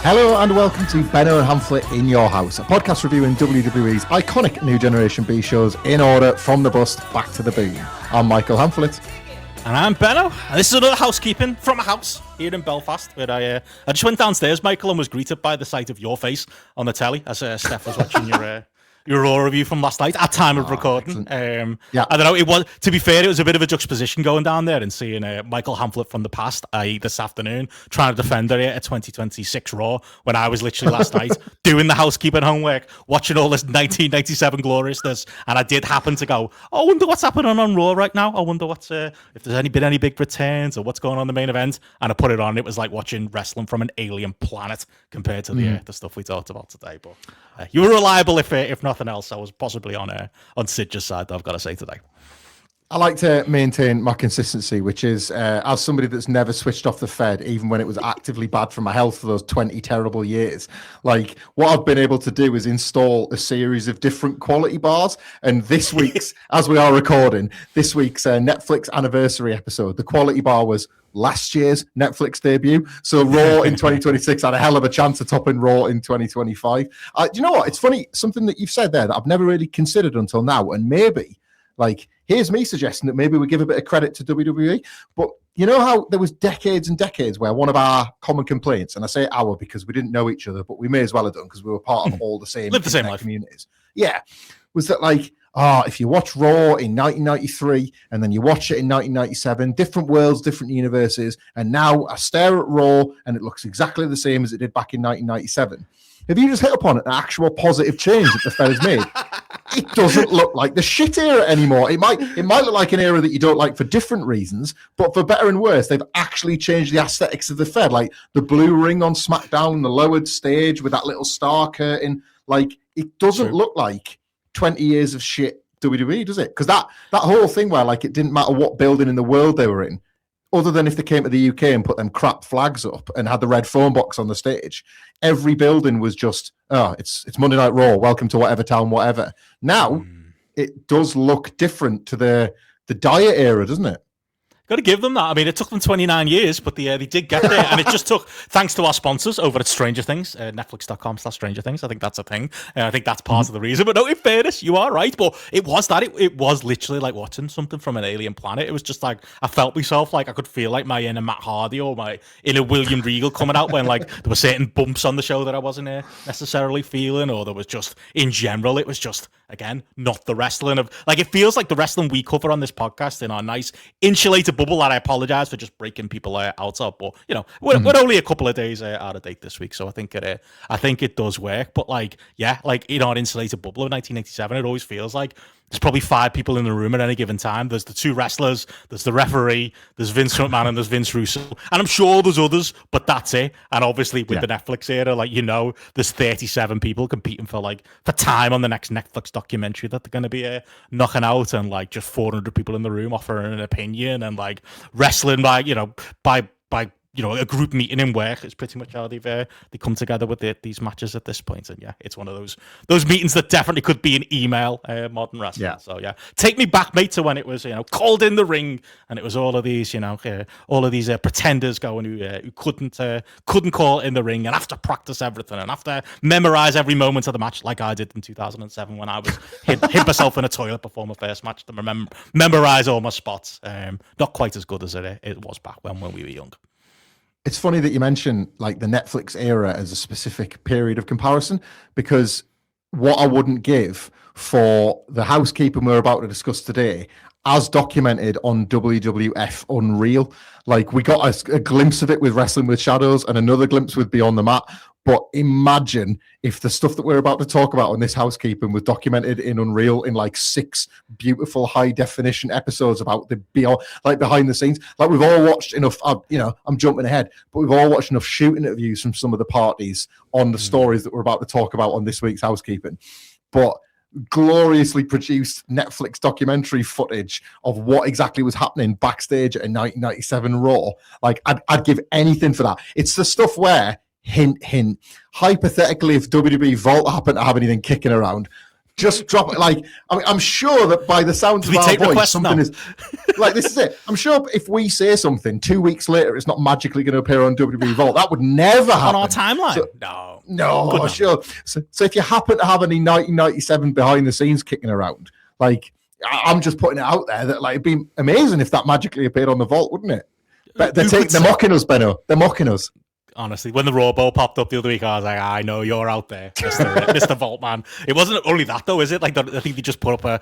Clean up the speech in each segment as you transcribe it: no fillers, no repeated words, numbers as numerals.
Hello and welcome to Benno and Hamflett in Your House, a podcast reviewing WWE's iconic New Generation B shows in order from the bust back to the boom. I'm Michael Hamflett. And I'm Benno, and this is another housekeeping from a house here in Belfast, where I just went downstairs, Michael, and was greeted by the sight of your face on the telly as Steph was watching your Raw review from last night at time of recording. I don't know, it was, to be fair, it was a bit of a juxtaposition going down there and seeing Michael Hamflett from the past, i.e. this afternoon, trying to defend her at 2026 Raw, when I was literally last night doing the housekeeping homework, watching all this 1997 gloriousness, and I did happen to go, I wonder what's happening on Raw right now. I wonder what's if there's been any big returns or what's going on in the main event. And I put it on. It was like watching wrestling from an alien planet compared to the stuff we talked about today. But you were reliable, if nothing else. I was possibly on Sidge's side, I've got to say today. I like to maintain my consistency, which is as somebody that's never switched off the Fed, even when it was actively bad for my health for those 20 terrible years. Like, what I've been able to do is install a series of different quality bars. And this week's, as we are recording, this week's Netflix anniversary episode, the quality bar was last year's Netflix debut. So Raw in 2026 had a hell of a chance of topping Raw in 2025. Do you know what? It's funny, something that you've said there that I've never really considered until now. And maybe, like, here's me suggesting that maybe we give a bit of credit to WWE. But you know how there was decades and decades where one of our common complaints, and I say our because we didn't know each other, but we may as well have done because we were part of all the same, Lived the same life. Communities. Yeah. Was that like, if you watch Raw in 1993 and then you watch it in 1997, different worlds, different universes, and now I stare at Raw and it looks exactly the same as it did back in 1997. Have you just hit upon an actual positive change that the Fed has made? It doesn't look like the shit era anymore. It might look like an era that you don't like for different reasons, but for better and worse, they've actually changed the aesthetics of the Fed. Like the blue ring on SmackDown, the lowered stage with that little star curtain. Like, it doesn't look like 20 years of shit WWE, does it? Because that whole thing where, like, it didn't matter what building in the world they were in, other than if they came to the UK and put them crap flags up and had the red phone box on the stage, every building was just, it's Monday Night Raw, welcome to whatever town, whatever. Now, it does look different to the Diet era, doesn't it? Got to give them that. I mean, it took them 29 years, but they did get there. And it just took, thanks to our sponsors over at Stranger Things, netflix.com/Stranger Things. I think that's a thing. I think that's part of the reason. But no, in fairness, you are right. But it was that. It was literally like watching something from an alien planet. It was just like, I felt myself like I could feel like my inner Matt Hardy or my inner William Regal coming out when, like, there were certain bumps on the show that I wasn't necessarily feeling, or there was just, in general, it was just, again, not the wrestling of, like, it feels like the wrestling we cover on this podcast in our nice insulated bubble that I apologize for just breaking people out of, but you know, we're only a couple of days out of date this week, so I think it does work. But like, yeah, like in our insulated bubble of 1987, it always feels like there's probably 5 people in the room at any given time. There's the 2 wrestlers, there's the referee, there's Vince McMahon, and there's Vince Russo. And I'm sure there's others, but that's it. And obviously with the Netflix era, like, you know, there's 37 people competing for time on the next Netflix documentary that they're going to be knocking out, and like just 400 people in the room offering an opinion, and like wrestling by a group meeting in work is pretty much how they come together with these matches at this point. And yeah, it's one of those meetings that definitely could be an email, modern wrestling. Yeah. So yeah, take me back, mate, to when it was cold in the ring, and it was all of these pretenders going who couldn't call it in the ring, and have to practice everything and have to memorize every moment of the match, like I did in 2007 when I was hit myself in a toilet before my first match to memorize all my spots. Not quite as good as it was back when we were young. It's funny that you mention like the Netflix era as a specific period of comparison, because what I wouldn't give for the housekeeping we're about to discuss today, as documented on WWF Unreal, like we got a glimpse of it with Wrestling with Shadows and another glimpse with Beyond the Mat. But imagine if the stuff that we're about to talk about on this housekeeping was documented in Unreal in like 6 beautiful high definition episodes about the behind the scenes. Like we've all watched enough, I'm jumping ahead, but we've all watched enough shoot interviews from some of the parties on the stories that we're about to talk about on this week's housekeeping. But gloriously produced Netflix documentary footage of what exactly was happening backstage at a 1997 Raw. Like I'd give anything for that. It's the stuff where, hint, hypothetically, if WWE Vault happened to have anything kicking around, just drop it. Like, I mean, I'm sure that by the sounds of our voice, something is like, this is it. I'm sure if we say something 2 weeks later, it's not magically going to appear on WWE Vault. That would never happen. On our timeline? So, no, sure. So if you happen to have any 1997 behind the scenes kicking around, like, I'm just putting it out there that, like, it'd be amazing if that magically appeared on the Vault, wouldn't it? But they're mocking us, Benno. They're mocking us. Honestly, when the Robo popped up the other week, I was like, I know you're out there, Mr. Vault Man. It wasn't only that, though, is it? Like, I think they just put up a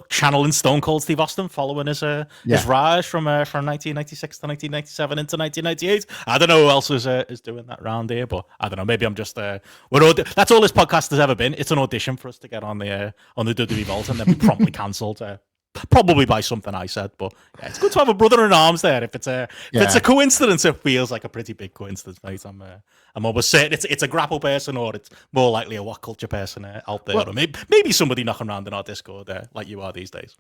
channel in Stone Cold Steve Austin following his rise from 1996 to 1997 into 1998. I don't know who else is doing that round here, but I don't know. Maybe I'm just that's all this podcast has ever been. It's an audition for us to get on the WWE Vault, and then we promptly cancelled. Probably by something I said, but yeah, it's good to have a brother in arms there. If it's a coincidence, it feels like a pretty big coincidence, mate. I'm almost certain it's a grapple person, or it's more likely a what culture person out there, or maybe somebody knocking around in our Discord like you are these days.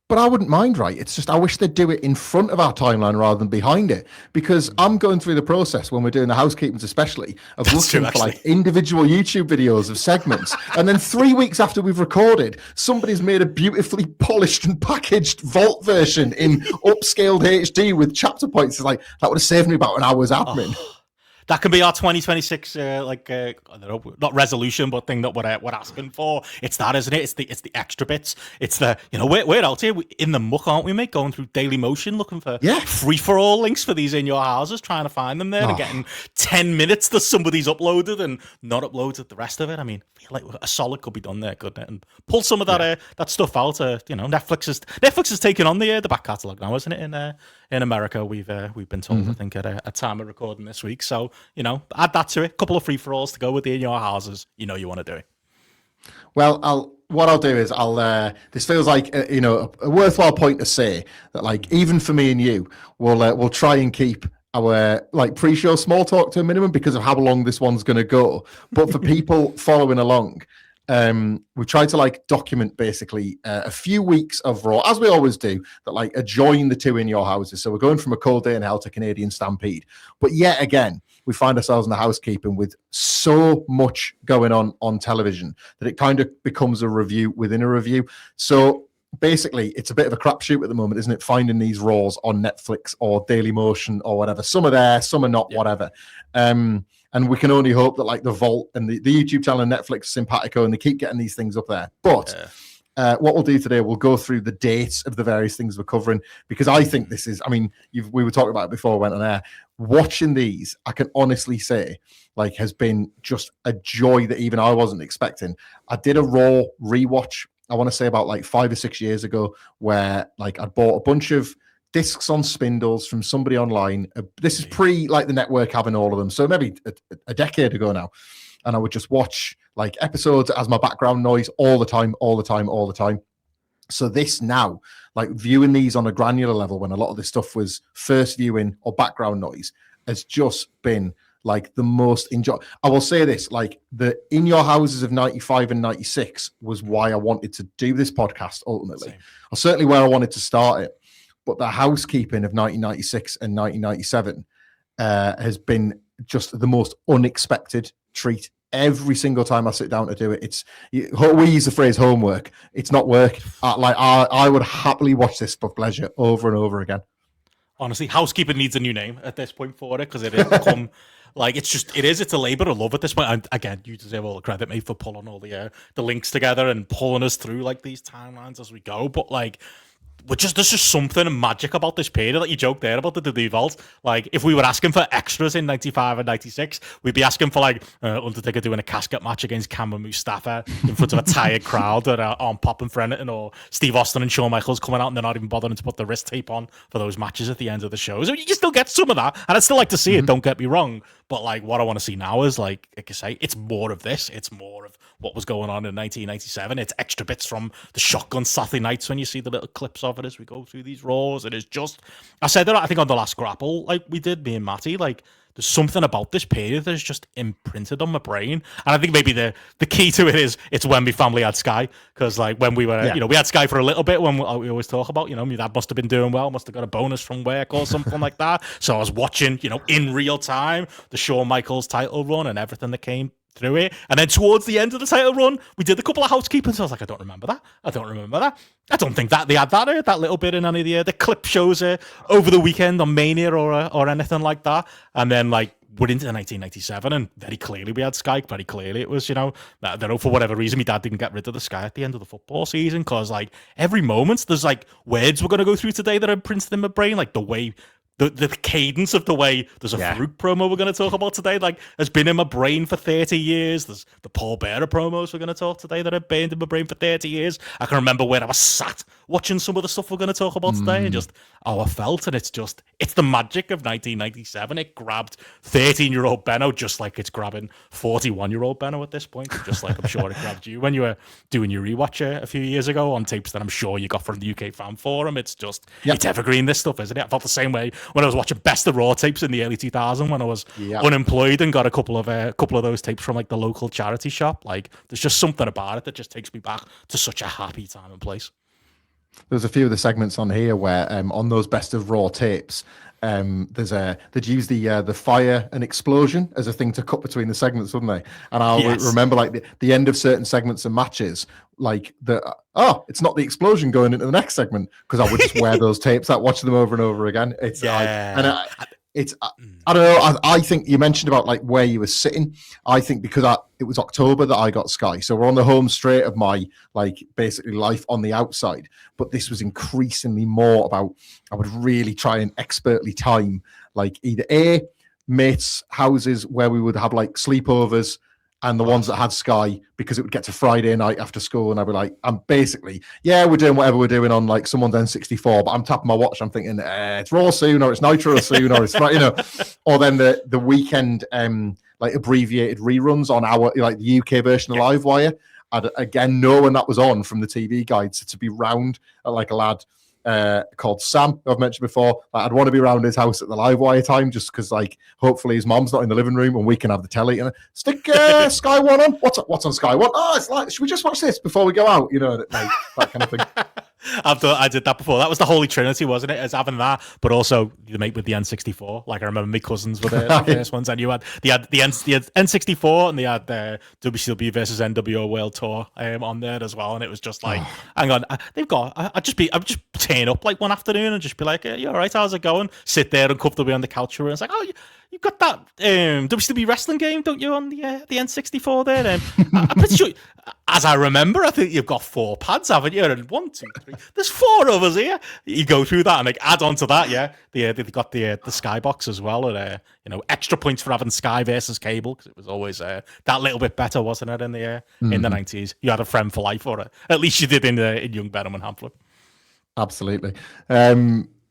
But I wouldn't mind, right? It's just I wish they'd do it in front of our timeline rather than behind it, because I'm going through the process when we're doing the housekeepings, especially of looking for like individual YouTube videos of segments, and then 3 weeks after we've recorded, somebody's made a beautifully polished and packaged Vault version in upscaled HD with chapter points. It's like, that would have saved me about an hour's admin. That can be our 2026, I don't know, not resolution, but thing that we're asking for. It's that, isn't it? It's the extra bits. It's the, we're out here in the muck, aren't we, mate? Going through Daily Motion, looking for free-for-all links for these in your houses, trying to find them there, and getting 10 minutes that somebody's uploaded and not uploaded the rest of it. I mean, I feel like a solid could be done there, couldn't it? And pull some of that that stuff out. Netflix is taking on the back catalogue now, isn't it? In America, we've been told, I think, at a time of recording this week. So, add that to it. A couple of free-for-alls to go with in your houses. You want to do it. Well, what I'll do is this feels like a worthwhile point to say that, like, even for me and you, we'll try and keep our like pre-show small talk to a minimum because of how long this one's going to go. But for people following along, we tried to like document basically a few weeks of Raw, as we always do, that like adjoin the two in your houses. So we're going from a cold day in hell to Canadian Stampede. But yet again, we find ourselves in the housekeeping with so much going on television that it kind of becomes a review within a review. So basically, it's a bit of a crapshoot at the moment, isn't it? Finding these Raws on Netflix or Daily Motion or whatever. Some are there, some are not, whatever. And we can only hope that like the Vault and the YouTube channel and Netflix are simpatico and they keep getting these things up there. But what we'll do today, we'll go through the dates of the various things we're covering, because I think this is, I mean, we were talking about it before we went on air. Watching these, I can honestly say, like, has been just a joy that even I wasn't expecting. I did a Raw rewatch, I want to say about like 5 or 6 years ago, where like I bought a bunch of discs on spindles from somebody online. This is pre like the network having all of them, so maybe a decade ago now. And I would just watch like episodes as my background noise all the time. So this now, like viewing these on a granular level when a lot of this stuff was first viewing or background noise, has just been like the most enjoy. I will say this, like the In Your Houses of 95 and 96 was why I wanted to do this podcast ultimately. Same. Or certainly where I wanted to start it. But the housekeeping of 1996 and 1997 has been just the most unexpected treat. Every single time I sit down to do it, we use the phrase homework. It's not work. I would happily watch this for pleasure over and over again. Honestly, housekeeping needs a new name at this point for it, because it has become like it's a labor of love at this point. And again, you deserve all the credit, mate, for pulling all the links together and pulling us through like these timelines as we go. But like, there's just something magic about this period. Like you joked there about the WWE Vault. Like if we were asking for extras in 95 and 96, we'd be asking for like Undertaker doing a casket match against Cameron Mustafa in front of a tired crowd that aren't popping for anything, or Steve Austin and Shawn Michaels coming out and they're not even bothering to put the wrist tape on for those matches at the end of the show. So you can still get some of that, and I'd still like to see it, don't get me wrong. But like what I want to see now is like I say, it's more of this. It's more of what was going on in 1997. It's extra bits from the Shotgun Saturday nights when you see the little clips of it as we go through these Raws. It is just, I said that I think on the last grapple, like we did, me and Matty, like there's something about this period that's just imprinted on my brain. And I think maybe the key to it is it's when my family had Sky, because like when we were, we had Sky for a little bit when we always talk about, my dad must have been doing well, must have got a bonus from work or something like that. So I was watching, in real time, the Shawn Michaels title run and everything that came through it. And then towards the end of the title run, we did a couple of housekeeping. So I was like, I don't remember that. I don't think that they had that little bit in any of the clip shows over the weekend on Mania or anything like that. And then like we're into 1997, and very clearly we had Sky. Very clearly it was, I don't know, for whatever reason, my dad didn't get rid of the Sky at the end of the football season, because like every moment there's like words we're going to go through today that are imprinted in my brain, like the way the cadence of the way there's a Farouk promo we're going to talk about today, like has been in my brain for 30 years. There's the Paul Bearer promos we're going to talk today that have been in my brain for 30 years. I can remember where I was sat watching some of the stuff we're going to talk about today, and just how I felt. And it's the magic of 1997. It grabbed 13-year-old Benno just like it's grabbing 41-year-old Benno at this point, just like I'm sure it grabbed you when you were doing your rewatch a few years ago on tapes that I'm sure you got from the UK Fan Forum. It's just it's evergreen, this stuff, isn't it? I felt the same way when I was watching Best of Raw tapes in the early 2000s when I was unemployed and got a couple of those tapes from like the local charity shop. Like there's just something about it that just takes me back to such a happy time and place. There's a few of the segments on here where on those Best of Raw tapes, they'd use the fire and explosion as a thing to cut between the segments, wouldn't they? And I remember like the end of certain segments and matches, like it's not the explosion going into the next segment, because I would just wear those tapes out, watch them over and over again. I don't know. I think you mentioned about like where you were sitting. I think because it was October that I got Sky, so we're on the home straight of my like basically life on the outside. But this was increasingly more about, I would really try and expertly time like either mates' houses where we would have like sleepovers, and the ones that had Sky, because it would get to Friday night after school, and I'd be like, I'm basically, we're doing whatever we're doing on like someone's N64, but I'm tapping my watch, I'm thinking, it's Raw soon, or it's Nitro soon, or it's, or then the weekend, like abbreviated reruns on our, like the UK version of Livewire. I'd again know when that was on from the TV guide, so to be round at like a lad called Sam, who I've mentioned before. Like, I'd want to be around his house at the Livewire time, just because like hopefully his mom's not in the living room and we can have the telly and stick Sky One on. What's on Sky One? Oh, it's like, should we just watch this before we go out? Like, that kind of thing. I did that before. That was the Holy Trinity, wasn't it? As having that, but also the mate with the N64. Like I remember my cousins were the first ones, and you had the N64, and they had the WCW versus NWO World Tour on there as well. And it was just like, hang on, I'd just turn up like one afternoon and just be like, you all right? How's it going? Sit there and comfortably on the couch, and it's like, oh, you got that WCW wrestling game, don't you, on the N64 there? I'm pretty sure, as I remember, I think you've got 4 pads, haven't you? And 1, 2, 3. There's 4 of us here. You go through that and like add on to that, they've got the Skybox as well, and extra points for having Sky versus cable, because it was always that little bit better, wasn't it? In the 90s, you had a friend for life, or at least you did in young Benno and Hamflett. Absolutely.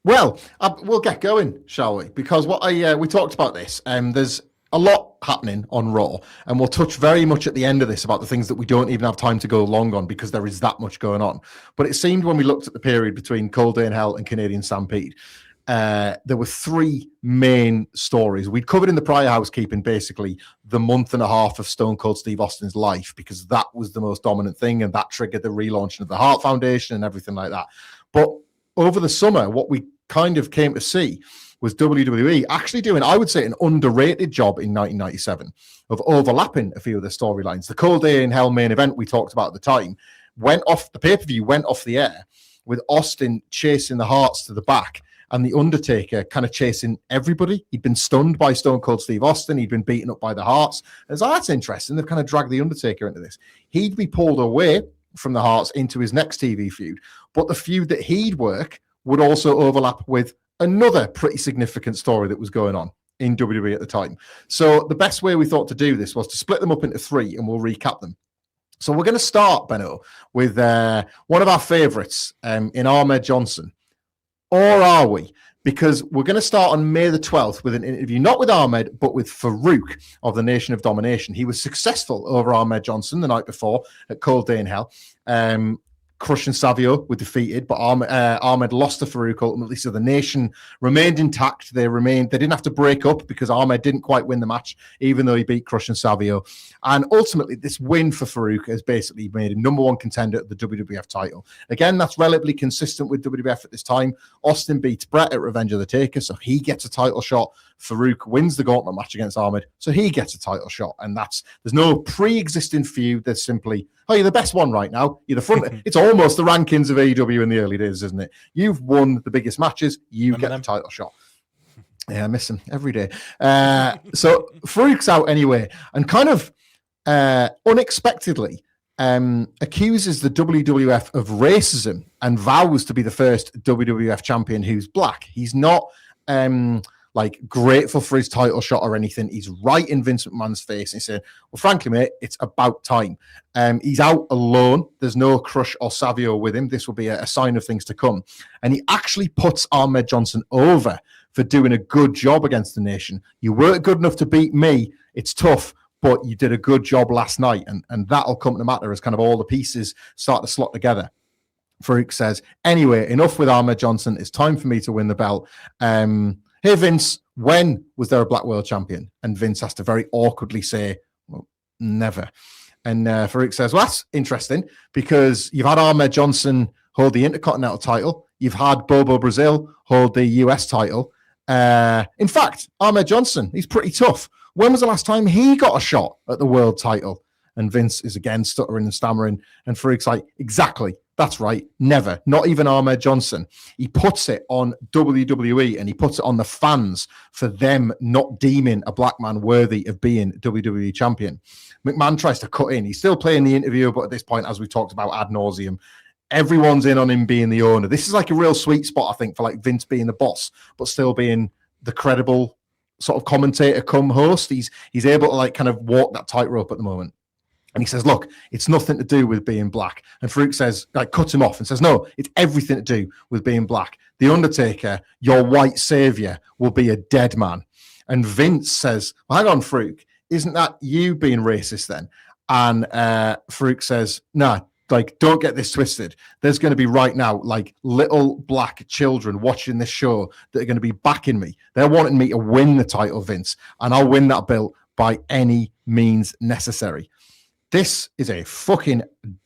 Well, we'll get going, shall we? Because we talked about this. There's a lot happening on Raw, and we'll touch very much at the end of this about the things that we don't even have time to go long on, because there is that much going on. But it seemed when we looked at the period between Cold Day in Hell and Canadian Stampede, there were 3 main stories. We'd covered in the prior housekeeping basically the month and a half of Stone Cold Steve Austin's life, because that was the most dominant thing, and that triggered the relaunching of the Heart Foundation and everything like that. But over the summer, what we kind of came to see was WWE actually doing, I would say, an underrated job in 1997 of overlapping a few of the storylines. The Cold Day in Hell main event we talked about at the time the pay-per-view went off the air with Austin chasing the Hearts to the back and The Undertaker kind of chasing everybody. He'd been stunned by Stone Cold Steve Austin. He'd been beaten up by the Hearts. And it's like, that's interesting. They've kind of dragged The Undertaker into this. He'd be pulled away from the Hearts into his next TV feud, but the feud that he'd work would also overlap with another pretty significant story that was going on in WWE at the time. So the best way we thought to do this was to split them up into 3, and we'll recap them. So we're going to start, Benno, with one of our favorites in Ahmed Johnson. Or are we? Because we're going to start on May the 12th with an interview, not with Ahmed, but with Farouk of the Nation of Domination. He was successful over Ahmed Johnson the night before at Cold Day in Hell. Crush and Savio were defeated, but Ahmed lost to Farouk ultimately, so the nation remained intact. They didn't have to break up because Ahmed didn't quite win the match, even though he beat Crush and Savio. And ultimately, this win for Farouk has basically made him number one contender at the WWF title. Again, that's relatively consistent with WWF at this time. Austin beats Brett at Revenge of the Taker, so he gets a title shot. Farouk wins the gauntlet match against Ahmed, so he gets a title shot. And there's no pre-existing feud. There's simply, oh, you're the best one right now. You're the front. It's almost the rankings of AEW in the early days, isn't it? You've won the biggest matches. You get the title shot. Yeah, I miss him every day. So Farouk's out anyway, and kind of unexpectedly accuses the WWF of racism and vows to be the first WWF champion who's black. He's not like grateful for his title shot or anything. He's right in Vince McMahon's face and saying, well, frankly, mate, it's about time. He's out alone. There's no Crush or Savio with him. This will be a sign of things to come. And he actually puts Ahmed Johnson over for doing a good job against the nation. You weren't good enough to beat me. It's tough, but you did a good job last night. And that'll come to matter as kind of all the pieces start to slot together. Farouk says, anyway, enough with Ahmed Johnson. It's time for me to win the belt. Hey, Vince, when was there a Black World Champion? And Vince has to very awkwardly say, well, never. And Farouk says, well, that's interesting because you've had Ahmed Johnson hold the Intercontinental title. You've had Bobo Brazil hold the US title. In fact, Ahmed Johnson, he's pretty tough. When was the last time he got a shot at the world title? And Vince is again stuttering and stammering. And Farouk's like, exactly. That's right. Never. Not even Ahmed Johnson. He puts it on WWE and he puts it on the fans for them not deeming a black man worthy of being WWE champion. McMahon tries to cut in. He's still playing the interview, but at this point, as we talked about ad nauseum, everyone's in on him being the owner. This is like a real sweet spot, I think, for like Vince being the boss, but still being the credible sort of commentator come host. He's able to like kind of walk that tightrope at the moment. And he says, look, it's nothing to do with being black. And Farouk says, like, cuts him off and says, no, it's everything to do with being black. The Undertaker, your white savior, will be a dead man. And Vince says, well, hang on, Farouk, isn't that you being racist then? And Farouk says, no, like, don't get this twisted. There's going to be right now, like, little black children watching this show that are going to be backing me. They're wanting me to win the title, Vince, and I'll win that belt by any means necessary. This is a fucking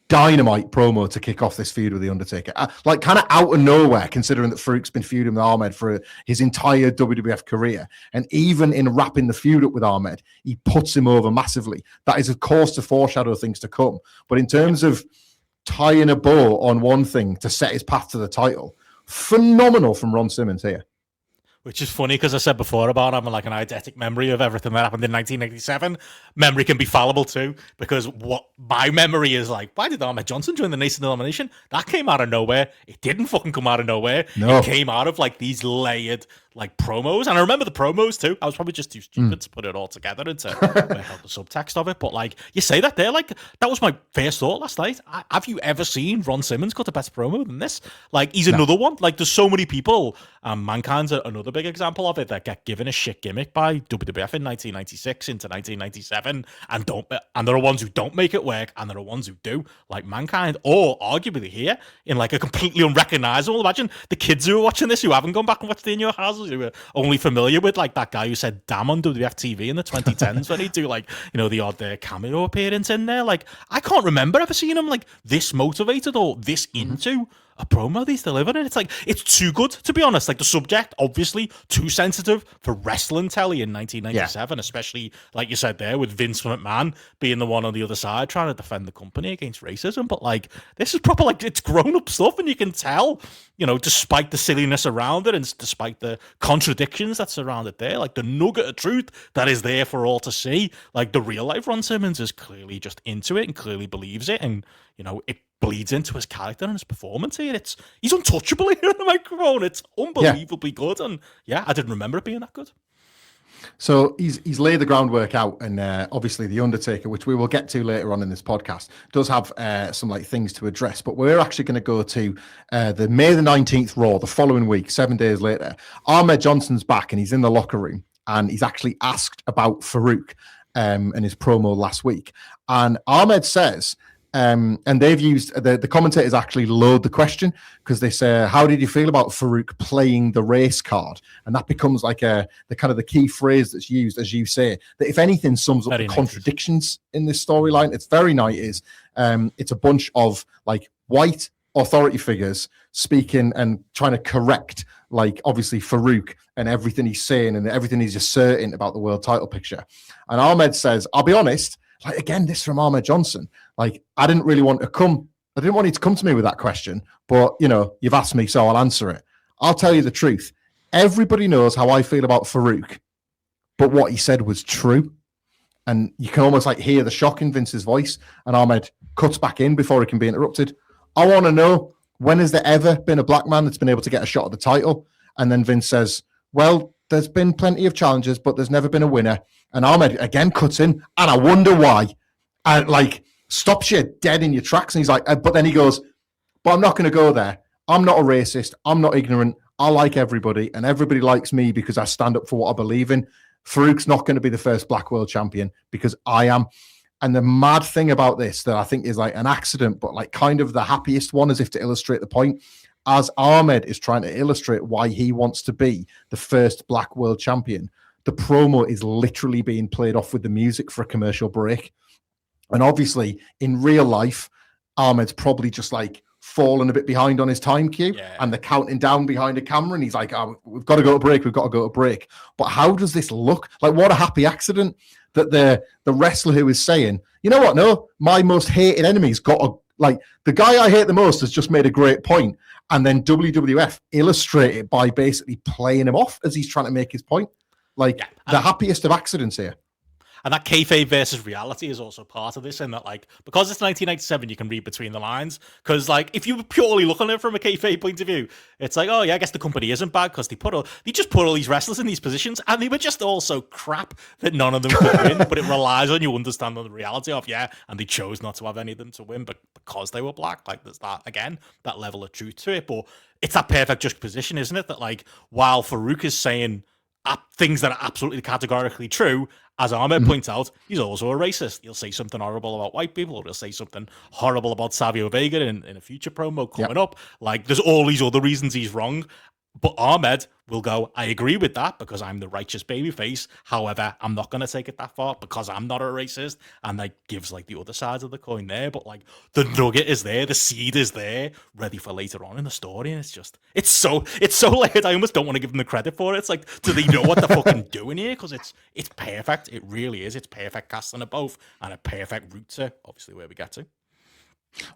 dynamite promo to kick off this feud with The Undertaker. Like, kind of out of nowhere, considering that Farouk's been feuding with Ahmed for his entire WWF career. And even in wrapping the feud up with Ahmed, he puts him over massively. That is, of course, to foreshadow things to come. But in terms of tying a bow on one thing to set his path to the title, phenomenal from Ron Simmons here. Which is funny because I said before about having like an eidetic memory of everything that happened in 1987. Memory can be fallible too, because what my memory is like, why did Ahmed Johnson join the Nation Domination? That came out of nowhere. It didn't fucking come out of nowhere. No. It came out of like these layered like promos. And I remember the promos too. I was probably just too stupid to put it all together and to work out the subtext of it. But like you say that there, like that was my first thought last night. Have you ever seen Ron Simmons cut a better promo than this? Like he's another one. Like there's so many people. Mankind's another big example of it that get given a shit gimmick by WWF in 1996 into 1997 and there are ones who don't make it work and there are ones who do, like Mankind, or arguably here in like a completely unrecognizable. Imagine the kids who are watching this who haven't gone back and watched it in your houses, who are only familiar with like that guy who said damn on WWF TV in the 2010s when he'd do like, you know, the odd cameo appearance in there. Like I can't remember ever seeing him like this motivated or this into a promo he's delivering. It's like, it's too good, to be honest. Like the subject, obviously too sensitive for wrestling telly in 1997, especially like you said there with Vince McMahon being the one on the other side trying to defend the company against racism. But like, this is proper, like it's grown up stuff, and you can tell, you know, despite the silliness around it and despite the contradictions that surround it there, like the nugget of truth that is there for all to see. Like the real life Ron Simmons is clearly just into it and clearly believes it, and you know, it bleeds into his character and his performance here. He's untouchable here on the microphone. It's unbelievably good, and I didn't remember it being that good. So he's laid the groundwork out, and obviously the Undertaker, which we will get to later on in this podcast, does have some like things to address. But we're actually going to go to the May the 19th Raw, the following week, 7 days later. Ahmed Johnson's back, and he's in the locker room, and he's actually asked about Farouk and his promo last week. And Ahmed says, And they've used the commentators actually load the question because they say, "How did you feel about Farouk playing the race card?" And that becomes like the kind of the key phrase that's used, as you say, that if anything sums up Very the 90s. contradictions in this storyline. It's very 90s. It's a bunch of like white authority figures speaking and trying to correct, like, obviously Farouk and everything he's saying and everything he's asserting about the world title picture. And Ahmed says, "I'll be honest, like, again, this from Ahmed Johnson, like, I didn't want you to come to me with that question, but, you know, you've asked me, so I'll answer it. I'll tell you the truth. Everybody knows how I feel about Farouk, but what he said was true." And you can almost like hear the shock in Vince's voice, and Ahmed cuts back in before he can be interrupted. "I want to know, when has there ever been a black man that's been able to get a shot at the title?" And then Vince says, "Well, there's been plenty of challenges, but there's never been a winner." And Ahmed again cuts in, "And I wonder why." And like stops you dead in your tracks. And he's like, but then he goes, "But I'm not going to go there. I'm not a racist. I'm not ignorant. I like everybody, and everybody likes me because I stand up for what I believe in. Farouk's not going to be the first black world champion because I am." And the mad thing about this that I think is like an accident, but like kind of the happiest one, as if to illustrate the point, as Ahmed is trying to illustrate why he wants to be the first black world champion, the promo is literally being played off with the music for a commercial break. And obviously, in real life, Ahmed's probably just like fallen a bit behind on his time cue, and they're counting down behind a camera, and he's like, "Oh, we've got to go to break. We've got to go to break." But how does this look? Like, what a happy accident that the wrestler who is saying, "You know what? No, my most hated enemy's got a, like, the guy I hate the most has just made a great point," and then WWF illustrate it by basically playing him off as he's trying to make his point. Like, the happiest of accidents here. And that kayfabe versus reality is also part of this, in that, like, because it's 1997, you can read between the lines. Because, like, if you purely look on it from a kayfabe point of view, it's like, oh yeah, I guess the company isn't bad because they just put all these wrestlers in these positions, and they were just all so crap that none of them could win. But it relies on you understanding the reality of, and they chose not to have any of them to win, but because they were black, like, there's that, again, that level of truth to it. But it's that perfect juxtaposition, isn't it? That, like, while Farouk is saying things that are absolutely categorically true, as Ahmed points out, he's also a racist. He'll say something horrible about white people, or he'll say something horrible about Savio Vega in a future promo coming up. Like, there's all these other reasons he's wrong. But Ahmed will go, "I agree with that because I'm the righteous babyface. However, I'm not going to take it that far because I'm not a racist." And like gives like the other sides of the coin there. But like the nugget is there, the seed is there, ready for later on in the story. And it's so layered. I almost don't want to give them the credit for it. It's like, do they know what they're fucking doing here? Because it's perfect. It really is. It's perfect casting of both, and a perfect route to obviously where we get to.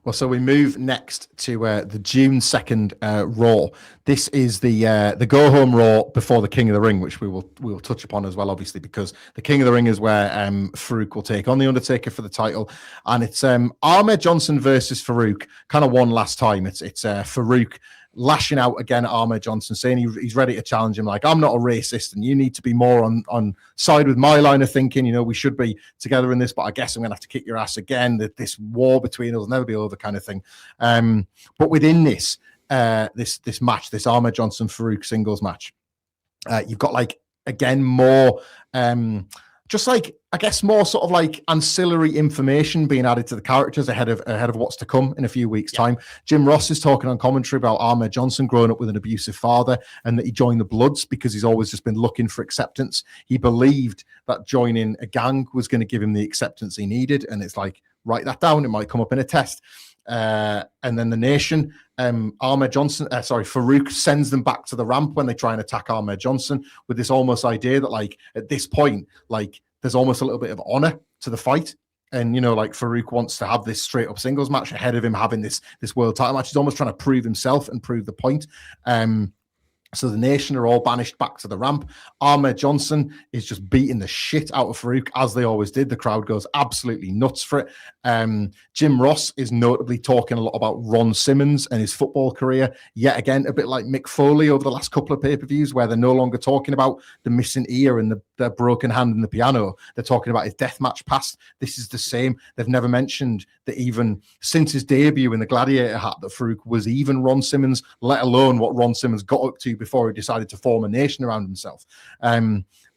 Well, so we move next to the June 2nd Raw. This is the go home Raw before the King of the Ring, which we will touch upon as well, obviously, because the King of the Ring is where Farouk will take on the Undertaker for the title, and it's Ahmed Johnson versus Farouk, kind of one last time. It's Farouk lashing out again at Ahmed Johnson, saying he's ready to challenge him, like, "I'm not a racist, and you need to be more on side with my line of thinking. You know, we should be together in this, but I guess I'm going to have to kick your ass again. That this war between us will never be over," kind of thing. But within this match, this Ahmed Johnson Farouk singles match, you've got like again more just like, I guess, more sort of like ancillary information being added to the characters ahead of what's to come in a few weeks' time. Jim Ross is talking on commentary about Ahmed Johnson growing up with an abusive father, and that he joined the Bloods because he's always just been looking for acceptance. He believed that joining a gang was going to give him the acceptance he needed, and it's like, write that down, it might come up in a test. And then the Nation, Farouk sends them back to the ramp when they try and attack Ahmed Johnson, with this almost idea that, like, at this point, like, there's almost a little bit of honor to the fight. And, you know, like, Farouk wants to have this straight up singles match ahead of him having this world title match. He's almost trying to prove himself and prove the point. So the Nation are all banished back to the ramp. Ahmed Johnson is just beating the shit out of Farouk, as they always did. The crowd goes absolutely nuts for it. Jim Ross is notably talking a lot about Ron Simmons and his football career. Yet again, a bit like Mick Foley over the last couple of pay-per-views, where they're no longer talking about the missing ear and the broken hand in the piano. They're talking about his deathmatch past. This is the same. They've never mentioned that even since his debut in the Gladiator hat, that Farouk was even Ron Simmons, let alone what Ron Simmons got up to before he decided to form a nation around himself.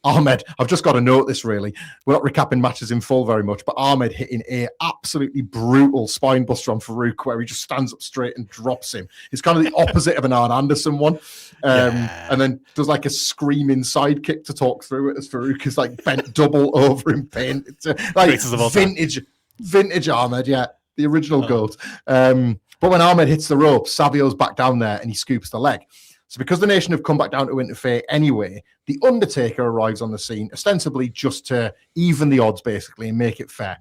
Ahmed, I've just got to note this really. We're not recapping matches in full very much, but Ahmed hitting a absolutely brutal spine buster on Farouk where he just stands up straight and drops him. It's kind of the opposite of an Arn Anderson one. And then does like a screaming side kick to talk through it as Farouk is like bent double over in pain. It's like vintage Ahmed, yeah, the original GOAT. But when Ahmed hits the rope, Savio's back down there and he scoops the leg. So because the Nation have come back down to interfere anyway, the Undertaker arrives on the scene, ostensibly just to even the odds, basically, and make it fair.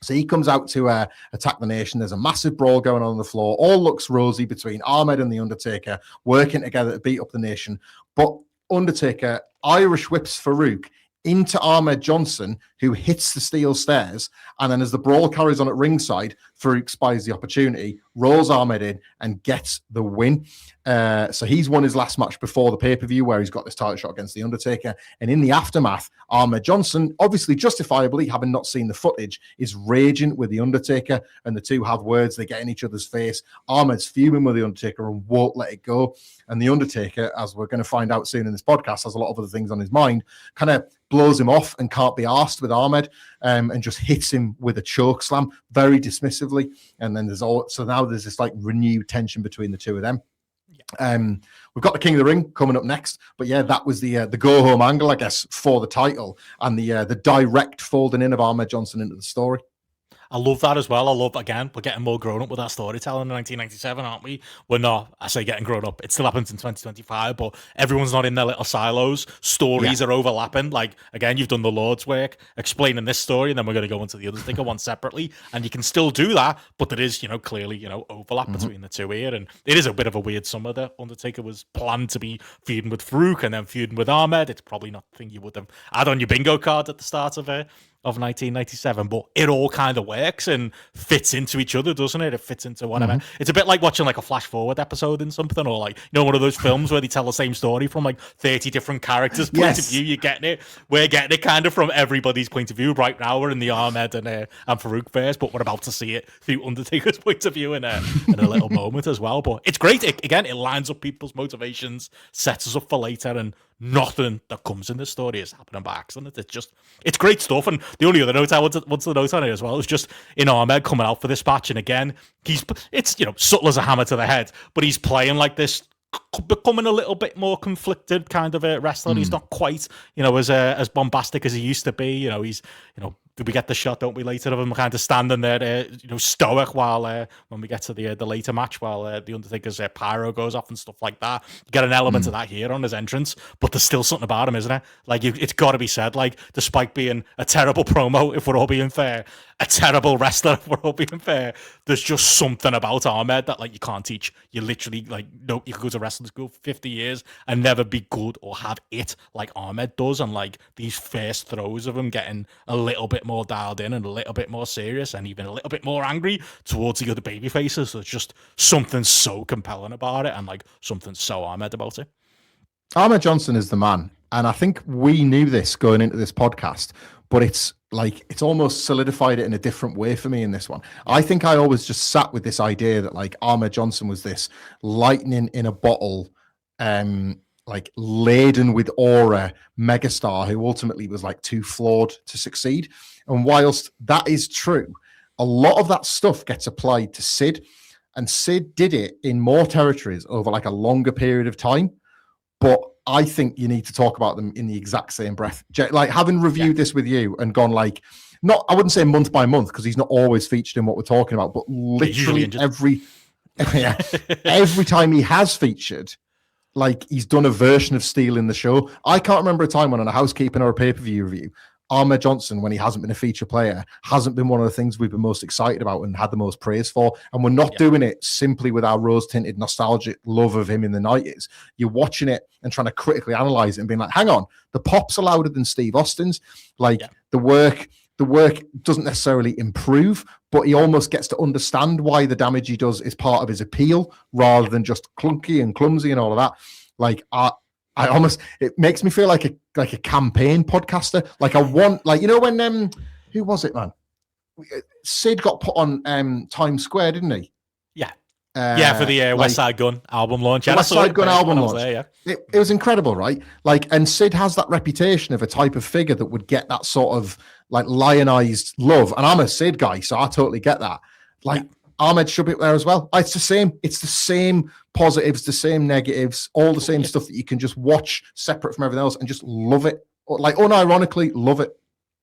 So he comes out to attack the Nation. There's a massive brawl going on the floor. All looks rosy between Ahmed and the Undertaker, working together to beat up the Nation. But Undertaker Irish whips Farouk into Ahmed Johnson, who hits the steel stairs. And then as the brawl carries on at ringside, Farouk spies the opportunity, rolls Ahmed in, and gets the win. So he's won his last match before the pay-per-view where he's got this title shot against The Undertaker. And in the aftermath, Ahmed Johnson, obviously justifiably, having not seen the footage, is raging with The Undertaker, and the two have words. They get in each other's face. Ahmed's fuming with The Undertaker and won't let it go. And The Undertaker, as we're going to find out soon in this podcast, has a lot of other things on his mind, kind of blows him off and can't be arsed with Ahmed, and just hits him with a choke slam very dismissively. And then now there's this like renewed tension between the two of them. We've got the King of the Ring coming up next, but yeah, that was the go home angle, I guess, for the title and the direct folding in of Ahmed Johnson into the story. I love that as well. I love, again, we're getting more grown up with our storytelling in 1997, aren't we? We're not, I say getting grown up. It still happens in 2025, but everyone's not in their little silos. Stories are overlapping. Like, again, you've done the Lord's work explaining this story, and then we're going to go into the Undertaker one separately. And you can still do that, but there is, clearly, overlap between the two here. And it is a bit of a weird summer. The Undertaker was planned to be feuding with Farouk and then feuding with Ahmed. It's probably not the thing you would have had on your bingo card at the start of 1997, but it all kind of works and fits into each other, doesn't it? It fits into whatever. It's a bit like watching like a flash forward episode in something, or like, one of those films where they tell the same story from like 30 different characters' point of view. You're getting it. We're getting it kind of from everybody's point of view. Right now we're in the Ahmed and Farouk phase, but we're about to see it through Undertaker's point of view in a little moment as well. But it's great. It lines up people's motivations, sets us up for later, and nothing that comes in this story is happening by accident. It's great stuff. And the only other note I want to note on it as well is just in Ahmed coming out for this match. And again, it's subtle as a hammer to the head, but he's playing like this, becoming a little bit more conflicted kind of a wrestler. He's not quite, as bombastic as he used to be. He's, do we get the shot, don't we, later of him kind of standing there, stoic while when we get to the later match, while the Undertaker's pyro goes off and stuff like that. You get an element of that here on his entrance, but there's still something about him, isn't it? Like, it's got to be said, like, despite being a terrible promo, if we're all being fair, a terrible wrestler, if we're all being fair, there's just something about Ahmed that, like, you can't teach. You literally, like, no, you could go to wrestling school for 50 years and never be good or have it like Ahmed does. And, like, these first throws of him getting a little bit more dialed in and a little bit more serious and even a little bit more angry towards the other baby faces. There's just something so compelling about it, and like something so Ahmed about it. Ahmed Johnson is the man, and I think we knew this going into this podcast, but it's almost solidified it in a different way for me in this one. I think I always just sat with this idea that like Ahmed Johnson was this lightning in a bottle, like laden with aura megastar who ultimately was like too flawed to succeed. And whilst that is true, a lot of that stuff gets applied to Sid, and Sid did it in more territories over like a longer period of time. But I think you need to talk about them in the exact same breath. Like, having reviewed this with you and gone like, I wouldn't say month by month, because he's not always featured in what we're talking about, but literally every time he has featured, like, he's done a version of stealing the show. I can't remember a time when on a Housekeeping or a pay-per-view review, Ahmed Johnson, when he hasn't been a feature player, hasn't been one of the things we've been most excited about and had the most praise for. And we're not doing it simply with our rose-tinted nostalgic love of him in the 90s. You're watching it and trying to critically analyze it and being like, hang on, the pops are louder than Steve Austin's. Like, the work doesn't necessarily improve, but he almost gets to understand why the damage he does is part of his appeal rather than just clunky and clumsy and all of that. Like, I almost, it makes me feel like a campaign podcaster. Like, I want, like, when who was it, man? Sid got put on Times Square, didn't he? Yeah. For the West Side Gun album launch. Yeah, West Side Gun album launch. There, yeah. It was incredible, right? Like, and Sid has that reputation of a type of figure that would get that sort of like lionized love. And I'm a Sid guy, so I totally get that. Like, Ahmed should be there as well. It's the same. It's the same positives, the same negatives, all the same stuff that you can just watch separate from everything else and just love it. Like, unironically, love it.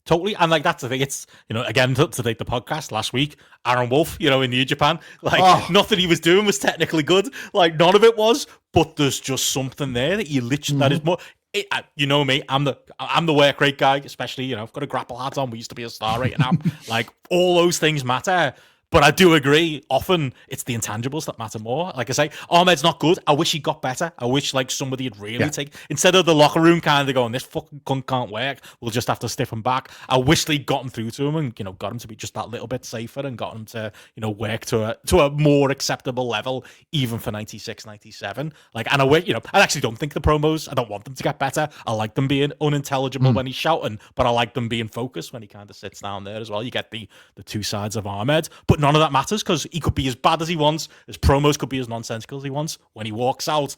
Totally. And like, that's the thing. It's, again, to take the podcast last week, Aaron Wolf, in New Japan, like nothing he was doing was technically good. Like, none of it was, but there's just something there that you literally, that is more, me, I'm the work rate guy, especially, I've got a grapple hat on. We used to be a star rate, and I'm like, all those things matter. But I do agree, often it's the intangibles that matter more. Like I say, Ahmed's not good. I wish he got better. I wish like somebody had really instead of the locker room kind of going, this fucking cunt can't work, we'll just have to stiff him back. I wish they'd gotten through to him and, got him to be just that little bit safer and got him to, work to a more acceptable level, even for 96, 97. Like, and I actually don't think the promos, I don't want them to get better. I like them being unintelligible when he's shouting, but I like them being focused when he kind of sits down there as well. You get the two sides of Ahmed, but none of that matters because he could be as bad as he wants. His promos could be as nonsensical as he wants. When he walks out,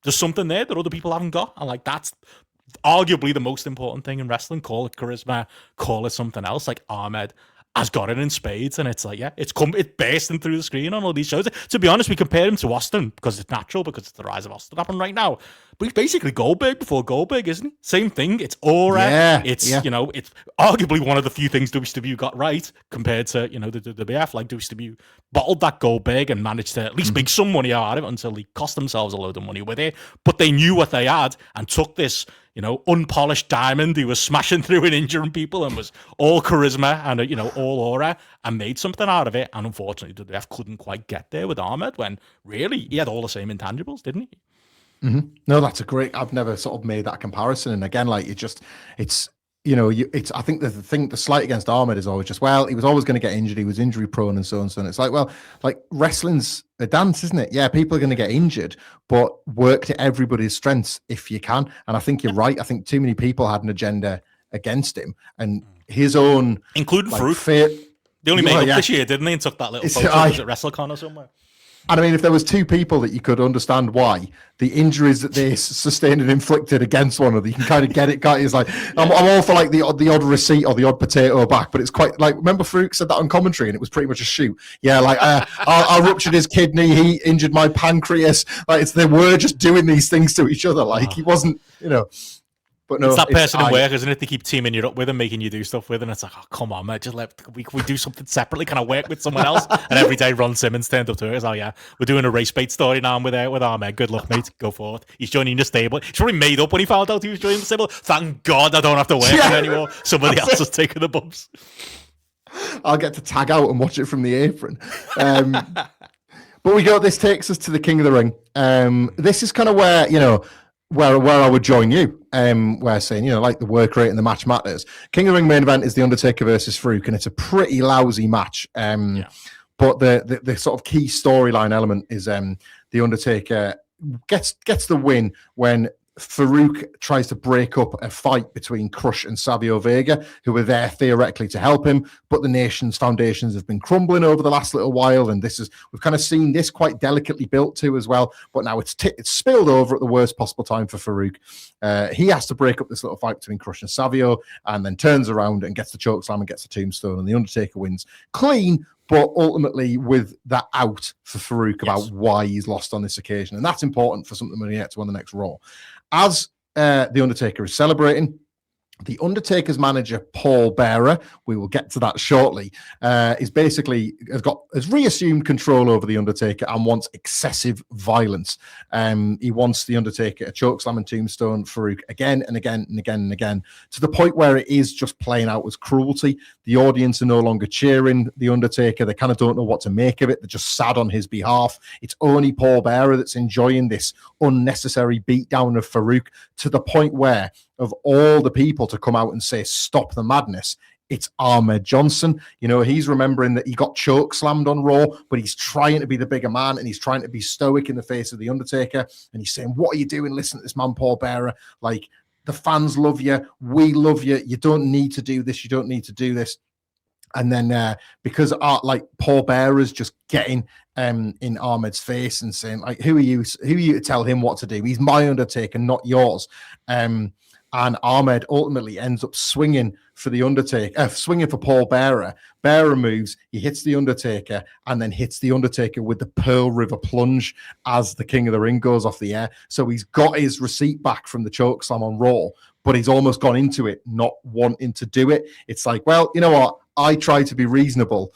there's something there that other people haven't got. And like, that's arguably the most important thing in wrestling. Call it charisma, call it something else. Like, Ahmed has got it in spades, and it's like, it's bursting through the screen on all these shows. To be honest, we compare him to Austin because it's natural, because it's the rise of Austin happening right now. But he's basically Goldberg before Goldberg, isn't he? Same thing. It's aura. It's arguably one of the few things WCW got right compared to the WWF. Like, WCW bottled that Goldberg and managed to at least make some money out of it until they cost themselves a load of money with it. But they knew what they had and took this unpolished diamond who was smashing through and injuring people and was all charisma and, all aura, and made something out of it. And unfortunately, the WWF couldn't quite get there with Ahmed when really he had all the same intangibles, didn't he? Mm-hmm. No, that's a great, I've never sort of made that comparison. And again, like, I think the slight against Ahmed is always just, well, he was always going to get injured. He was injury prone and so and so. And it's like, well, like, wrestling's a dance, isn't it? Yeah, people are going to get injured, but work to everybody's strengths if you can. And I think you're right. I think too many people had an agenda against him and his own, including Farouk. They only made up this year, didn't they? And took that little photo at WrestleCon or somewhere. And I mean, if there was two people that you could understand why the injuries that they sustained and inflicted against one another, you can kind of get it. It's like, I'm all for like the odd receipt or the odd potato back, but it's quite like, remember Farouk said that on commentary and it was pretty much a shoot. Yeah, like I ruptured his kidney, he injured my pancreas. Like, they were just doing these things to each other. Like, he wasn't, But no, it's that person in work, isn't it? They keep teaming you up with and making you do stuff with, and it's like, oh, come on, man, just we do something separately. Can I work with someone else? And every day, Ron Simmons turned up to her. He's like, yeah, we're doing a race bait story now with Ahmed. Good luck, mate. Go for it. He's joining the stable. He's probably made up when he found out he was joining the stable. Thank God I don't have to work with anymore. Somebody else is taking the bumps. I'll get to tag out and watch it from the apron. But this takes us to the King of the Ring. This is kind of where, where I would join you, where saying, like the work rate and the match matters. King of the Ring main event is The Undertaker versus Farouk, and it's a pretty lousy match. But the sort of key storyline element is The Undertaker gets the win when Farouk tries to break up a fight between Crush and Savio Vega, who were there theoretically to help him, but the nation's foundations have been crumbling over the last little while, and we've kind of seen this quite delicately built to as well, but now it's spilled over at the worst possible time for Farouk. He has to break up this little fight between Crush and Savio, and then turns around and gets the chokeslam and gets the tombstone, and The Undertaker wins clean, but ultimately with that out for Farouk about why he's lost on this occasion. And that's important for something when he gets to on the next Raw. As The Undertaker is celebrating, The Undertaker's manager, Paul Bearer, we will get to that shortly, has reassumed control over The Undertaker and wants excessive violence. He wants The Undertaker a chokeslam and tombstone Farouk again and again and again and again, to the point where it is just playing out as cruelty. The audience are no longer cheering The Undertaker. They kind of don't know what to make of it. They're just sad on his behalf. It's only Paul Bearer that's enjoying this unnecessary beatdown of Farouk, to the point where, of all the people to come out and say, stop the madness, it's Ahmed Johnson. He's remembering that he got choke slammed on Raw, but he's trying to be the bigger man and he's trying to be stoic in the face of The Undertaker. And he's saying, what are you doing? Listen to this man, Paul Bearer. Like, the fans love you. We love you. You don't need to do this. You don't need to do this. And then because like Paul Bearer's just getting in Ahmed's face and saying, like, who are you to tell him what to do? He's my Undertaker, not yours. And Ahmed ultimately ends up swinging for the Undertaker, swinging for Paul Bearer. Bearer moves, he hits the Undertaker, and then hits the Undertaker with the Pearl River plunge as the King of the Ring goes off the air. So he's got his receipt back from the chokeslam on Raw, but he's almost gone into it not wanting to do it. It's like, well, you know what? I try to be reasonable,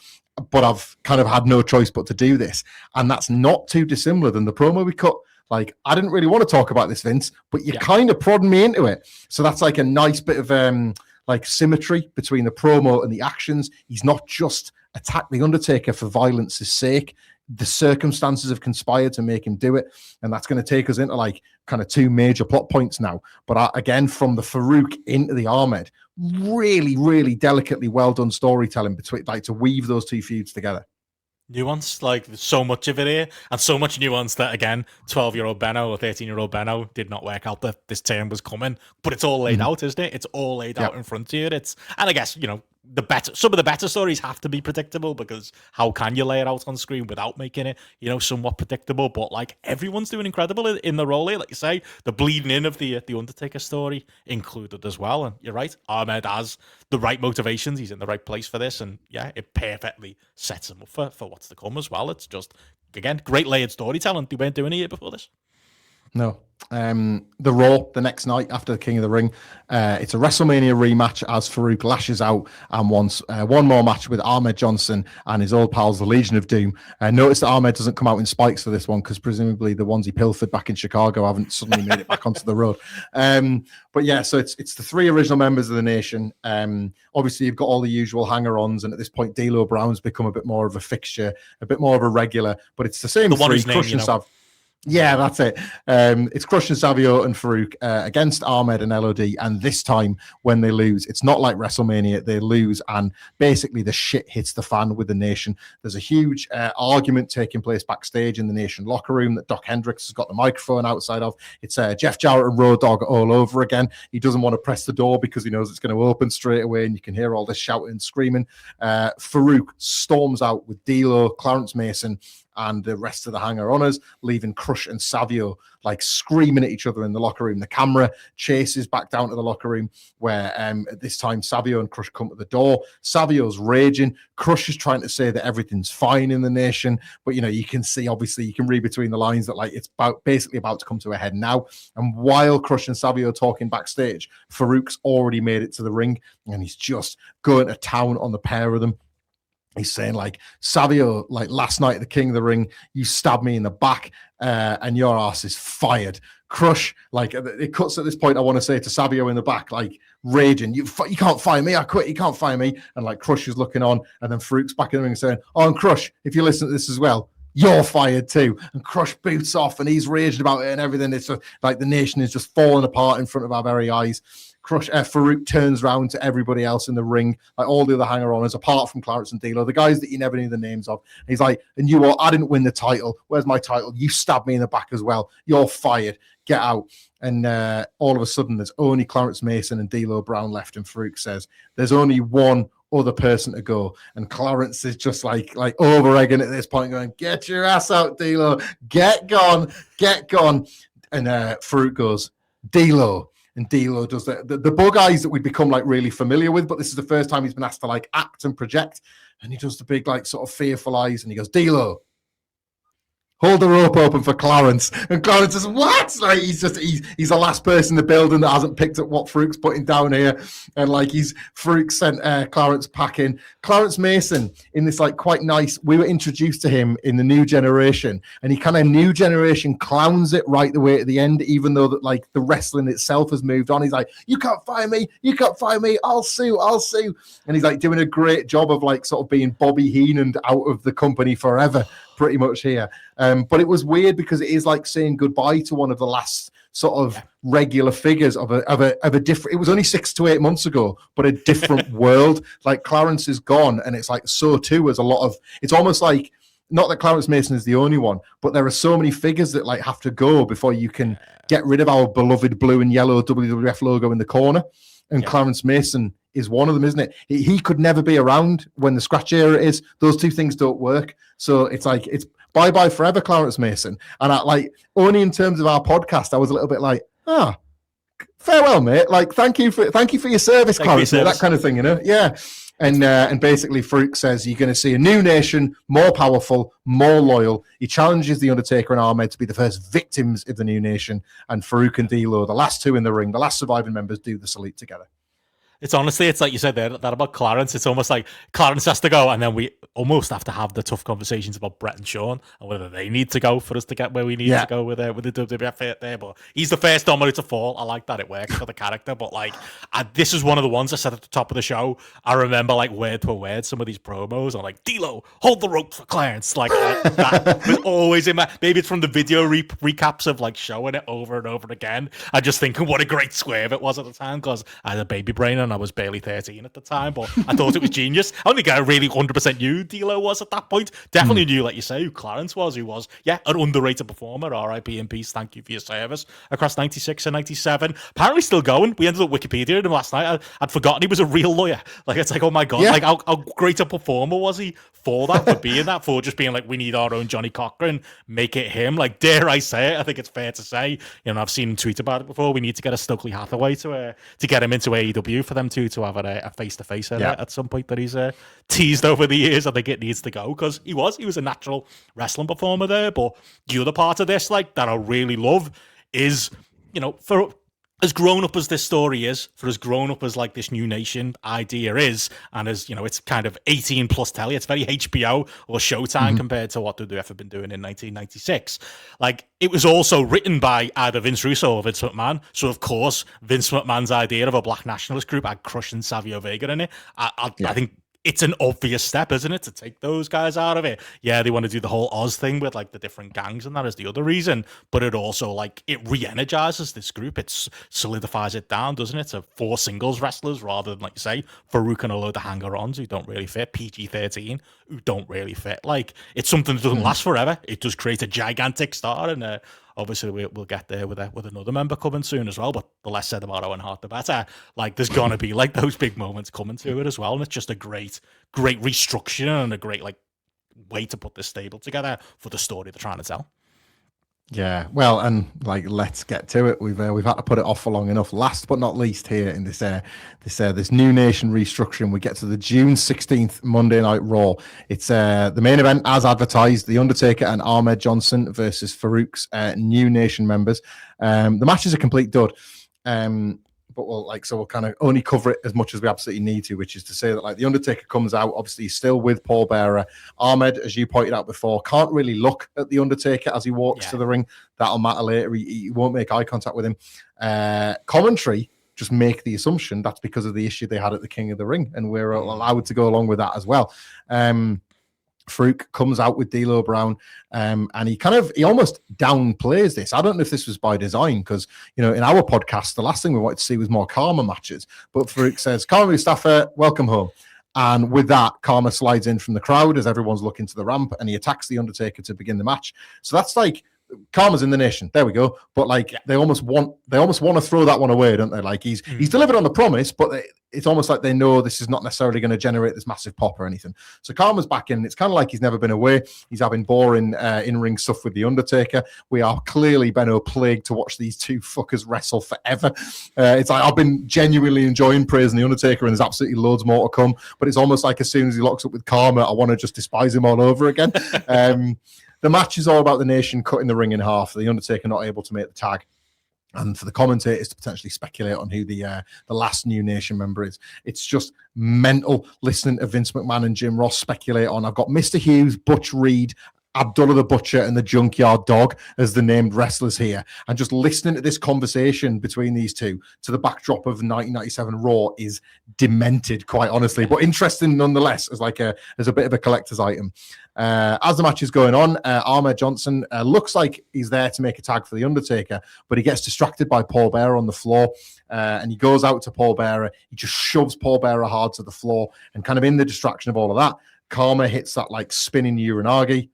but I've kind of had no choice but to do this. And that's not too dissimilar than the promo we cut. Like, I didn't really want to talk about this, Vince, but you kind of prodding me into it. So that's like a nice bit of like symmetry between the promo and the actions. He's not just attacked the Undertaker for violence's sake. The circumstances have conspired to make him do it. And that's going to take us into like kind of two major plot points now. But again, from the Farouk into the Ahmed, really, really delicately well done storytelling between, like, to weave those two feuds together. Nuance, like, there's so much of it here, and so much nuance that, again, 12-year-old Benno or 13-year-old Benno did not work out that this turn was coming, but it's all laid out, isn't it? It's all laid out in front of you. And I guess, you know, some of the better stories have to be predictable, because how can you lay it out on screen without making it, you know, somewhat predictable? But like, everyone's doing incredible in the role here. Like you say, the bleeding in of the Undertaker story included as well. And you're right, Ahmed has the right motivations. He's in the right place for this, and yeah, it perfectly sets him up for what's to come as well. It's just, again, great layered storytelling. They weren't doing it before this. No. The Raw the next night after the King of the Ring, it's a WrestleMania rematch as Farouk lashes out and wants one more match with Ahmed Johnson and his old pals, the Legion of Doom. Notice that Ahmed doesn't come out in spikes for this one, because presumably the ones he pilfered back in Chicago haven't suddenly made it back onto the road. But yeah, so it's the three original members of the Nation. Obviously, you've got all the usual hanger-ons, and at this point, D'Lo Brown's become a bit more of a fixture, a bit more of a regular, but it's the same the one three. whose name, you know. Yeah, that's it. It's Crush and Savio and Farouk against Ahmed and LOD. And this time, when they lose, it's not like WrestleMania. They lose, and basically the shit hits the fan with the Nation. There's a huge argument taking place backstage in the Nation locker room that Doc Hendricks has got the microphone outside of. It's Jeff Jarrett and Road Dogg all over again. He doesn't want to press the door because he knows it's going to open straight away, and you can hear all this shouting and screaming. Farouk storms out with D'Lo, Clarence Mason, and the rest of the hanger-oners, leaving Crush and Savio like screaming at each other in the locker room. The camera chases back down to the locker room, where at this time Savio and Crush come to the door. Savio's raging. Crush is trying to say that everything's fine in the Nation, but you know, you can see, obviously, you can read between the lines that like it's basically about to come to a head now. And while Crush and Savio are talking backstage, Farouk's already made it to the ring, and he's just going to town on the pair of them. He's saying, like, Savio, like, last night at the King of the Ring, you stabbed me in the back and your ass is fired. Crush, like, it cuts at this point, I want to say, to Savio in the back, like, raging, you can't fire me, I quit, you can't fire me. And, like, Crush is looking on, and then Farouk's back in the ring saying, oh, and Crush, if you listen to this as well, you're fired too. And Crush boots off, and he's raging about it and everything. It's just, like, the Nation is just falling apart in front of our very eyes. Farouk turns around to everybody else in the ring, like all the other hanger-oners, apart from Clarence and D'Lo, the guys that you never knew the names of. And he's like, and you what? I didn't win the title. Where's my title? You stabbed me in the back as well. You're fired. Get out. And all of a sudden, there's only Clarence Mason and D'Lo Brown left, and Farouk says, there's only one other person to go. And Clarence is just like over-egging at this point, going, get your ass out, D'Lo. Get gone. And Farouk goes, D'Lo. And D'Lo does the bug eyes that we'd become like really familiar with, but this is the first time he's been asked to like act and project. And he does the big like sort of fearful eyes, and he goes, D'Lo, hold the rope open for Clarence. And Clarence says, what? Like, he's the last person in the building that hasn't picked up what Farouk's putting down here. And like Farouk sent Clarence packing. Clarence Mason, in this like quite nice, we were introduced to him in the New Generation, and he kind of New Generation clowns it right the way to the end, even though that like the wrestling itself has moved on. He's like, you can't fire me, I'll sue. And he's like doing a great job of like sort of being Bobby Heenan out of the company forever, pretty much here. But it was weird because it is like saying goodbye to one of the last sort of regular figures of a different. It was only 6 to 8 months ago, but a different world. Like Clarence is gone, and it's like so too as a lot of. It's almost like not that Clarence Mason is the only one, but there are so many figures that like have to go before you can get rid of our beloved blue and yellow WWF logo in the corner. and Clarence Mason is one of them, isn't it? He could never be around when the scratch era is. Those two things don't work. So it's like, it's bye-bye forever, Clarence Mason. And I, like, only in terms of our podcast, I was a little bit like, farewell, mate. Like, thank you for your service, Clarence, that kind of thing, you know? Yeah. And basically Farouk says you're going to see a new nation, more powerful, more loyal. He challenges The Undertaker and Ahmed to be the first victims of the new nation. And Farouk and D'Lo, the last two in the ring, the last surviving members, do the salute together. It's honestly, it's like you said there, that about Clarence. It's almost like Clarence has to go, and then we almost have to have the tough conversations about Brett and Shawn and whether they need to go for us to get where we need to go with the WWF there. But he's the first domino to fall. I like that. It works for the character. But like, this is one of the ones I said at the top of the show. I remember like word for word some of these promos. I'm like, D'Lo, hold the rope for Clarence. Like that was always in my. Maybe it's from the video recaps of like showing it over and over again. I just thinking what a great swerve it was at the time because I had a baby brain and I was barely 13 at the time, but I thought it was genius. I don't think I really 100% knew who D'Lo was at that point. Definitely knew, like you say, who Clarence was, who was, an underrated performer. R.I.P. in peace. Thank you for your service across 96 and 97. Apparently still going. We ended up Wikipedia him last night. I'd forgotten he was a real lawyer. Like, it's like, oh my God, like how great a performer was he for that, for being that, for just being like, we need our own Johnny Cochran, make it him. Like, dare I say it? I think it's fair to say, I've seen him tweet about it before. We need to get a Stokely Hathaway to get him into AEW for them to have a face-to-face at some point that he's teased over the years. I think it needs to go because he was a natural wrestling performer there. But the other part of this, like, that I really love is, for as grown up as this story is, for as grown up as like this new nation idea is, and as it's kind of 18 plus telly, it's very HBO or Showtime compared to what WWF have been doing in 1996. Like, it was also written by either Vince Russo or Vince McMahon. So of course, Vince McMahon's idea of a black nationalist group had Crush and Savio Vega in it. I think it's an obvious step, isn't it, to take those guys out of it? Yeah, they want to do the whole Oz thing with like the different gangs, and that is the other reason. But it also like it re-energizes this group. It solidifies it down, doesn't it, to 4 singles wrestlers rather than, like you say, Farouk and a load of hanger-ons who don't really fit, PG-13 who don't really fit. Like, it's something that doesn't last forever. It does create a gigantic star, and obviously we'll get there with another member coming soon as well. But the less said about Owen Hart, the better. Like, there's gonna be like those big moments coming to it as well, and it's just a great restructuring and a great like way to put this stable together for the story they're trying to tell. Yeah, well, and like, let's get to it. We've had to put it off for long enough. Last but not least, here in this new nation restructuring, we get to the June 16th Monday Night Raw. It's the main event as advertised: The Undertaker and Ahmed Johnson versus Farouk's new nation members. The match is a complete dud. But we'll kind of only cover it as much as we absolutely need to, which is to say that like The Undertaker comes out, obviously he's still with Paul Bearer. Ahmed, as you pointed out before, can't really look at The Undertaker as he walks to the ring. That'll matter later. He won't make eye contact with him. Commentary just make the assumption that's because of the issue they had at the King of the Ring, and we're allowed to go along with that as well. Farouk comes out with D'Lo Brown, and he almost downplays this. I don't know if this was by design, because in our podcast, the last thing we wanted to see was more Karma matches. But Farouk says, "Karma Mustafa, welcome home." And with that, Karma slides in from the crowd as everyone's looking to the ramp, and he attacks the Undertaker to begin the match. So that's like, Karma's in the nation. There we go. But like, they almost want to throw that one away, don't they? Like, he's delivered on the promise, but it's almost like they know this is not necessarily going to generate this massive pop or anything. So Karma's back in. It's kind of like he's never been away. He's having boring in-ring stuff with the Undertaker. We are clearly, Benno, plagued to watch these two fuckers wrestle forever. It's like, I've been genuinely enjoying praising the Undertaker, and there's absolutely loads more to come. But it's almost like as soon as he locks up with Karma, I want to just despise him all over again. The match is all about the nation cutting the ring in half. The Undertaker not able to make the tag, and for the commentators to potentially speculate on who the last new nation member is. It's just mental listening to Vince McMahon and Jim Ross speculate on. I've got Mr. Hughes, Butch Reed, Abdullah the Butcher, and the Junkyard Dog as the named wrestlers here, and just listening to this conversation between these two to the backdrop of 1997 Raw is demented, quite honestly, but interesting nonetheless as a bit of a collector's item. As the match is going on, Ahmed Johnson looks like he's there to make a tag for the Undertaker, but he gets distracted by Paul Bearer on the floor, and he goes out to Paul Bearer. He just shoves Paul Bearer hard to the floor, and kind of in the distraction of all of that, Karma hits that like spinning Uranagi.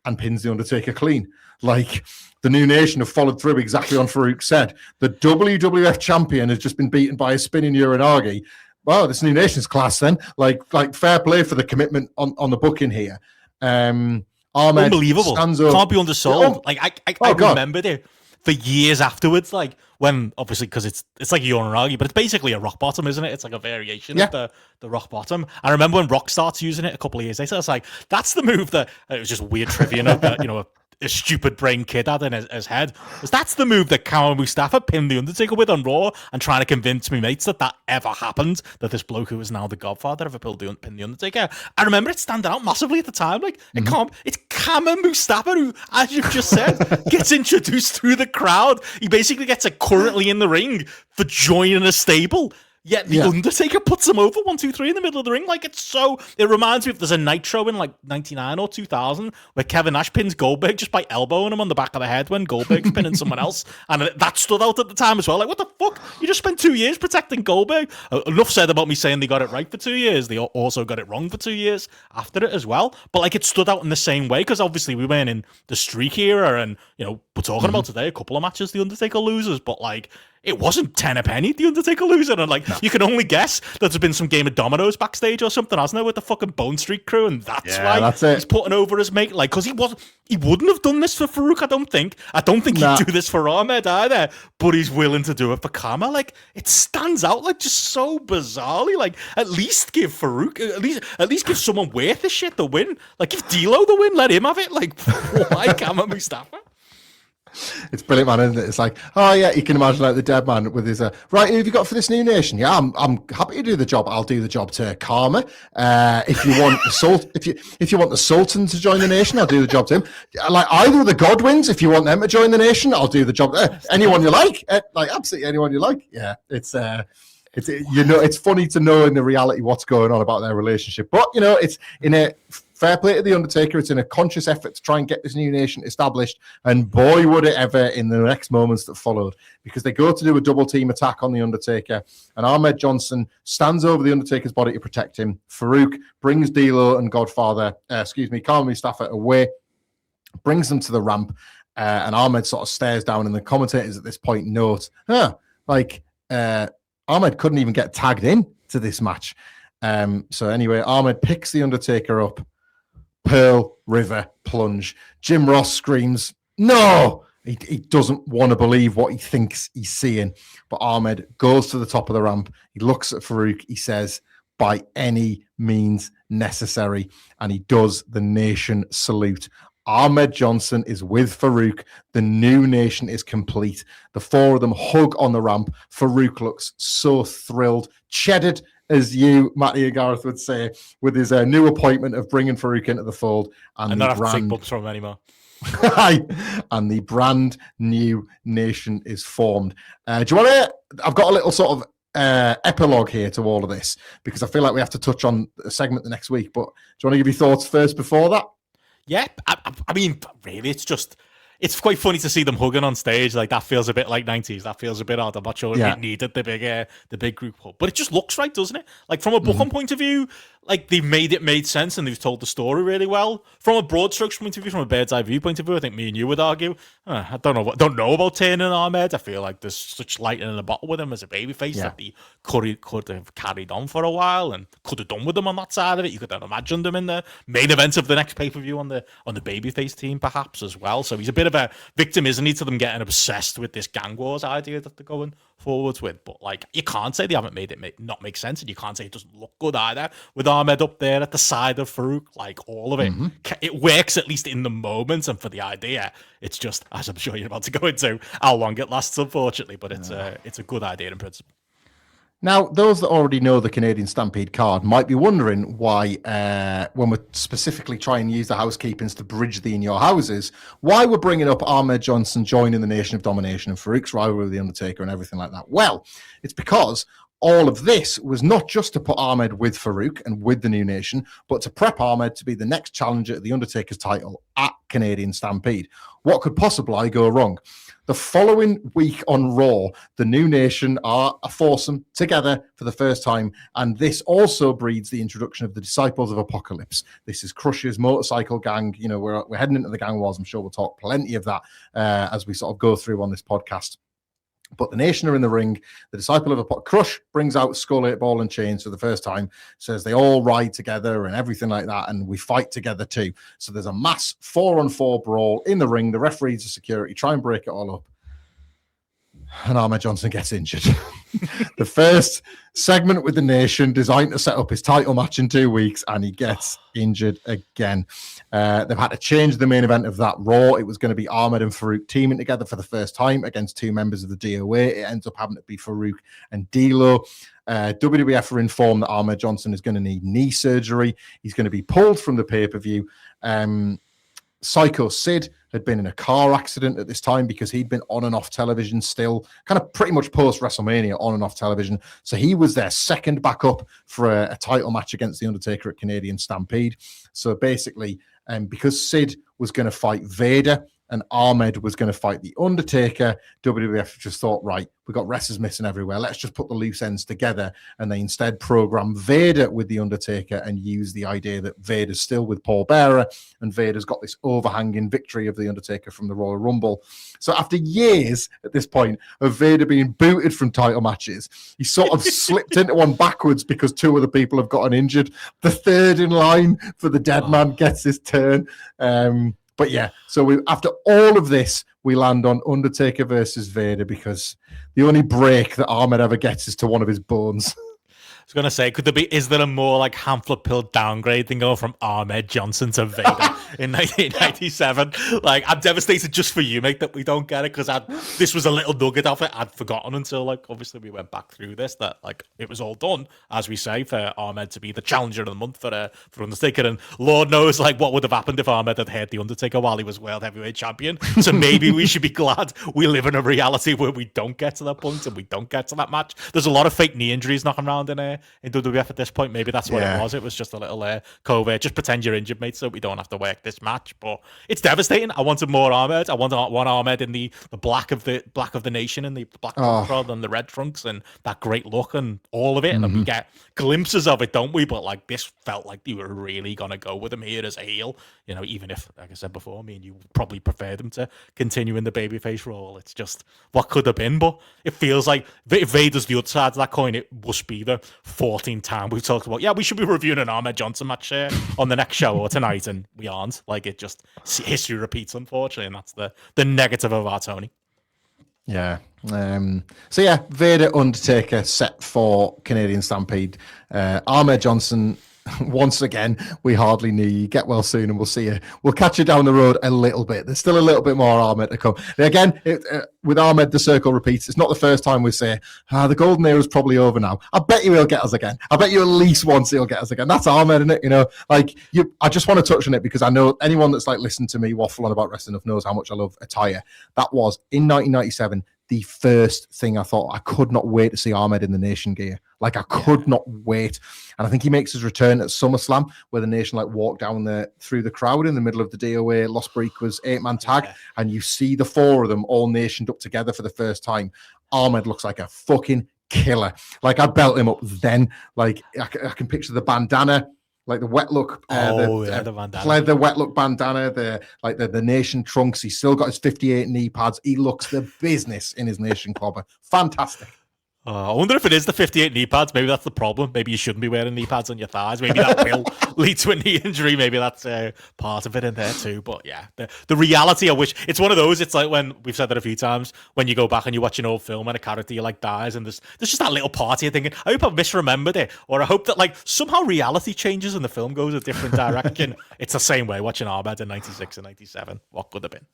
and pins the Undertaker clean. Like, the New Nation have followed through exactly on Farouk said. The WWF champion has just been beaten by a spinning Uranagi. Wow, this New Nation's class then. Like fair play for the commitment on the booking here. Ahmed unbelievable. Can't be undersold. I remembered it for years afterwards, like when obviously because it's like a Uranagi, but it's basically a rock bottom, isn't it? It's like a variation of the rock bottom. I remember when Rock starts using it a couple of years later. It's like that's the move that it was just weird trivia that a stupid brain kid had in his head. That's the move that Kama Mustafa pinned the Undertaker with on Raw, and trying to convince me mates that ever happened, that this bloke who is now the Godfather ever pinned the Undertaker. I remember it standing out massively at the time. Like it's Kama Mustafa who, as you've just said, gets introduced through the crowd. He basically gets currently in the ring for joining a stable. Yet the Undertaker puts him over 1, 2, 3 in the middle of the ring. Like it reminds me of there's a Nitro in like 99 or 2000 where Kevin Nash pins Goldberg just by elbowing him on the back of the head when Goldberg's pinning someone else. And that stood out at the time as well. Like, what the fuck? You just spent 2 years protecting Goldberg. Enough said about me saying they got it right for 2 years. They also got it wrong for 2 years after it as well. But like it stood out in the same way because obviously we weren't in the streak era and, we're talking about today a couple of matches the Undertaker loses, but like, it wasn't 10 a penny, the Undertaker losing. And you can only guess that there's been some game of dominoes backstage or something, hasn't there, with the fucking Bone Street crew, and that's why he's putting over his mate. Like, because he wouldn't have done this for Farouk, I don't think. I don't think he'd do this for Ahmed either, but he's willing to do it for Kama. Like, it stands out, like, just so bizarrely. Like, at least give Farouk, at least give someone worth the shit the win. Like, give D'Lo the win, let him have it. Like, why Kama Mustafa? It's brilliant, man, isn't it? It's like, oh yeah, you can imagine like the dead man with his right. Who have you got for this New Nation? Yeah, I'm happy to do the job. I'll do the job to Karma. If you want if you want the Sultan to join the nation, I'll do the job to him. Like either of the Godwins, if you want them to join the nation, I'll do the job. Anyone you like, like absolutely anyone you like. Yeah, it's funny to know in the reality what's going on about their relationship, but it's in a. Fair play to The Undertaker. It's in a conscious effort to try and get this New Nation established. And boy, would it ever in the next moments that followed. Because they go to do a double team attack on The Undertaker. And Ahmed Johnson stands over The Undertaker's body to protect him. Farouk brings D'Lo and Kama Mustafa away. Brings them to the ramp. And Ahmed sort of stares down. And the commentators at this point note, Ahmed couldn't even get tagged in to this match. So anyway, Ahmed picks The Undertaker up. Pearl River plunge. Jim Ross screams, no! He doesn't want to believe what he thinks he's seeing. But Ahmed goes to the top of the ramp. He looks at Farouk. He says, by any means necessary. And he does the nation salute. Ahmed Johnson is with Farouk. The New Nation is complete. The four of them hug on the ramp. Farouk looks so thrilled, chedded, as you, Matty and Gareth would say, with his new appointment of bringing Farouk into the fold. And not have to take bumps from him anymore. And the brand new nation is formed. Do you want to... I've got a little sort of epilogue here to all of this, because I feel like we have to touch on a segment the next week. But do you want to give your thoughts first before that? Yeah, I mean, really, it's quite funny to see them hugging on stage. Like, that feels a bit like 90s. That feels a bit odd. I'm not sure it needed the big group hug. But it just looks right, doesn't it? Like, from a booking point of view, like, they've made sense and they've told the story really well. From a broad strokes point of view, from a bird's eye view point of view, I think me and you would argue. I don't know about turning Ahmed. I feel like there's such lightning in the bottle with him as a babyface that he could have carried on for a while and could have done with them on that side of it. You could have imagined him in the main event of the next pay-per-view on the babyface team, perhaps, as well. So he's a bit of a victim, isn't he, to them getting obsessed with this gang wars idea that they're going forwards with. But like, you can't say they haven't made it not make sense, and you can't say it doesn't look good either with Ahmed up there at the side of Farouk. Like, all of it, it works at least in the moment, and for the idea, it's just, as I'm sure you're about to go into, how long it lasts, unfortunately. But it's a good idea in principle. Now, those that already know the Canadian Stampede card might be wondering why, when we're specifically trying to use the housekeepings to bridge the in your houses, why we're bringing up Ahmed Johnson joining the Nation of Domination and Farouk's rivalry with The Undertaker and everything like that. Well, it's because all of this was not just to put Ahmed with Farouk and with the New Nation, but to prep Ahmed to be the next challenger at the Undertaker's title at Canadian Stampede. What could possibly go wrong? The following week on Raw, the New Nation are a foursome together for the first time, and this also breeds the introduction of the Disciples of Apocalypse. This is Crush's motorcycle gang. You know, we're heading into the gang wars. I'm sure we'll talk plenty of that as we sort of go through on this podcast. But the Nation are in the ring. The Disciple of Crush brings out Skull, 8 Ball and Chains for the first time, says they all ride together and everything like that, and we fight together too. So there's a mass 4-on-4 brawl in the ring. The referees, the security, try and break it all up. And Ahmed Johnson gets injured. The first segment with the Nation designed to set up his title match in 2 weeks, and he gets injured again. They've had to change the main event of that Raw. It was going to be Ahmed and Farouk teaming together for the first time against 2 members of the DOA. It ends up having to be Farouk and D'Lo. WWF are informed that Ahmed Johnson is going to need knee surgery. He's going to be pulled from the pay-per-view. Psycho Sid had been in a car accident at this time because he'd been on and off television still, kind of pretty much post-WrestleMania on and off television. So he was their second backup for a title match against The Undertaker at Canadian Stampede. So basically, because Sid was going to fight Vader and Ahmed was going to fight The Undertaker, WWF just thought, right, we've got wrestlers missing everywhere. Let's just put the loose ends together. And they instead program Vader with The Undertaker and use the idea that Vader's still with Paul Bearer and Vader's got this overhanging victory of The Undertaker from the Royal Rumble. So after years at this point of Vader being booted from title matches, he sort of slipped into one backwards because 2 other people have gotten injured. The third in line for the dead man gets his turn. But yeah, so after all of this, we land on Undertaker versus Vader because the only break that Ahmed ever gets is to one of his bones. I was going to say, is there a more like Hamflett pill downgrade than going from Ahmed Johnson to Vader in 1997? Like, I'm devastated just for you, mate, that we don't get it, because this was a little nugget of it I'd forgotten until, like, obviously we went back through this, that, like, it was all done, as we say, for Ahmed to be the challenger of the month for Undertaker, and Lord knows, like, what would have happened if Ahmed had hurt The Undertaker while he was World Heavyweight Champion. So maybe we should be glad we live in a reality where we don't get to that point and we don't get to that match. There's a lot of fake knee injuries knocking around in WWF at this point. Maybe that's what it was. It was just a little COVID. Just pretend you're injured, mate, so we don't have to work this match. But it's devastating. I wanted more Ahmed. I wanted one Ahmed in the black of the Nation and the black rather than the red trunks and that great look and all of it. And then we get glimpses of it, don't we? But like this felt like you were really gonna go with him here as a heel. You know, even if, like I said before, me and you probably preferred him to continue in the babyface role. It's just what could have been. But it feels like if Vader's the other side of that coin, it must be the 14th time we've talked about, we should be reviewing an Ahmed Johnson match on the next show or tonight, and we aren't. Like, it just, history repeats, unfortunately, and that's the negative of our Tony. Yeah. So yeah, Vader Undertaker set for Canadian Stampede. Ahmed Johnson, once again, we hardly knew you. Get well soon, and we'll see you. We'll catch you down the road a little bit. There's still a little bit more Ahmed to come. Again, with Ahmed, the circle repeats. It's not the first time we say, the golden era is probably over now. I bet you he'll get us again. I bet you at least once he'll get us again. That's Ahmed, isn't it? You know, like I just want to touch on it because I know anyone that's like listened to me waffle on about wrestling knows how much I love attire. That was in 1997. The first thing I thought, I could not wait to see Ahmed in the Nation gear. Like, I could not wait. And I think he makes his return at SummerSlam, where the Nation like walk down through the crowd in the middle of the DOA Los Barricas 8-man tag, and you see the 4 of them all nationed up together for the first time. Ahmed looks like a fucking killer. Like, I'd belt him up then. Like, I can picture the bandana, like the wet look, the leather wet look bandana, the Nation trunks. He's still got his 58 knee pads. He looks the business in his Nation clobber. Fantastic. I wonder if it is the 58 knee pads. Maybe that's the problem. Maybe you shouldn't be wearing knee pads on your thighs. Maybe that will lead to a knee injury. Maybe that's part of it in there too. But yeah, the reality of which, it's one of those, it's like when, we've said that a few times, when you go back and you watch an old film and a character you like dies and there's just that little part you're thinking, I hope I've misremembered it. Or I hope that like somehow reality changes and the film goes a different direction. It's the same way watching Ahmed in 96 and 97. What could have been?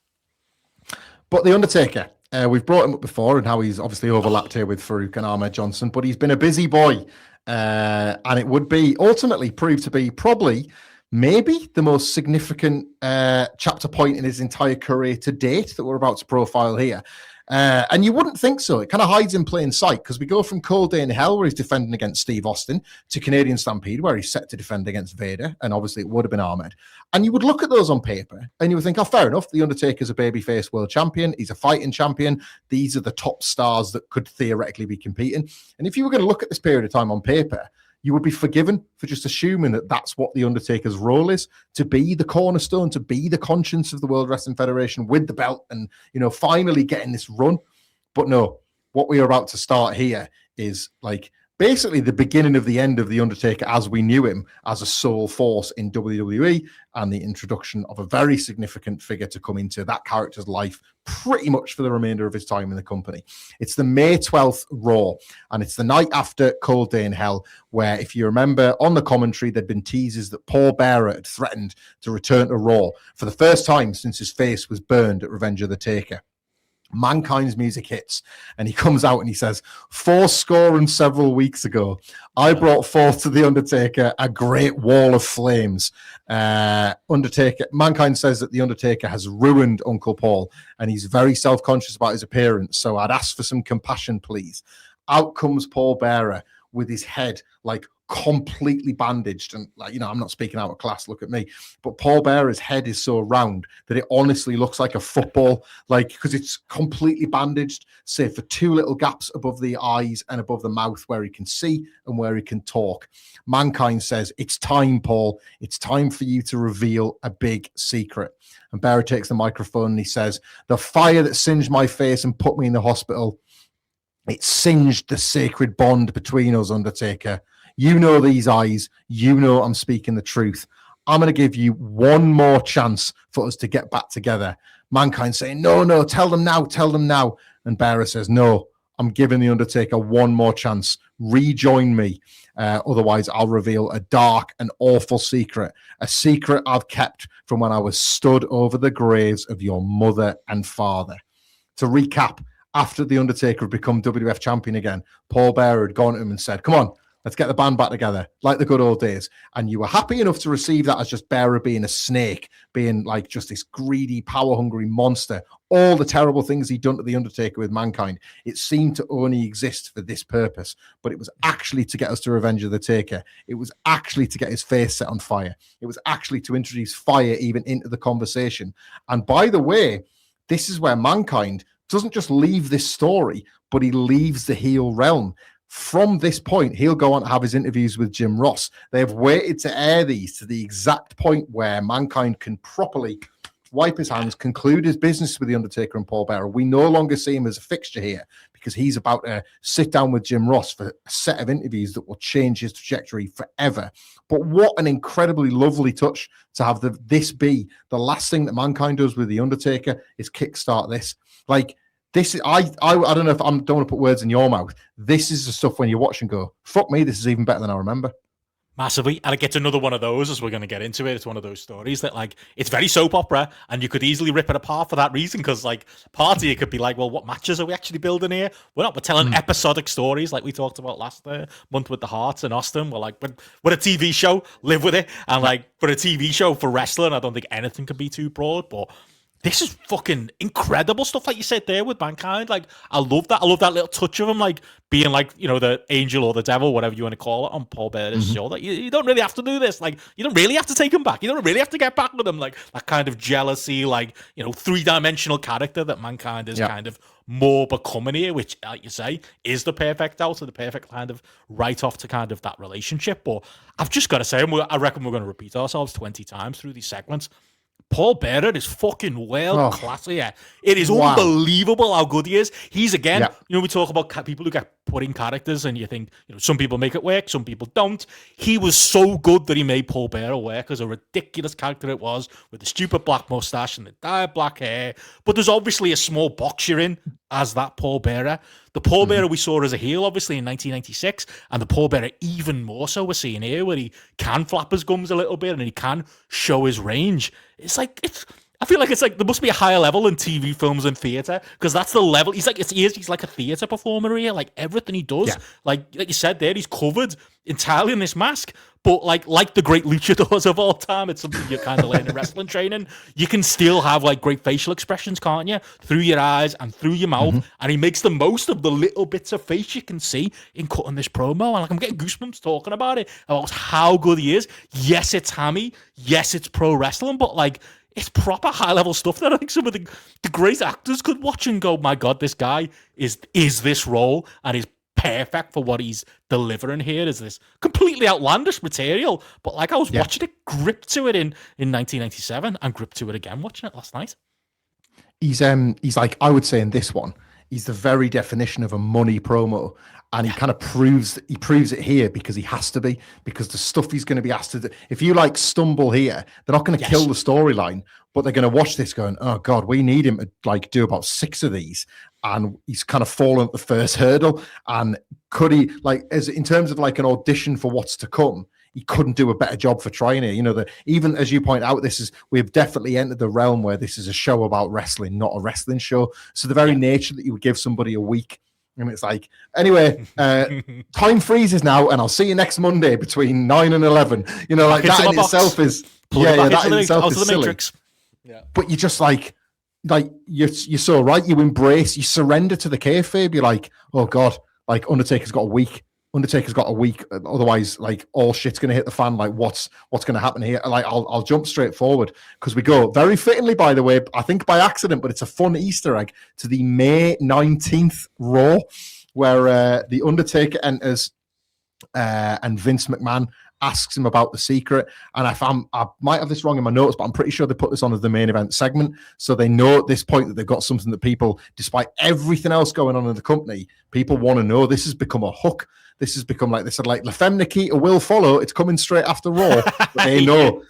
But The Undertaker, we've brought him up before and how he's obviously overlapped here with Farouk and Ahmed Johnson, but he's been a busy boy. And it would be ultimately proved to be probably maybe the most significant chapter point in his entire career to date that we're about to profile here. And you wouldn't think so. It kind of hides in plain sight because we go from Cold Day in Hell, where he's defending against Steve Austin, to Canadian Stampede, where he's set to defend against Vader. And obviously it would have been Ahmed. And you would look at those on paper and you would think, oh, fair enough. The Undertaker's a babyface world champion. He's a fighting champion. These are the top stars that could theoretically be competing. And if you were going to look at this period of time on paper, you would be forgiven for just assuming that that's what the Undertaker's role is, to be the cornerstone, to be the conscience of the World Wrestling Federation with the belt and, finally getting this run. But no, what we are about to start here is like basically the beginning of the end of the Undertaker as we knew him as a sole force in WWE, and the introduction of a very significant figure to come into that character's life pretty much for the remainder of his time in the company. It's the May 12th Raw, and it's the night after Cold Day in Hell, where, if you remember, on the commentary, there'd been teases that Paul Bearer had threatened to return to Raw for the first time since his face was burned at Revenge of the Taker. Mankind's music hits and he comes out and he says, 80 and several weeks ago, I brought forth to the Undertaker a great wall of flames. Mankind says that the Undertaker has ruined Uncle Paul and he's very self-conscious about his appearance, so I'd ask for some compassion, please. Out comes Paul Bearer with his head like completely bandaged, and I'm not speaking out of class, look at me, but Paul Bearer's head is so round that it honestly looks like a football, because it's completely bandaged, save for two little gaps above the eyes and above the mouth where he can see and where he can talk. Mankind says, it's time, Paul, it's time for you to reveal a big secret. And Bearer takes the microphone and he says, the fire that singed my face and put me in the hospital, it singed the sacred bond between us, Undertaker. You know these eyes. You know I'm speaking the truth. I'm going to give you one more chance for us to get back together. Mankind saying, no, tell them now. And Bearer says, no, I'm giving the Undertaker one more chance. Rejoin me. Otherwise, I'll reveal a dark and awful secret, a secret I've kept from when I was stood over the graves of your mother and father. To recap, after the Undertaker had become WWF champion again, Paul Bearer had gone to him and said, come on, let's get the band back together, like the good old days. And you were happy enough to receive that as just Bearer being a snake, being like just this greedy, power-hungry monster. All the terrible things he'd done to The Undertaker with Mankind, it seemed to only exist for this purpose. But it was actually to get us to Revenge of the Taker. It was actually to get his face set on fire. It was actually to introduce fire even into the conversation. And by the way, this is where Mankind doesn't just leave this story, but he leaves the heel realm. From this point, he'll go on to have his interviews with Jim Ross. They've waited to air these to the exact point where Mankind can properly wipe his hands, conclude his business with The Undertaker and Paul Bearer. We no longer see him as a fixture here because he's about to sit down with Jim Ross for a set of interviews that will change his trajectory forever. But what an incredibly lovely touch to have this be the last thing that Mankind does with The Undertaker is kickstart this. This is, I don't know if I don't want to put words in your mouth. This is the stuff when you watch and go, fuck me, this is even better than I remember. Massively. And it gets another one of those as we're going to get into it. It's one of those stories that it's very soap opera and you could easily rip it apart for that reason because part of you could be like, well, what matches are we actually building here? We're telling episodic stories like we talked about last month with the Hearts and Austin. We're we're a TV show, live with it. And for a TV show for wrestling, I don't think anything could be too broad, but this is fucking incredible stuff, like you said there with Mankind. I love that. I love that little touch of him, being the angel or the devil, whatever you want to call it, on Paul Bearer's shoulder. You don't really have to do this. You don't really have to take him back. You don't really have to get back with him. That kind of jealousy, three-dimensional character that Mankind is kind of more becoming here, which, like you say, is the perfect out and the perfect kind of write-off to kind of that relationship. But I've just got to say, I reckon we're going to repeat ourselves 20 times through these segments. Paul Bearer is fucking world class here. It is unbelievable how good he is. He's, again, we talk about people who get put in characters and you think, some people make it work, some people don't. He was so good that he made Paul Bearer work as a ridiculous character it was, with the stupid black mustache and the dyed black hair. But there's obviously a small box you're in as that Paul Bearer. The Paul Bearer we saw as a heel, obviously, in 1996, and the Paul Bearer even more so we're seeing here, where he can flap his gums a little bit and he can show his range. It's I feel like it's like there must be a higher level in TV, films, and theater, because that's the level. He's like he's like a theater performer here. Like everything he does, like you said there, he's covered entirely in this mask. But like the great luchadors of all time, it's something you kind of learn in wrestling training. You can still have like great facial expressions, can't you? Through your eyes and through your mouth, and he makes the most of the little bits of face you can see in cutting this promo. And like I'm getting goosebumps talking about it, about how good he is. Yes, it's hammy. Yes, it's pro wrestling, but like, it's proper high-level stuff that I think some of the great actors could watch and go, my God, this guy is this role and is perfect for what he's delivering here. Is this completely outlandish material? But like I was watching it, gripped to it in 1997 and gripped to it again watching it last night. He's like, I would say in this one, he's the very definition of a money promo. And he kind of proves it here because he has to be, because the stuff he's going to be asked to do. If you like stumble here, they're not going to kill the storyline, but they're going to watch this going, oh God, we need him to like do about 6 of these. And he's kind of fallen at the first hurdle. And could he, like, as in terms of like an audition for what's to come, he couldn't do a better job for trying it. You know, even as you point out, we've definitely entered the realm where this is a show about wrestling, not a wrestling show. So the very nature that you would give somebody a week. And it's like, anyway, time freezes now, and I'll see you next Monday between 9 and 11. You know, like that in itself is, that in itself is silly. Yeah. But you just like you're so right. You embrace, you surrender to the kayfabe. You're like, oh God, like Undertaker's got a week. Otherwise, like all shit's going to hit the fan. Like what's going to happen here? Like I'll jump straight forward because we go very fittingly, by the way, I think by accident, but it's a fun Easter egg to the May 19th Raw where the Undertaker enters and Vince McMahon asks him about the secret. And I might have this wrong in my notes, but I'm pretty sure they put this on as the main event segment. So they know at this point that they've got something that people, despite everything else going on in the company, people want to know. This has become a hook. This has become like, they said, like, La Femme Nikita will follow. It's coming straight after Raw. But they know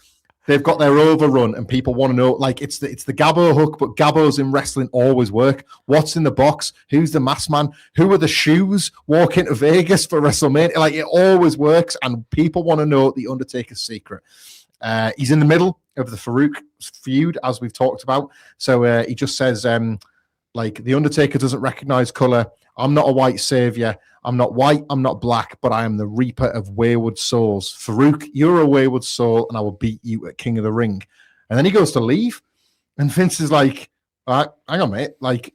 they've got their overrun and people want to know, like, it's the Gabbo hook, but Gabbos in wrestling always work. What's in the box? Who's the masked man? Who are the shoes walking to Vegas for WrestleMania? Like, it always works, and people want to know the Undertaker's secret. He's in the middle of the Farouk feud, as we've talked about. So he just says, like, the Undertaker doesn't recognize color. I'm not a white savior. I'm not white, I'm not black, but I am the reaper of wayward souls. Farouk, you're a wayward soul, and I will beat you at King of the Ring. And then he goes to leave, and Vince is like, all right, hang on, mate. Like,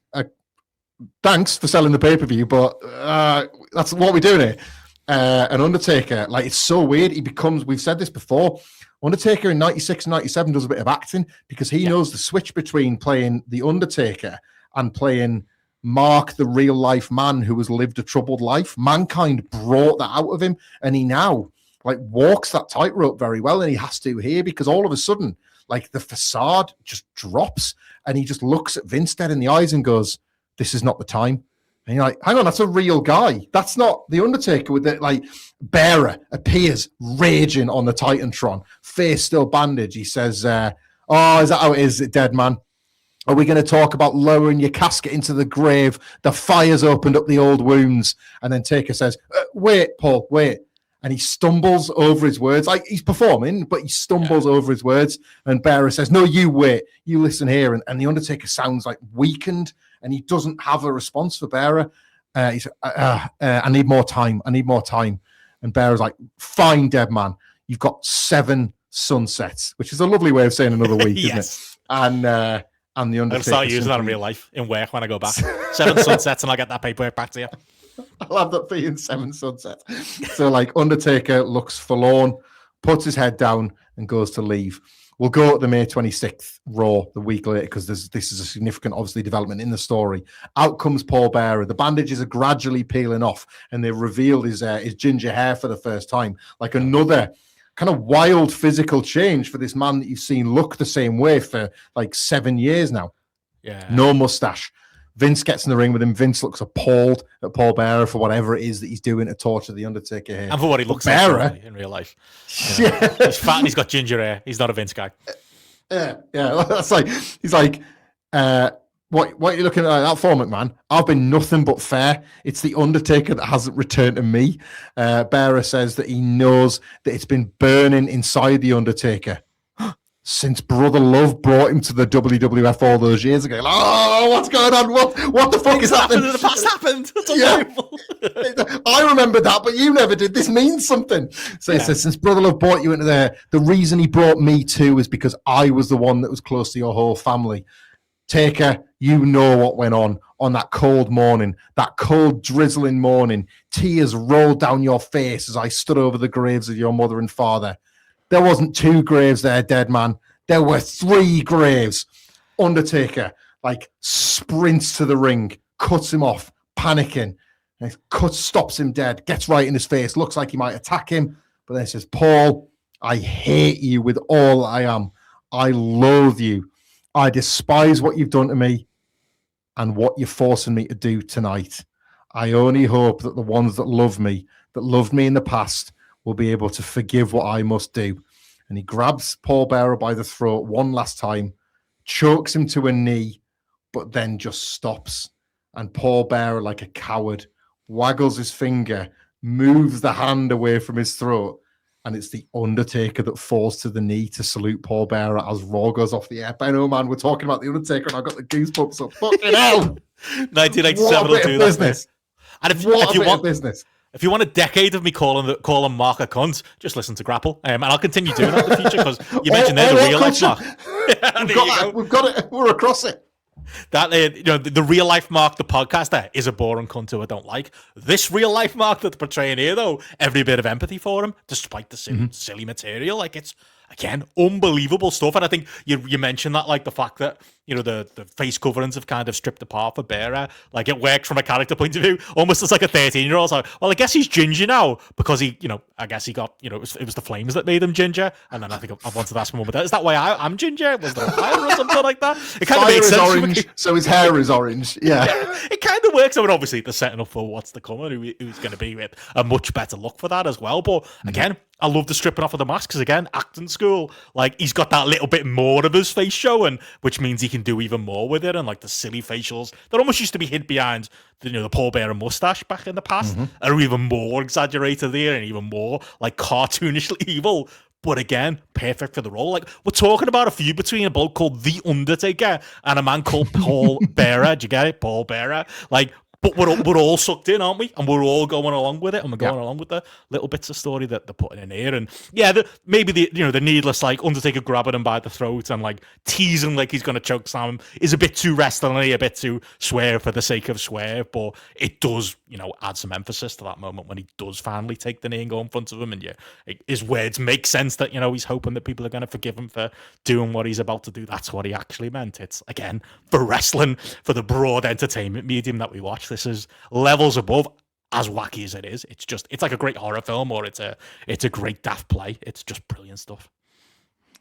thanks for selling the pay-per-view, but that's what we're doing here. And Undertaker, like, it's so weird. He becomes, we've said this before, Undertaker in 96 and 97 does a bit of acting because he knows the switch between playing the Undertaker and playing Mark, the real life man who has lived a troubled life. Mankind brought that out of him, and he now like walks that tightrope very well, and he has to here because all of a sudden, like, the facade just drops, and he just looks at Vince dead in the eyes and goes, "This is not the time." And you're like, "Hang on, that's a real guy. That's not the Undertaker." With it, like, Bearer appears raging on the Titantron, face still bandaged. He says, "Oh, is that how it is, dead man? Are we going to talk about lowering your casket into the grave? The fire's opened up the old wounds." And then Taker says, "Wait, Paul, wait." And he stumbles over his words. Like, he's performing, but he stumbles over his words. And Bearer says, "No, you wait. You listen here." And the Undertaker sounds like weakened, and he doesn't have a response for Bearer. He said, "I need more time. I need more time." And Bearer's like, "Fine, dead man. You've got 7 sunsets," which is a lovely way of saying another week, isn't it? And the Undertaker. I'll start using that in real life in work when I go back. 7 sunsets, and I'll get that paperwork back to you. I'll have that being 7 sunsets. So, like, Undertaker looks forlorn, puts his head down, and goes to leave. We'll go at the May 26th Raw the week later because this is a significant, obviously, development in the story. Out comes Paul Bearer. The bandages are gradually peeling off, and they reveal his ginger hair for the first time. Like, another kind of wild physical change for this man that you've seen look the same way for like 7 years now. Yeah. No mustache. Vince gets in the ring with him. Vince looks appalled at Paul Bearer for whatever it is that he's doing to torture the Undertaker here. And for what he looks like in real life. Yeah. He's fat and he's got ginger hair. He's not a Vince guy. Yeah. That's like, he's like, what are you looking at that for, McMahon? I've been nothing but fair. It's the Undertaker that hasn't returned to me. Bearer says that he knows that it's been burning inside the Undertaker. since Brother Love brought him to the WWF all those years ago. Oh, what's going on? What the fuck is happening? The past happened. That's unbelievable. Yeah. I remember that, but you never did. This means something. So he says, since Brother Love brought you into there, the reason he brought me too is because I was the one that was close to your whole family. Taker, you know what went on that cold morning, that cold, drizzling morning. Tears rolled down your face as I stood over the graves of your mother and father. There wasn't 2 graves there, dead man. There were 3 graves. Undertaker, sprints to the ring, cuts him off, panicking. And stops him dead, gets right in his face, looks like he might attack him. But then he says, Paul, I hate you with all I am. I loathe you. I despise what you've done to me and what you're forcing me to do tonight. I only hope that the ones that love me, that loved me in the past, will be able to forgive what I must do. And he grabs Paul Bearer by the throat one last time, chokes him to a knee, but then just stops. And Paul Bearer, like a coward, waggles his finger, moves the hand away from his throat, and it's the Undertaker that falls to the knee to salute Paul Bearer as Raw goes off the air. Benno, man, we're talking about the Undertaker, and I got the goosebumps up. Fucking hell! 1987 will do business. And if you want business. If you want a decade of me calling Mark a cunt, just listen to Grapple. And I'll continue doing that in the future because you mentioned there the real life Mark. We've got it. We're across it. That the real life Mark, the podcaster, is a boring cunt who I don't like. This real life Mark that they're portraying here, though, every bit of empathy for him, despite the silly material. It's again unbelievable stuff. And I think you mentioned that, the fact that the face coverings have kind of stripped apart for Bearer. It worked from a character point of view, almost as a 13-year-old. So, well, I guess he's ginger now because I guess he got it was the flames that made him ginger. And then I think I wanted to ask my mum, is that why I'm ginger? Was there a fire or something like that? It kind of makes sense. Orange, so his hair is orange. Yeah. It kind of works. I mean, obviously they're setting up for what's to come and who's going to be with a much better look for that as well. But again, I love the stripping off of the mask because, again, acting school, he's got that little bit more of his face showing, which means he can do even more with it. And the silly facials that almost used to be hid behind the Paul Bearer mustache back in the past are even more exaggerated there and even more cartoonishly evil. But again, perfect for the role. We're talking about a feud between a bloke called The Undertaker and a man called Paul Bearer. Do you get it? Paul Bearer. But we're all sucked in, aren't we? And we're all going along with it, and we're going along with the little bits of story that they're putting in here. And maybe the needless Undertaker grabbing him by the throat and teasing he's going to choke slam him is a bit too wrestling, a bit too swear for the sake of swear. But it does add some emphasis to that moment when he does finally take the knee and go in front of him, and his words make sense that he's hoping that people are going to forgive him for doing what he's about to do. That's what he actually meant. It's again for wrestling, for the broad entertainment medium that we watch. This is levels above, as wacky as it is. It's like a great horror film, or it's a great daft play. It's just brilliant stuff.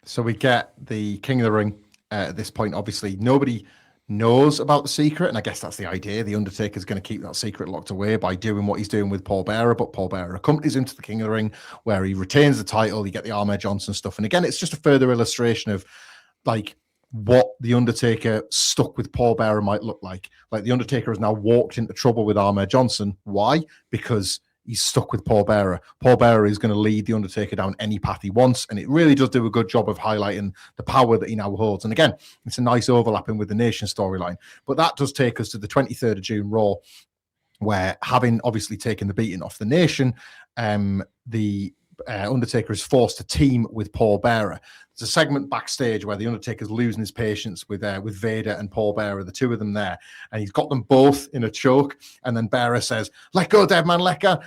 So we get the King of the Ring at this point. Obviously, nobody knows about the secret, and I guess that's the idea. The Undertaker's going to keep that secret locked away by doing what he's doing with Paul Bearer, but Paul Bearer accompanies him to the King of the Ring, where he retains the title. You get the Ahmed Johnson stuff, and again, it's just a further illustration of what the Undertaker stuck with Paul Bearer might look like. The Undertaker has now walked into trouble with Ahmed Johnson. Why? Because he's stuck with Paul Bearer. Paul Bearer is going to lead the Undertaker down any path he wants, and it really does do a good job of highlighting the power that he now holds. And again, it's a nice overlapping with the Nation storyline. But that does take us to the 23rd of June Raw, where, having obviously taken the beating off the Nation, the Undertaker is forced to team with Paul Bearer. There's a segment backstage where the Undertaker's losing his patience with Vader and Paul Bearer, the two of them there, and he's got them both in a choke. And then Bearer says, "Let go, dead man, let go.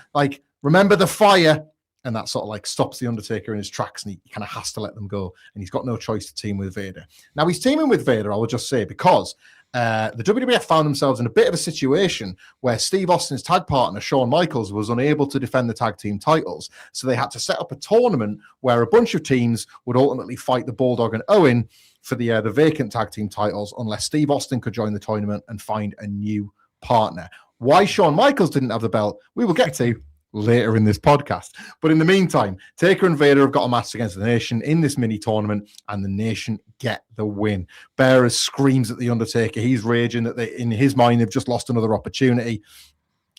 Remember the fire." And that sort of stops the Undertaker in his tracks, and he kind of has to let them go. And he's got no choice to team with Vader. Now he's teaming with Vader, I will just say, because the WWF found themselves in a bit of a situation where Steve Austin's tag partner, Shawn Michaels, was unable to defend the tag team titles. So they had to set up a tournament where a bunch of teams would ultimately fight the Bulldog and Owen for the vacant tag team titles, unless Steve Austin could join the tournament and find a new partner. Why Shawn Michaels didn't have the belt, we will get to later in this podcast. But in the meantime, Taker and Vader have got a match against the Nation in this mini tournament, and the Nation get the win. Bearer screams at the Undertaker. He's raging that in his mind they've just lost another opportunity.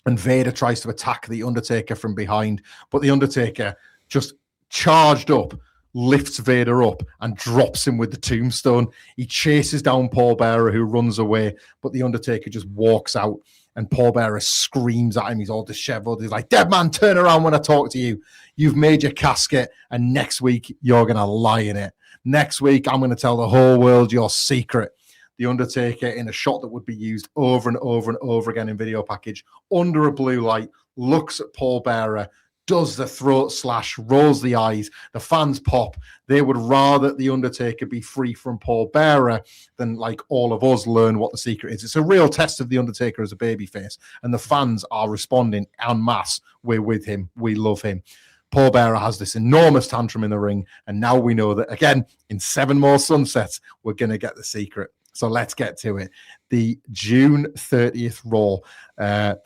And Vader tries to attack the Undertaker from behind, but the Undertaker just charged up, lifts Vader up and drops him with the tombstone. He chases down Paul Bearer, who runs away, but the Undertaker just walks out, and Paul Bearer screams at him. He's all disheveled. He's like, "Dead man, turn around when I talk to you. You've made your casket, and next week you're going to lie in it. Next week, I'm going to tell the whole world your secret." The Undertaker, in a shot that would be used over and over and over again in video package, under a blue light, looks at Paul Bearer, does the throat slash, rolls the eyes. The fans pop. They would rather the Undertaker be free from Paul Bearer than, like, all of us learn what the secret is. It's a real test of the Undertaker as a babyface, and the fans are responding en masse. We're with him. We love him. Paul Bearer has this enormous tantrum in the ring, and now we know that, again, in 7 more sunsets, we're going to get the secret. So let's get to it. The June 30th Raw.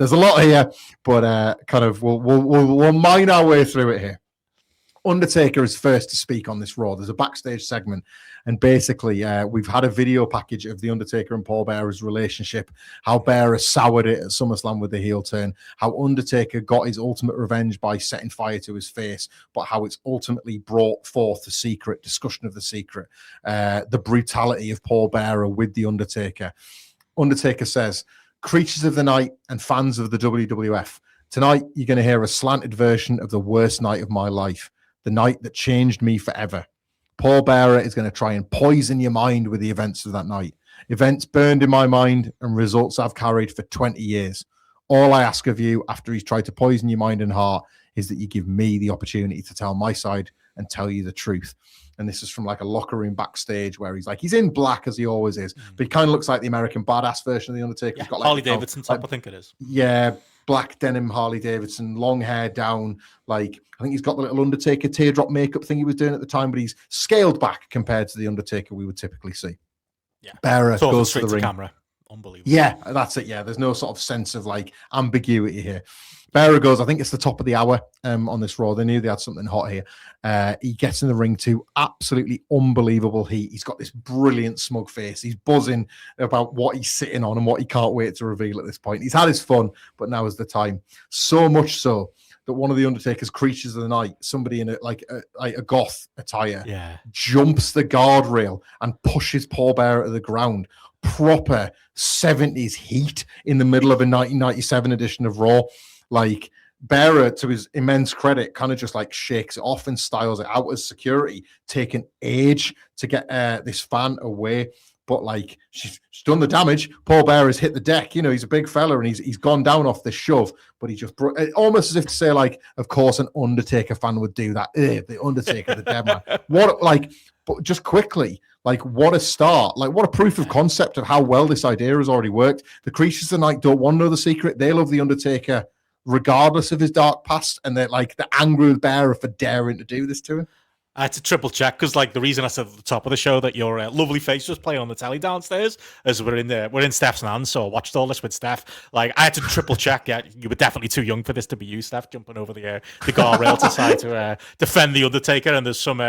There's a lot here, but kind of we'll mine our way through it here. Undertaker is first to speak on this Raw. There's a backstage segment, and basically we've had a video package of the Undertaker and Paul Bearer's relationship, how Bearer soured it at SummerSlam with the heel turn, how Undertaker got his ultimate revenge by setting fire to his face, but how it's ultimately brought forth the secret, discussion of the secret, the brutality of Paul Bearer with the Undertaker. Undertaker says, "Creatures of the night and fans of the WWF, tonight you're going to hear a slanted version of the worst night of my life. The night that changed me forever. Paul Bearer is going to try and poison your mind with the events of that night. Events burned in my mind and results I've carried for 20 years. All I ask of you after he's tried to poison your mind and heart is that you give me the opportunity to tell my side and tell you the truth." And this is from like a locker room backstage where he's in black as he always is, but he kind of looks like the American Badass version of the Undertaker. Yeah, He's got like Harley Davidson type, I think it is. Yeah, black denim Harley Davidson, long hair down. Like, I think he's got the little Undertaker teardrop makeup thing he was doing at the time, but he's scaled back compared to the Undertaker we would typically see. Yeah, Bearer goes to the ring. Camera. Unbelievable. Yeah, that's it. Yeah, there's no sort of sense of like ambiguity here. Bearer goes, I think it's the top of the hour on this Raw. They knew they had something hot here. He gets in the ring to absolutely unbelievable heat. He's got this brilliant smug face. He's buzzing about what he's sitting on and what he can't wait to reveal at this point. He's had his fun, but now is the time. So much so that one of the Undertaker's creatures of the night, somebody in a goth attire, jumps the guardrail and pushes Paul Bearer to the ground. Proper 70s heat in the middle of a 1997 edition of Raw. Like, Bearer, to his immense credit, kind of just like shakes it off and styles it out as security, taking age to get this fan away. But like, she's done the damage. Paul Bearer's hit the deck. You know, he's a big fella and he's gone down off the shove, but he just almost as if to say, like, of course an Undertaker fan would do that. The Undertaker, the dead man. What, like, but just quickly, like, what a start. Like, what a proof of concept of how well this idea has already worked. The creatures of the night don't want to know the secret. They love the Undertaker regardless of his dark past, and they're like, the angry with Bearer for daring to do this to him. I had to triple check because, like, the reason I said at the top of the show that your lovely face was playing on the telly downstairs, as we're in Steph's hands, so I watched all this with Steph. Like, I had to triple check. Yeah, you were definitely too young for this to be you, Steph, jumping over the guardrail to try to defend the Undertaker. And there's some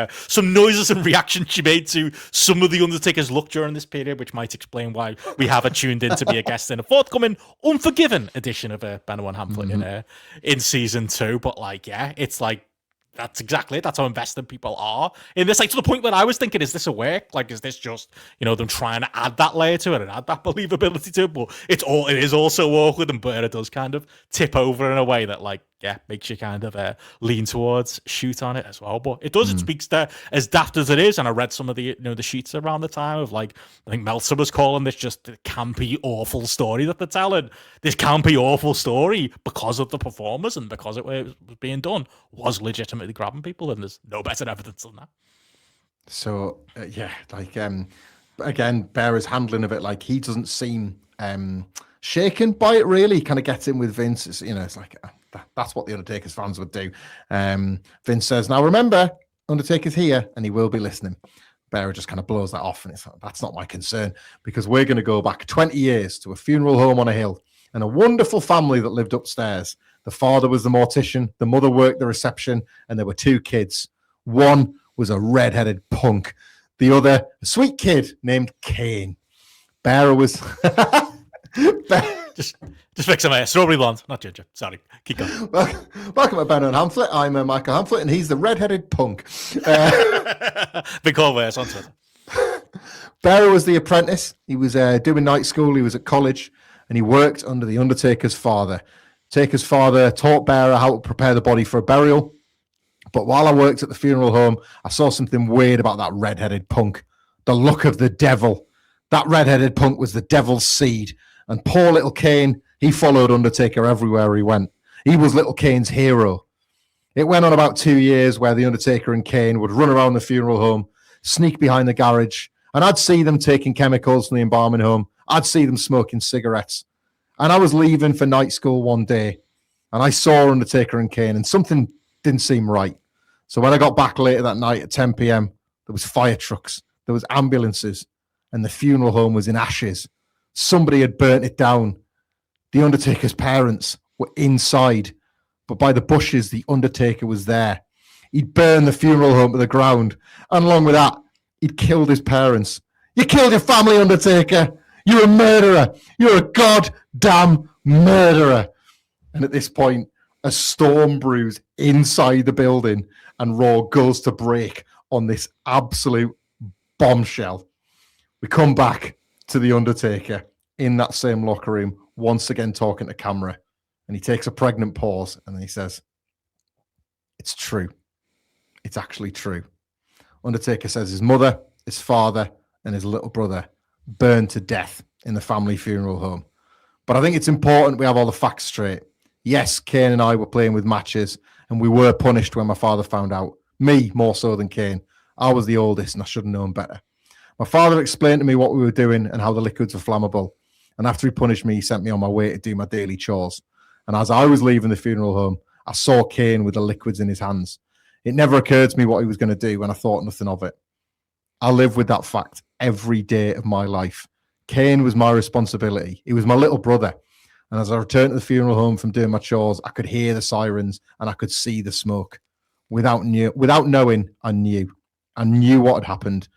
noises and reactions she made to some of the Undertaker's look during this period, which might explain why we have her tuned in to be a guest in a forthcoming Unforgiven edition of Benno and Hamflett in season 2. But like, yeah, it's like, that's exactly it. That's how invested people are in this. Like, to the point where I was thinking, is this a work? Like, is this just, them trying to add that layer to it and add that believability to it? But it is also awkward, and Bearer does kind of tip over in a way that, like, yeah, makes you kind of lean towards shoot on it as well. But it does. It speaks to, as daft as it is. And I read some of the the sheets around the time of, like, I think Meltzer was calling this just the campy, awful story that they're telling. This campy, awful story, because of the performers and because it was being done, was legitimately grabbing people. And there's no better evidence than that. So again, Bearer's handling of it, like, he doesn't seem shaken by it. Really, kind of gets in with Vince. It's like. That's what the Undertaker's fans would do. Vince says, "Now remember, Undertaker's here and he will be listening." Bearer just kind of blows that off, and it's like, that's not my concern, because we're going to go back 20 years to a funeral home on a hill and a wonderful family that lived upstairs. The father was the mortician, the mother worked the reception, and there were 2 kids. One was a red-headed punk. The other, a sweet kid named Kane. Bearer was... just fix him a strawberry blonde, not ginger. Sorry, keep going. Welcome to Benno and Hamflett. I'm Michael Hamflett, and he's the red-headed punk. Big call verse on Twitter. Bearer was the apprentice. He was doing night school. He was at college, and he worked under the Undertaker's father. Taker's father taught Bearer how to prepare the body for a burial. But while I worked at the funeral home, I saw something weird about that red-headed punk. The look of the devil. That red-headed punk was the devil's seed. And poor little Kane, he followed Undertaker everywhere he went. He was little Kane's hero. It went on about 2 years where the Undertaker and Kane would run around the funeral home, sneak behind the garage, and I'd see them taking chemicals from the embalming home. I'd see them smoking cigarettes. And I was leaving for night school one day, and I saw Undertaker and Kane, and something didn't seem right. So when I got back later that night at 10 p.m., there was fire trucks, there was ambulances, and the funeral home was in ashes. Somebody had burnt it down. The Undertaker's parents were inside, but by the bushes, the Undertaker was there. He'd burned the funeral home to the ground, and along with that, he'd killed his parents. You killed your family, Undertaker. You're a murderer. You're a goddamn murderer. And at this point, a storm brews inside the building, and Raw goes to break on this absolute bombshell. We come back to the Undertaker in that same locker room, once again talking to camera, and he takes a pregnant pause, and then he says, "It's true. It's actually true." Undertaker says his mother, his father, and his little brother burned to death in the family funeral home. But I think it's important we have all the facts straight. Yes, Kane and I were playing with matches, and we were punished when my father found out. Me, more so than Kane. I was the oldest, and I should have known better. My father explained to me what we were doing and how the liquids were flammable. And after he punished me, he sent me on my way to do my daily chores. And as I was leaving the funeral home, I saw Kane with the liquids in his hands. It never occurred to me what he was going to do, and I thought nothing of it. I live with that fact every day of my life. Kane was my responsibility. He was my little brother. And as I returned to the funeral home from doing my chores, I could hear the sirens and I could see the smoke. Without knowing, I knew. I knew what had happened,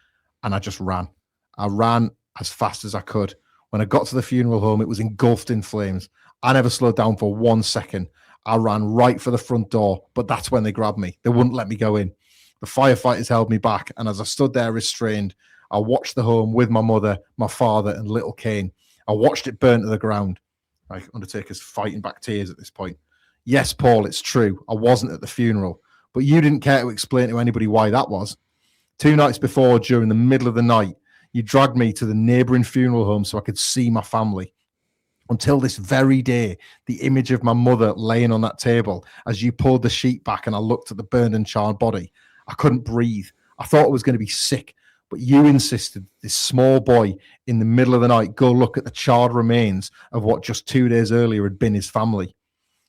and I just ran. I ran as fast as I could. When I got to the funeral home, it was engulfed in flames. I never slowed down for 1 second. I ran right for the front door, but that's when they grabbed me. They wouldn't let me go in. The firefighters held me back, and as I stood there restrained, I watched the home with my mother, my father, and little Kane. I watched it burn to the ground. Like, Undertaker's fighting back tears at this point. Yes, Paul, it's true. I wasn't at the funeral, but you didn't care to explain to anybody why that was. 2 nights before, during the middle of the night, you dragged me to the neighbouring funeral home so I could see my family. Until this very day, the image of my mother laying on that table as you pulled the sheet back and I looked at the burned and charred body, I couldn't breathe. I thought I was going to be sick, but you insisted this small boy in the middle of the night go look at the charred remains of what just 2 days earlier had been his family.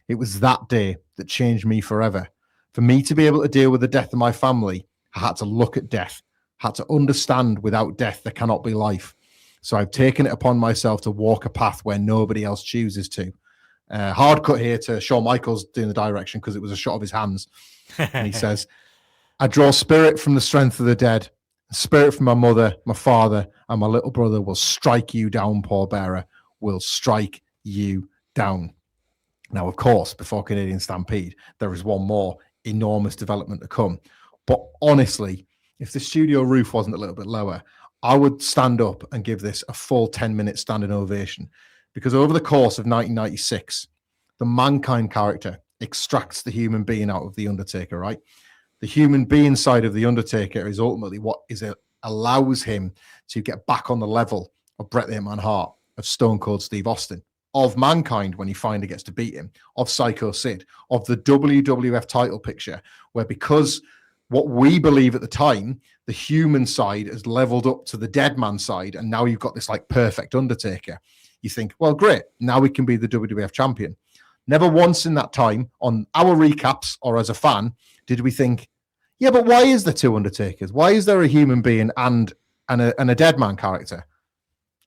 It was that day that changed me forever. For me to be able to deal with the death of my family, I had to look at death, had to understand without death there cannot be life. So I've taken it upon myself to walk a path where nobody else chooses to. Hard cut here to Shawn Michaels doing the direction because it was a shot of his hands. And he says, "I draw spirit from the strength of the dead. Spirit from my mother, my father, and my little brother will strike you down, pallbearer, will strike you down." Now, of course, before Canadian Stampede, there is one more enormous development to come. But honestly, if the studio roof wasn't a little bit lower, I would stand up and give this a full 10-minute standing ovation, because over the course of 1996, the Mankind character extracts the human being out of the Undertaker, right? The human being side of the Undertaker is ultimately what allows him to get back on the level of Bret the Hitman Hart, of Stone Cold Steve Austin, of Mankind when he finally gets to beat him, of Psycho Sid, of the WWF title picture, where because what we believe at the time, the human side has leveled up to the dead man side, and now you've got this like perfect Undertaker. You think, well, great, now we can be the WWF champion. Never once in that time on our recaps or as a fan did we think, yeah, but why is there 2 Undertakers? Why is there a human being and a dead man character?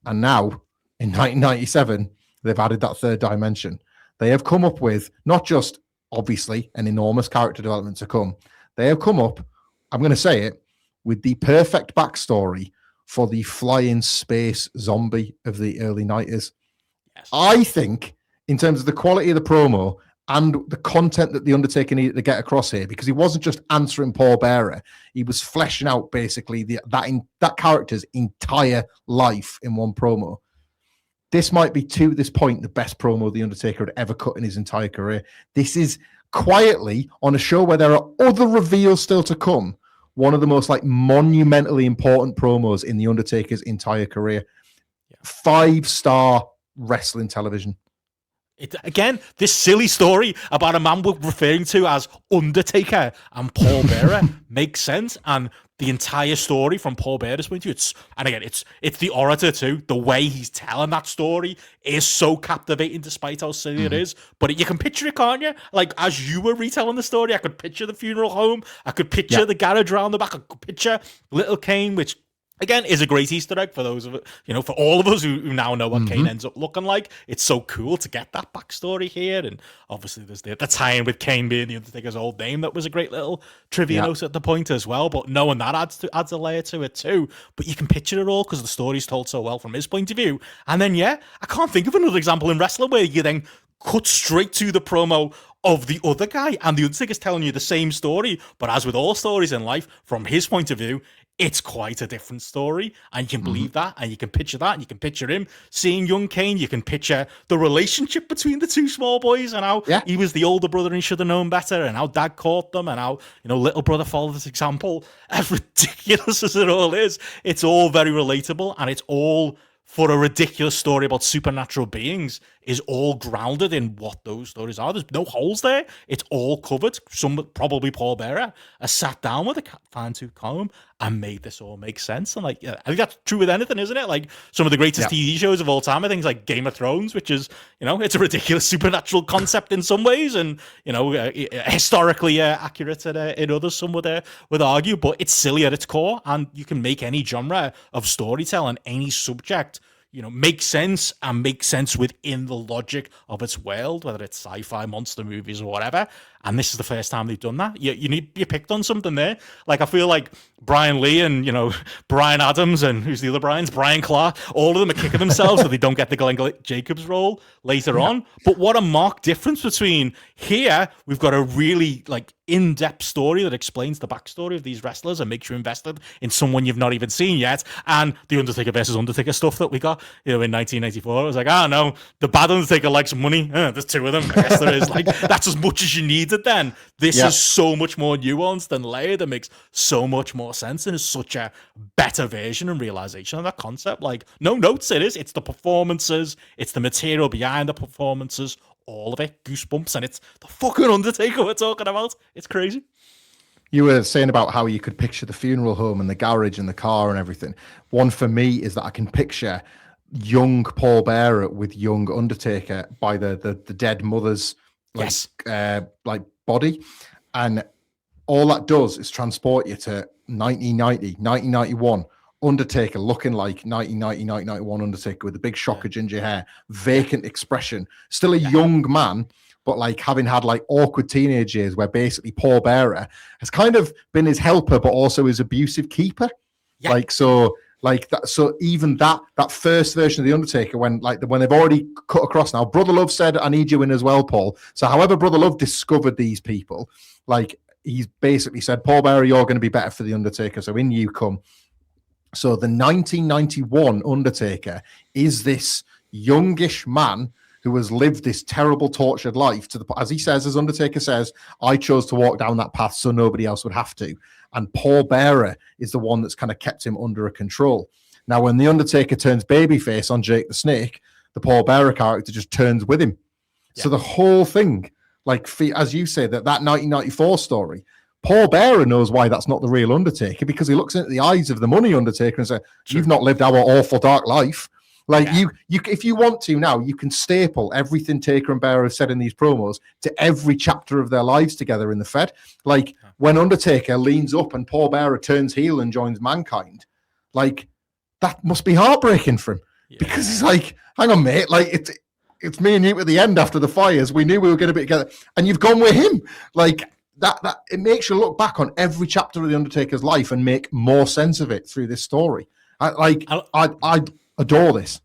And now in 1997, they've added that third dimension. They have come up with not just obviously an enormous character development to come. They have come up, I'm going to say it, with the perfect backstory for the flying space zombie of the early 90s. I think in terms of the quality of the promo and the content that the Undertaker needed to get across here, because he wasn't just answering Paul Bearer, he was fleshing out basically that character's entire life in one promo. This might be, to this point, the best promo the Undertaker had ever cut in his entire career. This is quietly, on a show where there are other reveals still to come, one of the most like monumentally important promos in the Undertaker's entire career. 5-star wrestling television. Again, this silly story about a man we're referring to as Undertaker and Paul Bearer makes sense, and the entire story from Paul Bearer's point of view, it's the orator too. The way he's telling that story is so captivating, despite how silly it is. But you can picture it, can't you? Like, as you were retelling the story, I could picture the funeral home. I could picture the garage around the back. I could picture little Kane, which, again, is a great Easter egg for those of it, for all of us who now know what Kane ends up looking like. It's so cool to get that backstory here, and obviously there's the tie-in with Kane being the Undertaker's old name. That was a great little trivia note at the point as well. But knowing that adds a layer to it too. But you can picture it all because the story's told so well from his point of view. And then I can't think of another example in wrestling where you then cut straight to the promo of the other guy, and the Undertaker's telling you the same story, but as with all stories in life, from his point of view, it's quite a different story, and you can believe that, and you can picture that, and you can picture him seeing young Kane. You can picture the relationship between the two small boys, and how he was the older brother and he should have known better, and how dad caught them, and how little brother followed this example. As ridiculous as it all is, it's all very relatable, and it's all for a ridiculous story about supernatural beings, is all grounded in what those stories are. There's no holes there. It's all covered. Probably Paul Bearer, has sat down with a fine-tooth comb and made this all make sense. And I think that's true with anything, isn't it? Like some of the greatest TV shows of all time, I think, like Game of Thrones, which is, it's a ridiculous supernatural concept in some ways, and historically accurate in others. Some would argue, but it's silly at its core, and you can make any genre of storytelling, any subject, make sense, and make sense within the logic of its world, whether it's sci-fi, monster movies, or whatever. And this is the first time they've done that. You picked on something there. Like, I feel like Brian Lee and, Brian Adams, and who's the other Brian's? Brian Clark. All of them are kicking themselves that they don't get the Glenn Jacobs role later on. But what a marked difference between here, we've got a really, in-depth story that explains the backstory of these wrestlers and makes you invested in someone you've not even seen yet, and the Undertaker versus Undertaker stuff that we got, in 1984. It was like, no, the bad Undertaker likes money. There's two of them. I guess there is. That's as much as you needed then. This is so much more nuanced and layered. It makes so much more sense, and is such a better version and realization of that concept. No notes it is. It's the performances. It's the material behind the performances. All of it, goosebumps, and it's the fucking Undertaker we're talking about. It's crazy. You were saying about how you could picture the funeral home and the garage and the car and everything. One for me is that I can picture young Paul Bearer with young Undertaker by the dead mother's body, and all that does is transport you to 1990, 1991. Undertaker looking like 1990, 1991 Undertaker with a big shock of ginger hair, vacant expression, still a young man, but having had awkward teenage years where basically Paul Bearer has kind of been his helper, but also his abusive keeper. So even that first version of the Undertaker, when they've already cut across now, Brother Love said, "I need you in as well, Paul." So however Brother Love discovered these people, he's basically said, "Paul Bearer, you're going to be better for the Undertaker, so in you come." So the 1991 Undertaker is this youngish man who has lived this terrible, tortured life as he says, as Undertaker says, "I chose to walk down that path so nobody else would have to." And Paul Bearer is the one that's kind of kept him under a control. Now, when the Undertaker turns babyface on Jake the Snake, the Paul Bearer character just turns with him. Yeah. So the whole thing, as you say, that 1994 story, Paul Bearer knows why that's not the real Undertaker, because he looks into the eyes of the money Undertaker and says, "You've not lived our awful dark life." You if you want to now, you can staple everything Taker and Bearer have said in these promos to every chapter of their lives together in the Fed. When Undertaker leans up and Paul Bearer turns heel and joins Mankind, that must be heartbreaking for him, because he's like, "Hang on, mate, it's me and you at the end after the fires. We knew we were going to be together, and you've gone with him." That it makes you look back on every chapter of the Undertaker's life and make more sense of it through this story. I adore this.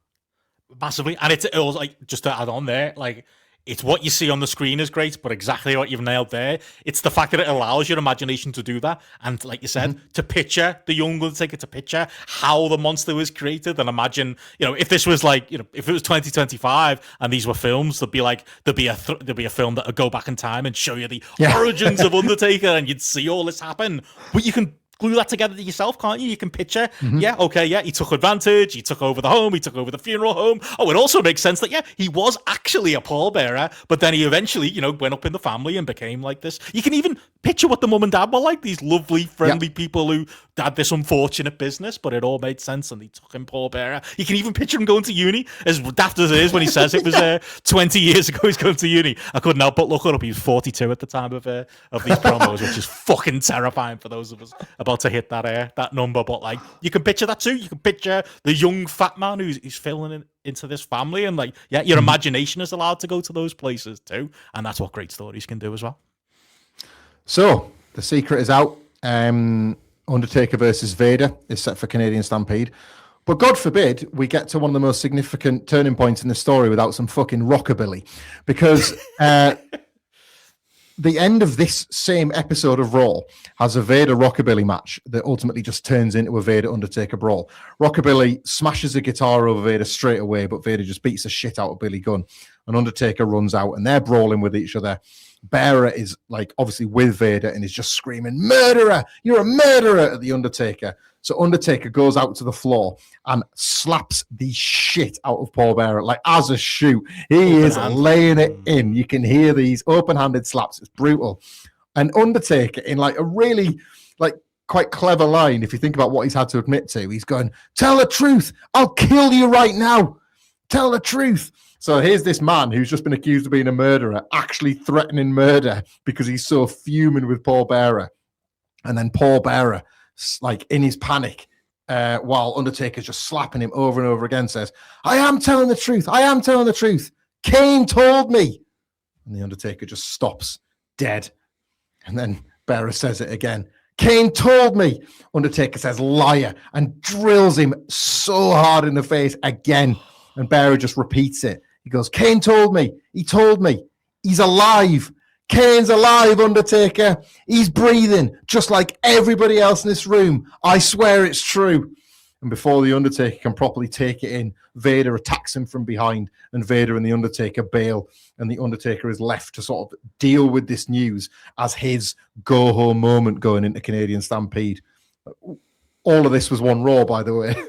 Massively. And it was like, just to add on there, like, it's what you see on the screen is great, but exactly what you've nailed there. It's the fact that it allows your imagination to do that. And like you said, to picture the young Undertaker, to picture how the monster was created, and imagine, if this was like, if it was 2025 and these were films, there'd be a film that would go back in time and show you the origins of Undertaker, and you'd see all this happen. But you can glue that together to yourself, can't you? You can picture, he took advantage, he took over the home, he took over the funeral home. Oh, it also makes sense that, he was actually a pallbearer, but then he eventually, went up in the family and became like this. You can even picture what the mum and dad were like, these lovely, friendly people who had this unfortunate business, but it all made sense, and they took him pallbearer. You can even picture him going to uni, as daft as it is when he says it was 20 years ago he's going to uni. I couldn't help but look it up. He was 42 at the time of these promos, which is fucking terrifying for those of us about to hit that number. But like, you can picture that too. You can picture the young fat man who's filling into this family, and like, your imagination is allowed to go to those places too, and that's what great stories can do as well. So the secret is out. Undertaker versus Vader is set for Canadian Stampede. But God forbid we get to one of the most significant turning points in the story without some fucking rockabilly. Because the end of this same episode of Raw has a Vader rockabilly match that ultimately just turns into a Vader Undertaker brawl. Rockabilly smashes a guitar over Vader straight away, but Vader just beats the shit out of Billy Gunn. And Undertaker runs out, and they're brawling with each other. Bearer is like obviously with Vader and is just screaming, "Murderer! You're a murderer!" at the Undertaker. So Undertaker goes out to the floor and slaps the shit out of Paul Bearer, like as a shoe. He is laying it in. You can hear these open-handed slaps. It's brutal. And Undertaker, in like a really like quite clever line, if you think about what he's had to admit to, he's going, "Tell the truth. I'll kill you right now. Tell the truth." So here's this man who's just been accused of being a murderer, actually threatening murder because he's so fuming with Paul Bearer. And then Paul Bearer, like in his panic, while Undertaker's just slapping him over and over again, says, "I am telling the truth. I am telling the truth. Kane told me." And the Undertaker just stops dead. And then Bearer says it again. "Kane told me." Undertaker says, "Liar," and drills him so hard in the face again. And Bearer just repeats it. He goes, "Kane told me. He told me. He's alive. Kane's alive, Undertaker. He's breathing just like everybody else in this room. I swear it's true." And before the Undertaker can properly take it in, Vader attacks him from behind, and Vader and the Undertaker bail, and the Undertaker is left to sort of deal with this news as his go-home moment going into Canadian Stampede. All of this was one Raw, by the way.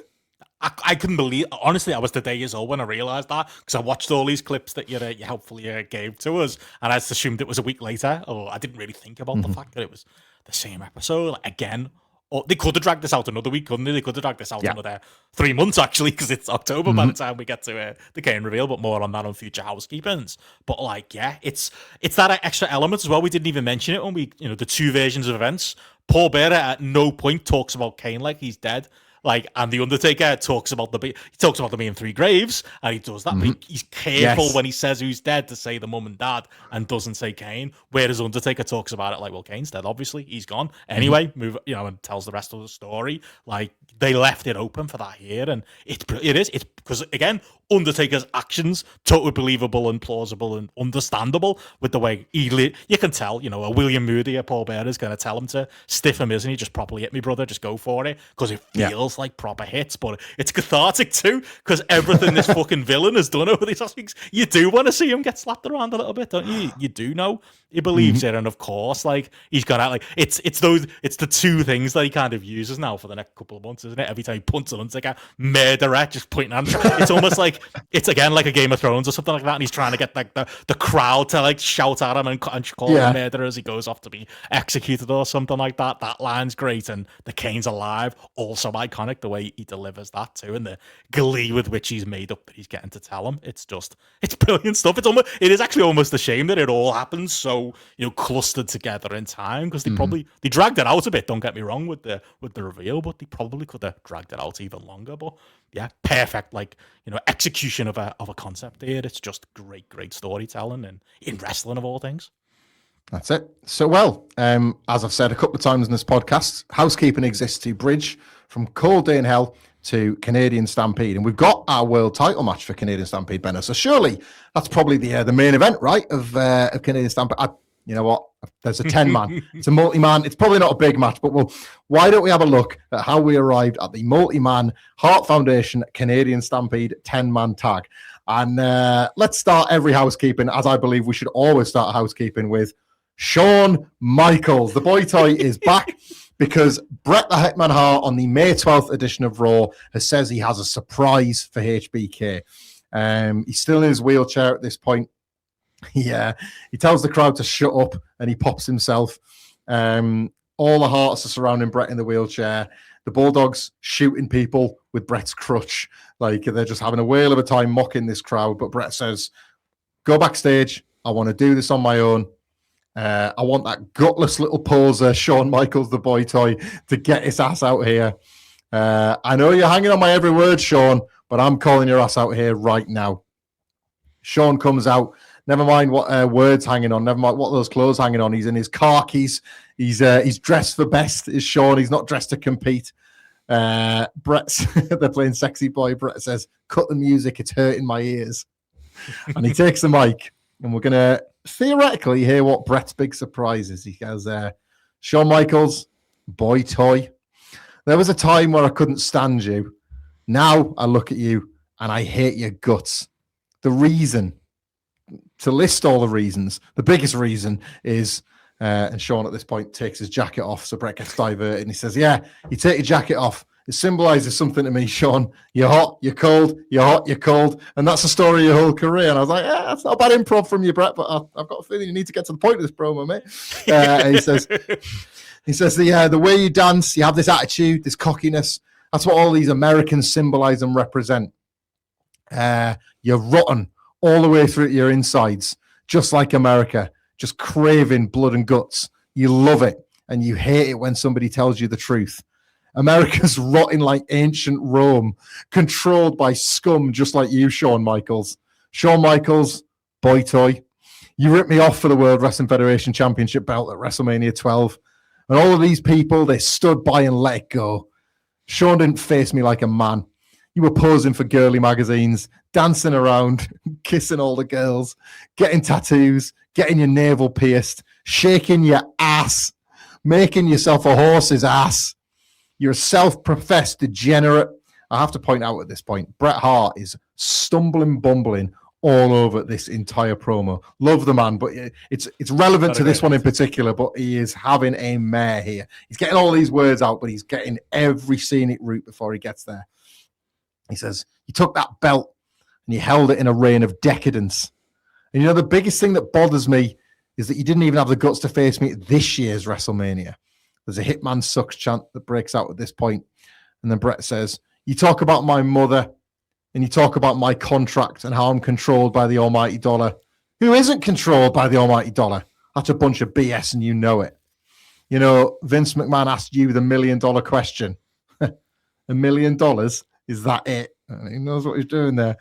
I couldn't believe, honestly, I was the day years old when I realised that, because I watched all these clips that you helpfully gave to us, and I just assumed it was a week later. Or I didn't really think about the fact that it was the same episode like, again. Or they could have dragged this out another week, couldn't they? They could have dragged this out another 3 months, actually, because it's October by the time we get to the Kane reveal, but more on that on future housekeepings. But like, it's that extra element as well. We didn't even mention it when we, the two versions of events. Paul Bearer at no point talks about Kane like he's dead. Like, and the Undertaker talks about there being three graves, and he does that. But he's careful when he says who's dead to say the mum and dad, and doesn't say Kane. Whereas Undertaker talks about it like, well, Kane's dead, obviously, he's gone. Anyway, move, and tells the rest of the story. Like, they left it open for that here, and it's because again, Undertaker's actions totally believable and plausible and understandable with the way you can tell, a William Moody, a Paul Bearer is going to tell him to stiff him, isn't he? Just properly hit me, brother. Just go for it, because it feels like proper hits, but it's cathartic too, because everything this fucking villain has done over these last weeks, you do want to see him get slapped around a little bit, don't you? You do know he believes it, and of course, like, he's got out, like, it's the two things that he kind of uses now for the next couple of months, isn't it? Every time he punts an Undertaker, murderer, just pointing at him. It's almost like it's again like a Game of Thrones or something like that, and he's trying to get like the crowd to like shout at him and call him murderer as he goes off to be executed or something like that. That line's great, and the Kane's alive, also iconic, the way he delivers that too, and the glee with which he's made up that he's getting to tell him. It's brilliant stuff. It is actually almost a shame that it all happens so clustered together in time, because they dragged it out a bit. Don't get me wrong with the reveal, but they probably could have dragged it out even longer. But yeah, perfect, like, execution of a concept here. It's just great storytelling, and in wrestling of all things. That's it. So, well, as I've said a couple of times in this podcast, housekeeping exists to bridge from cold day in hell to Canadian Stampede, and we've got our world title match for Canadian Stampede, Benno. So surely that's probably the main event, right, of Canadian Stampede. You know what? There's a 10-man. It's a multi-man. It's probably not a big match, but why don't we have a look at how we arrived at the multi-man Heart Foundation Canadian Stampede 10-man tag? And let's start every housekeeping, as I believe we should always start housekeeping with Shawn Michaels. The boy toy is back because Bret the Hitman Hart on the May 12th edition of Raw says he has a surprise for HBK. He's still in his wheelchair at this point. He tells the crowd to shut up and he pops himself. All the Hearts are surrounding Bret in the wheelchair. The Bulldogs shooting people with Bret's crutch. Like, they're just having a whale of a time mocking this crowd. But Bret says, go backstage. I want to do this on my own. I want that gutless little poser, Shawn Michaels, the boy toy, to get his ass out here. I know you're hanging on my every word, Shawn, but I'm calling your ass out here right now. Shawn comes out. Never mind what words hanging on. Never mind what those clothes hanging on. He's in his khakis. He's dressed for best, is Shawn. He's not dressed to compete. Bret's they're playing Sexy Boy. Bret says, cut the music. It's hurting my ears. And he takes the mic. And we're going to theoretically hear what Bret's big surprise is. He goes, Shawn Michaels, boy toy. There was a time where I couldn't stand you. Now I look at you and I hate your guts. The reason, to list all the reasons, the biggest reason is, and Shawn at this point takes his jacket off, so Bret gets diverted and he says, yeah, you take your jacket off. It symbolizes something to me, Shawn. You're hot, you're cold, you're hot, you're cold. And that's the story of your whole career. And I was like, yeah, that's not a bad improv from you, Bret, but I've got a feeling you need to get to the point of this promo, mate. And he says, the way you dance, you have this attitude, this cockiness. That's what all these Americans symbolize and represent. You're rotten all the way through your insides, just like America, just craving blood and guts. You love it, and you hate it when somebody tells you the truth. America's rotting like ancient Rome, controlled by scum just like you, Shawn Michaels. Shawn Michaels, boy toy. You ripped me off for the World Wrestling Federation Championship belt at WrestleMania 12. And all of these people, they stood by and let it go. Shawn didn't face me like a man. You were posing for girly magazines, dancing around, kissing all the girls, getting tattoos, getting your navel pierced, shaking your ass, making yourself a horse's ass. You're a self-professed degenerate. I have to point out at this point, Bret Hart is stumbling, bumbling all over this entire promo. Love the man, but it's relevant to this one in particular, but he is having a mare here. He's getting all these words out, but he's getting every scenic route before he gets there. He says, you took that belt and you held it in a reign of decadence. And you know, the biggest thing that bothers me is that you didn't even have the guts to face me at this year's WrestleMania. There's a Hitman Sucks chant that breaks out at this point. And then Bret says, you talk about my mother and you talk about my contract and how I'm controlled by the almighty dollar. Who isn't controlled by the almighty dollar? That's a bunch of BS and you know it. You know, Vince McMahon asked you the $1 million question. $1 million? Is that it? He knows what he's doing there.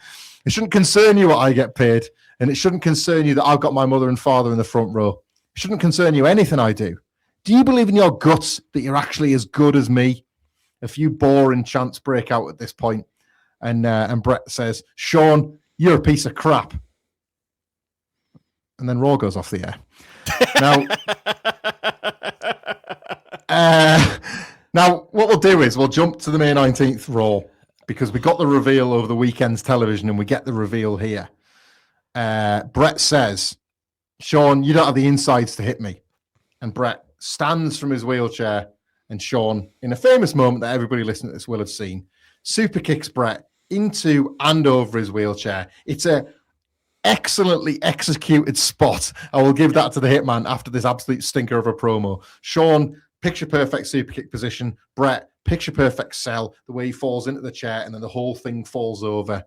It shouldn't concern you what I get paid. And it shouldn't concern you that I've got my mother and father in the front row. It shouldn't concern you anything I do. Do you believe in your guts that you're actually as good as me? A few boring chants break out at this point. And Bret says, Shawn, you're a piece of crap. And then Raw goes off the air. Now, what we'll do is we'll jump to the May 19th Raw because we got the reveal over the weekend's television and we get the reveal here. Bret says, Shawn, you don't have the insides to hit me. And Bret stands from his wheelchair and Shawn, in a famous moment that everybody listening to this will have seen, super kicks Bret into and over his wheelchair. It's a excellently executed spot. I will give that to the Hitman after this absolute stinker of a promo. Shawn, picture perfect super kick position. Bret, picture perfect sell, the way he falls into the chair and then the whole thing falls over.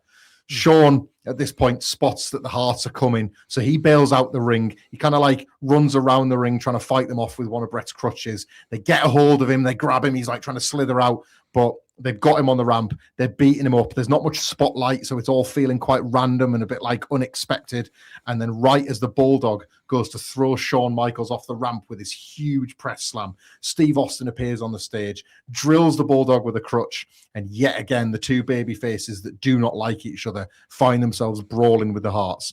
Shawn, at this point, spots that the Hearts are coming, so he bails out the ring. He kind of like runs around the ring trying to fight them off with one of Bret's crutches. They get a hold of him, they grab him, he's like trying to slither out, but They've got him on the ramp. They're beating him up. There's not much spotlight, so it's all feeling quite random and a bit like unexpected. And then right as the Bulldog goes to throw Shawn Michaels off the ramp with his huge press slam, Steve Austin appears on the stage, drills the Bulldog with a crutch, and yet again, the two baby faces that do not like each other find themselves brawling with the Hearts.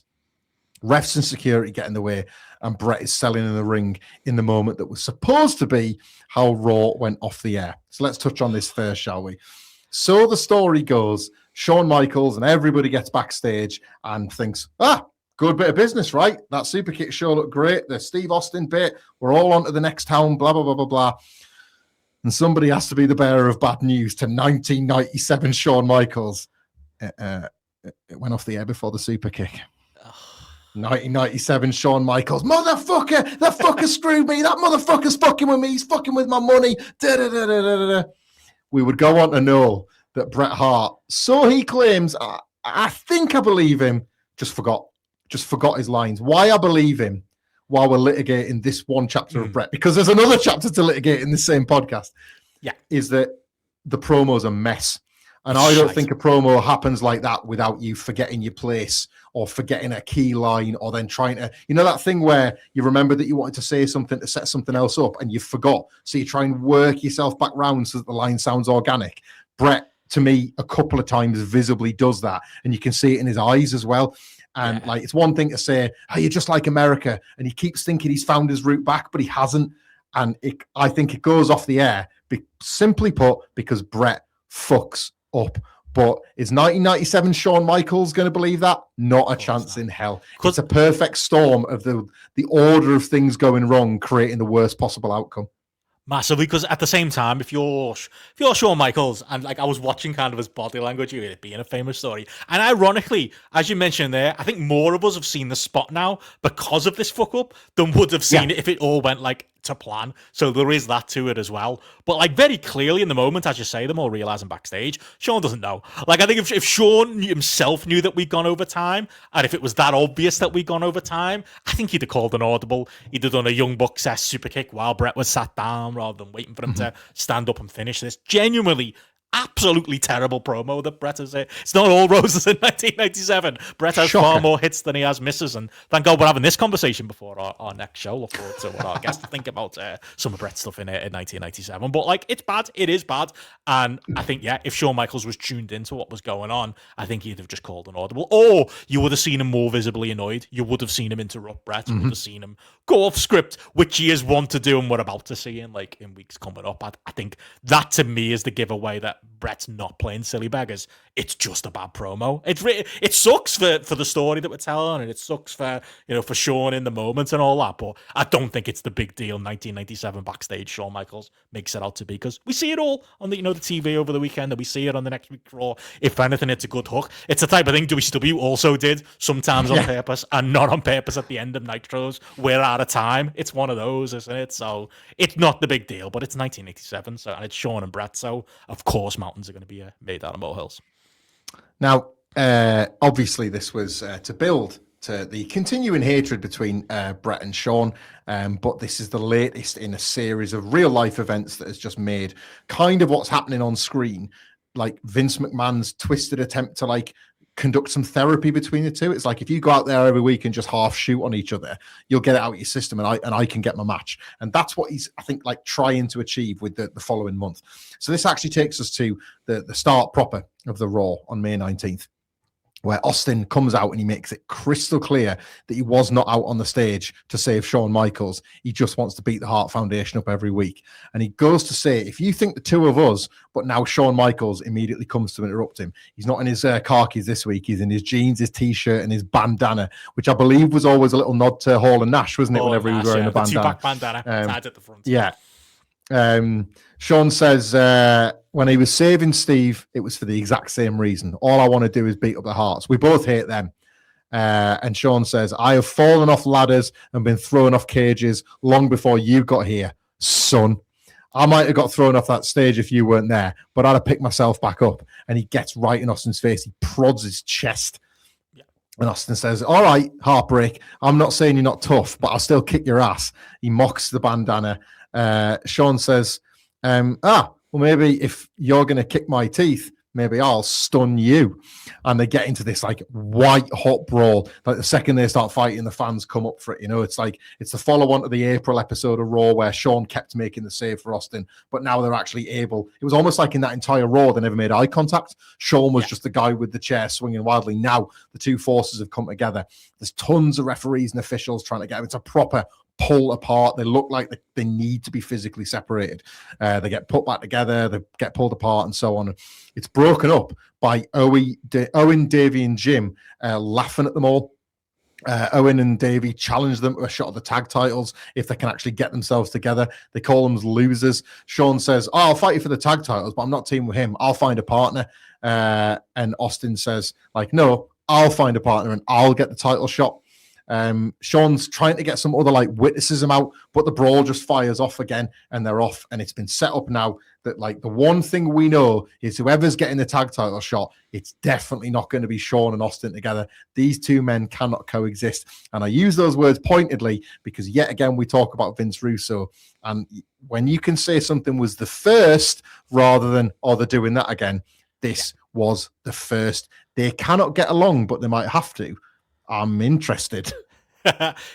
Refs and security get in the way, and Bret is selling in the ring in the moment that was supposed to be how Raw went off the air. So let's touch on this first, shall we? So the story goes, Shawn Michaels and everybody gets backstage and thinks, good bit of business, right? That super kick show looked great. The Steve Austin bit, we're all on to the next town, blah, blah, blah, blah, blah. And somebody has to be the bearer of bad news to 1997 Shawn Michaels. It went off the air before the super kick. 1997 Shawn Michaels, motherfucker, that fucker screwed me, that motherfucker's fucking with me, he's fucking with my money. We would go on to know that Bret Hart, so he claims, I think I believe him, just forgot his lines. Why I believe him while we're litigating this one chapter of Bret, because there's another chapter to litigate in the same podcast, is that the promo's a mess. And I don't think a promo happens like that without you forgetting your place or forgetting a key line or then trying to, that thing where you remember that you wanted to say something to set something else up and you forgot. So you try and work yourself back round so that the line sounds organic. Bret, to me, a couple of times visibly does that. And you can see it in his eyes as well. And it's one thing to say, you're just like America. And he keeps thinking he's found his route back, but he hasn't. And I think it goes off the air, simply put, because Bret fucks up. But is 1997 Shawn Michaels going to believe that? Not a chance in hell. It's a perfect storm of the order of things going wrong, creating the worst possible outcome. Massively, because at the same time, if you're Shawn Michaels, and I was watching kind of his body language, it being a famous story, and ironically, as you mentioned there, I think more of us have seen the spot now because of this fuck up than would have seen it if it all went to plan. So there is that to it as well. But very clearly in the moment, as you say, them all realizing backstage, Shawn doesn't know. I think if Shawn himself knew that we'd gone over time, and if it was that obvious that we'd gone over time, I think he'd have called an audible. He'd have done a Young Bucks super kick while Bret was sat down rather than waiting for him to stand up and finish this. Genuinely absolutely terrible promo that Bret has. It's not all roses in 1997. Bret has far more hits than he has misses, and thank God we're having this conversation before our next show. Look forward to what our guests think about some of Bret's stuff in 1997. But it's bad. It is bad, and I think if Shawn Michaels was tuned into what was going on, I think he'd have just called an audible, or you would have seen him more visibly annoyed. You would have seen him interrupt Bret. You would have seen him go off script, which he is wont to do, and we're about to see in weeks coming up. I think that to me is the giveaway that Bret's not playing silly beggars. It's just a bad promo. It sucks for the story that we're telling, and it sucks for for Shawn in the moment and all that. But I don't think it's the big deal 1997 backstage Shawn Michaels makes it out to be, because we see it all on the the TV over the weekend, and we see it on the next week's Raw. If anything, it's a good hook. It's the type of thing WCW also did sometimes on purpose and not on purpose at the end of Nitros. We're out of time. It's one of those, isn't it? So it's not the big deal, but it's 1987, and it's Shawn and Bret, so of course mountains are going to be made out of molehills. Now, obviously, this was to build to the continuing hatred between Bret and Shawn, but this is the latest in a series of real-life events that has just made kind of what's happening on screen, like Vince McMahon's twisted attempt to conduct some therapy between the two. It's like if you go out there every week and just half shoot on each other, you'll get it out of your system, and I can get my match. And that's what he's, I think, trying to achieve with the following month. So this actually takes us to the start proper of the Raw on May 19th, where Austin comes out and he makes it crystal clear that he was not out on the stage to save Shawn Michaels. He just wants to beat the Hart Foundation up every week. And he goes to say, if you think the two of us, but now Shawn Michaels immediately comes to interrupt him. He's not in his khakis this week. He's in his jeans, his T-shirt, and his bandana, which I believe was always a little nod to Hall and Nash, wasn't it, whenever he was wearing a bandana? Two-back bandana tied at the front. Yeah. Shawn says when he was saving Steve, it was for the exact same reason. All I want to do is beat up the Hearts. We both hate them. And Shawn says, I have fallen off ladders and been thrown off cages long before you got here, son. I might have got thrown off that stage if you weren't there, but I'd have picked myself back up. And he gets right in Austin's face. He prods his chest. And Austin says, all right, Heartbreak, I'm not saying you're not tough, but I'll still kick your ass. He mocks the bandana. Shawn says, well, maybe if you're going to kick my teeth, maybe I'll stun you. And they get into this like white hot brawl. Like the second they start fighting, the fans come up for it. It's like it's the follow-on to the April episode of Raw where Shawn kept making the save for Austin, but now they're actually able. It was almost like in that entire Raw, they never made eye contact. Shawn was just the guy with the chair swinging wildly. Now the two forces have come together. There's tons of referees and officials trying to get them. It's a proper pull apart. They look like they need to be physically separated. They get put back together, they get pulled apart, and so on. It's broken up by Owen, Davey, and Jim laughing at them all. Owen and Davey challenge them to a shot of the tag titles if they can actually get themselves together. They call them losers. Shawn says, I'll fight you for the tag titles, but I'm not teaming with him. I'll find a partner. And Austin says, no, I'll find a partner and I'll get the title shot. Shawn's trying to get some other witticism out, but the brawl just fires off again and they're off. And it's been set up now that the one thing we know is whoever's getting the tag title shot, it's definitely not going to be Shawn and Austin together. These two men cannot coexist. And I use those words pointedly because yet again, we talk about Vince Russo. And when you can say something was the first rather than, they're doing that again, this was the first. They cannot get along, but they might have to. I'm interested.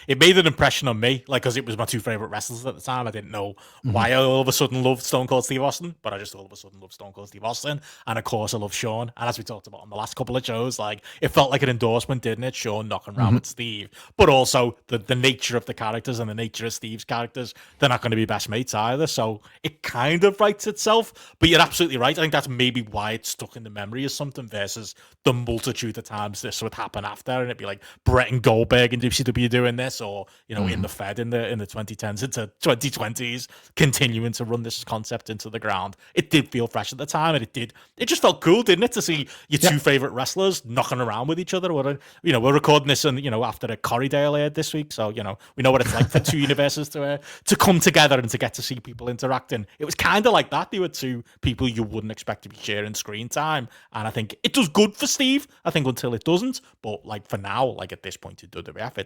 It made an impression on me, because it was my two favorite wrestlers at the time. I didn't know why I all of a sudden loved Stone Cold Steve Austin, but I just all of a sudden loved Stone Cold Steve Austin. And of course, I love Shawn. And as we talked about on the last couple of shows, it felt like an endorsement, didn't it? Shawn knocking around with Steve, but also the nature of the characters and the nature of Steve's characters, they're not going to be best mates either. So it kind of writes itself. But you're absolutely right. I think that's maybe why it's stuck in the memory as something versus the multitude of times this would happen after, and it'd be like Brett and Goldberg and WCW doing this, or in the Fed in the 2010s into 2020s continuing to run this concept into the ground. It did feel fresh at the time, and it just felt cool, didn't it, to see your two favorite wrestlers knocking around with each other. We're recording this and after the Corrydale aired this week, so we know what it's like for two universes to come together and to get to see people interacting. It was kind of like that. They were two people you wouldn't expect to be sharing screen time, and I think it does good for Steve, I think, until it doesn't. But for now, at this point in WWF,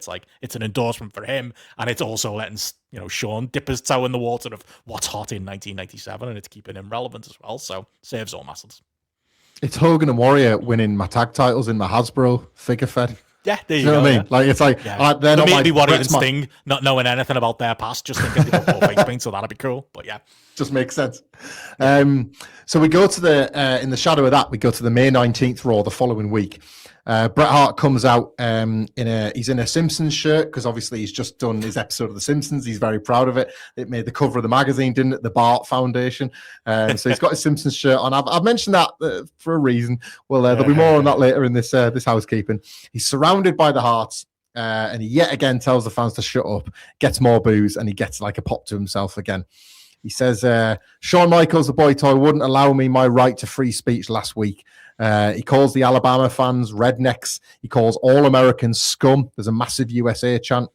it's an endorsement for him, and it's also letting Shawn dip his toe in the water of what's hot in 1997, and it's keeping him relevant as well. So saves all muscles. It's Hogan and Warrior winning my tag titles in my Hasbro figure fed. Yeah, there you know go. what I mean? It's they're not maybe like Warrior and Sting not knowing anything about their past, just thinking they don't face paint, so that'd be cool. But yeah, just makes sense. So we go to the in the shadow of that, we go to the May 19th Raw the following week. Bret Hart comes out he's in a Simpsons shirt because obviously he's just done his episode of The Simpsons. He's very proud of it. It made the cover of the magazine, didn't it? The Bart Foundation. So he's got his Simpsons shirt on. I've mentioned that for a reason. Well, there'll be more on that later in this housekeeping. He's surrounded by the Harts. And he yet again tells the fans to shut up, gets more booze, and he gets a pop to himself again. He says, Shawn Michaels, the boy toy, wouldn't allow me my right to free speech last week. He calls the Alabama fans rednecks. He calls all Americans scum. There's a massive USA chant,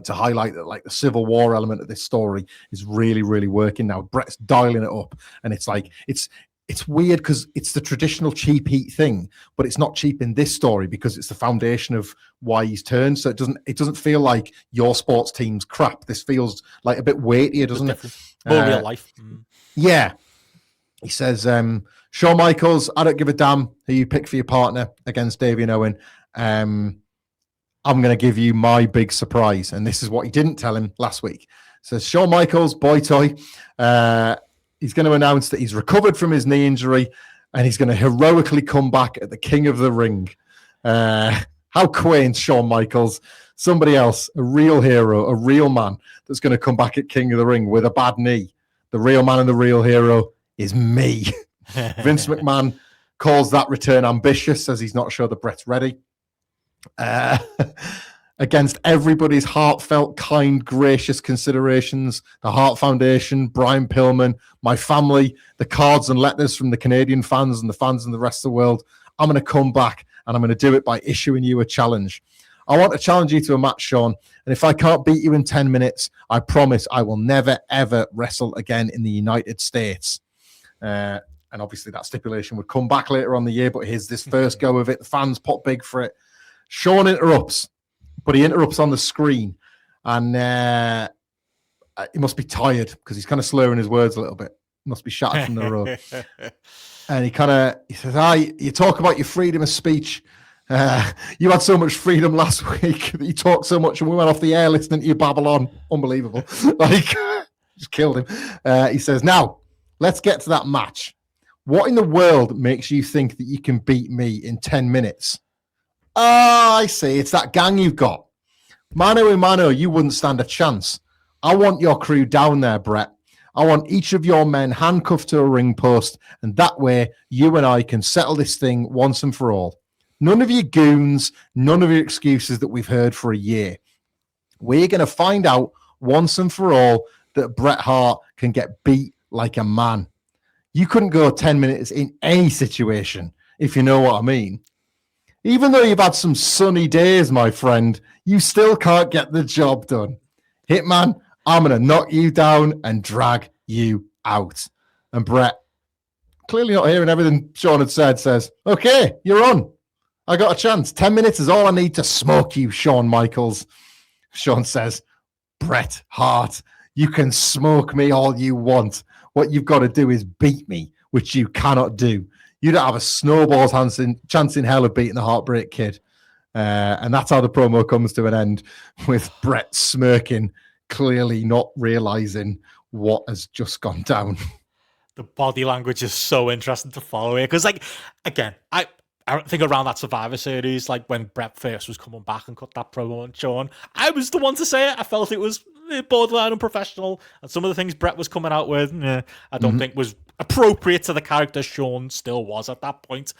to highlight that the Civil War element of this story is really, really working now. Brett's dialing it up, and it's weird because it's the traditional cheap heat thing, but it's not cheap in this story because it's the foundation of why he's turned. So it doesn't feel like your sports team's crap. This feels like a bit weightier, doesn't it? More real life. Yeah. He says, Shawn Michaels, I don't give a damn who you pick for your partner against Davey and Owen. I'm going to give you my big surprise. And this is what he didn't tell him last week. So Shawn Michaels, boy toy, he's going to announce that he's recovered from his knee injury and he's going to heroically come back at the King of the Ring. How quaint, Shawn Michaels. Somebody else, a real hero, a real man that's going to come back at King of the Ring with a bad knee. The real man and the real hero is me. Vince McMahon calls that return ambitious, says he's not sure that Brett's ready. Against everybody's heartfelt, kind, gracious considerations, the Hart Foundation, Brian Pillman, my family, the cards and letters from the Canadian fans and the fans in the rest of the world, I'm going to come back and I'm going to do it by issuing you a challenge. I want to challenge you to a match, Shawn, and if I can't beat you in 10 minutes, I promise I will never, ever wrestle again in the United States. And obviously that stipulation would come back later on the year, but here's this first go of it. The fans pop big for it. Shawn interrupts, but he interrupts on the screen, and he must be tired because he's kind of slurring his words a little bit. Must be shattered from the road. And he says, you talk about your freedom of speech. You had so much freedom last week that you talked so much and we went off the air listening to you babble on. Unbelievable. Just killed him. He says, now, let's get to that match. What in the world makes you think that you can beat me in 10 minutes? I see. It's that gang you've got. Mano a mano, you wouldn't stand a chance. I want your crew down there, Brett. I want each of your men handcuffed to a ring post, and that way you and I can settle this thing once and for all. None of your goons, none of your excuses that we've heard for a year. We're going to find out once and for all that Bret Hart can get beat like a man. You couldn't go 10 minutes in any situation, if you know what I mean. Even though you've had some sunny days, my friend, you still can't get the job done. Hitman, I'm going to knock you down and drag you out. And Bret, clearly not hearing everything Sean had said, says, okay, you're on. I got a chance. 10 minutes is all I need to smoke you, Shawn Michaels. Sean says, Bret Hart, you can smoke me all you want. What you've got to do is beat me, which you cannot do. You don't have a snowball's chance in hell of beating the Heartbreak Kid. And that's how the promo comes to an end, with Bret smirking, clearly not realizing what has just gone down. The body language is so interesting to follow here. Because, again, I think around that Survivor Series, when Bret first was coming back and cut that promo on Shawn, I was the one to say it. I felt it was borderline unprofessional. And some of the things Bret was coming out with, I don't think was appropriate to the character Shawn still was at that point.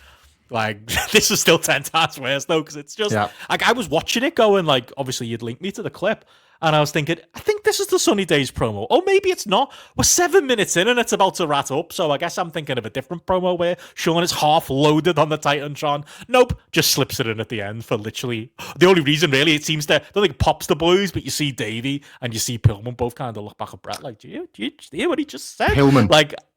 This is still 10 times worse, though, because it's just, I was watching it going, obviously you'd link me to the clip. And I was thinking, I think this is the Sunny Days promo. Or maybe it's not. We're 7 minutes in and it's about to wrap up. So I guess I'm thinking of a different promo where Shawn is half loaded on the Titantron. Nope. Just slips it in at the end for literally... The only reason, really, it seems to... I don't think it pops the blues, but you see Davey and you see Pillman both kind of look back at Bret do you hear what he just said? Pillman.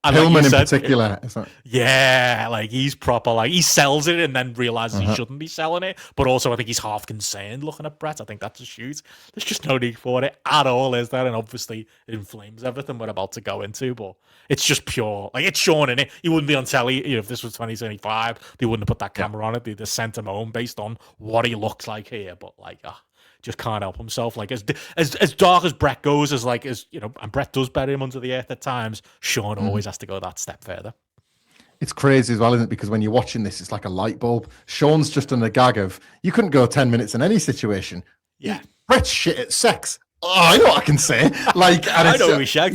Pillman in particular. Yeah, he's proper. He sells it and then realizes he shouldn't be selling it. But also, I think he's half concerned looking at Bret. I think that's a shoot. There's just no need for it at all, is there? And obviously, it inflames everything we're about to go into. But it's just pure. It's Shawn in it. He wouldn't be on telly if this was 2025. They wouldn't have put that camera on it. They'd have sent him home based on what he looks like here. But just can't help himself. As dark as Bret goes, as and Bret does bury him under the earth at times, Shawn always has to go that step further. It's crazy as well, isn't it? Because when you're watching this, it's like a light bulb. Shawn's just on the gag of, you couldn't go 10 minutes in any situation. Yeah. Bret's shit at sex. Oh, I know what I can say. I know we shout.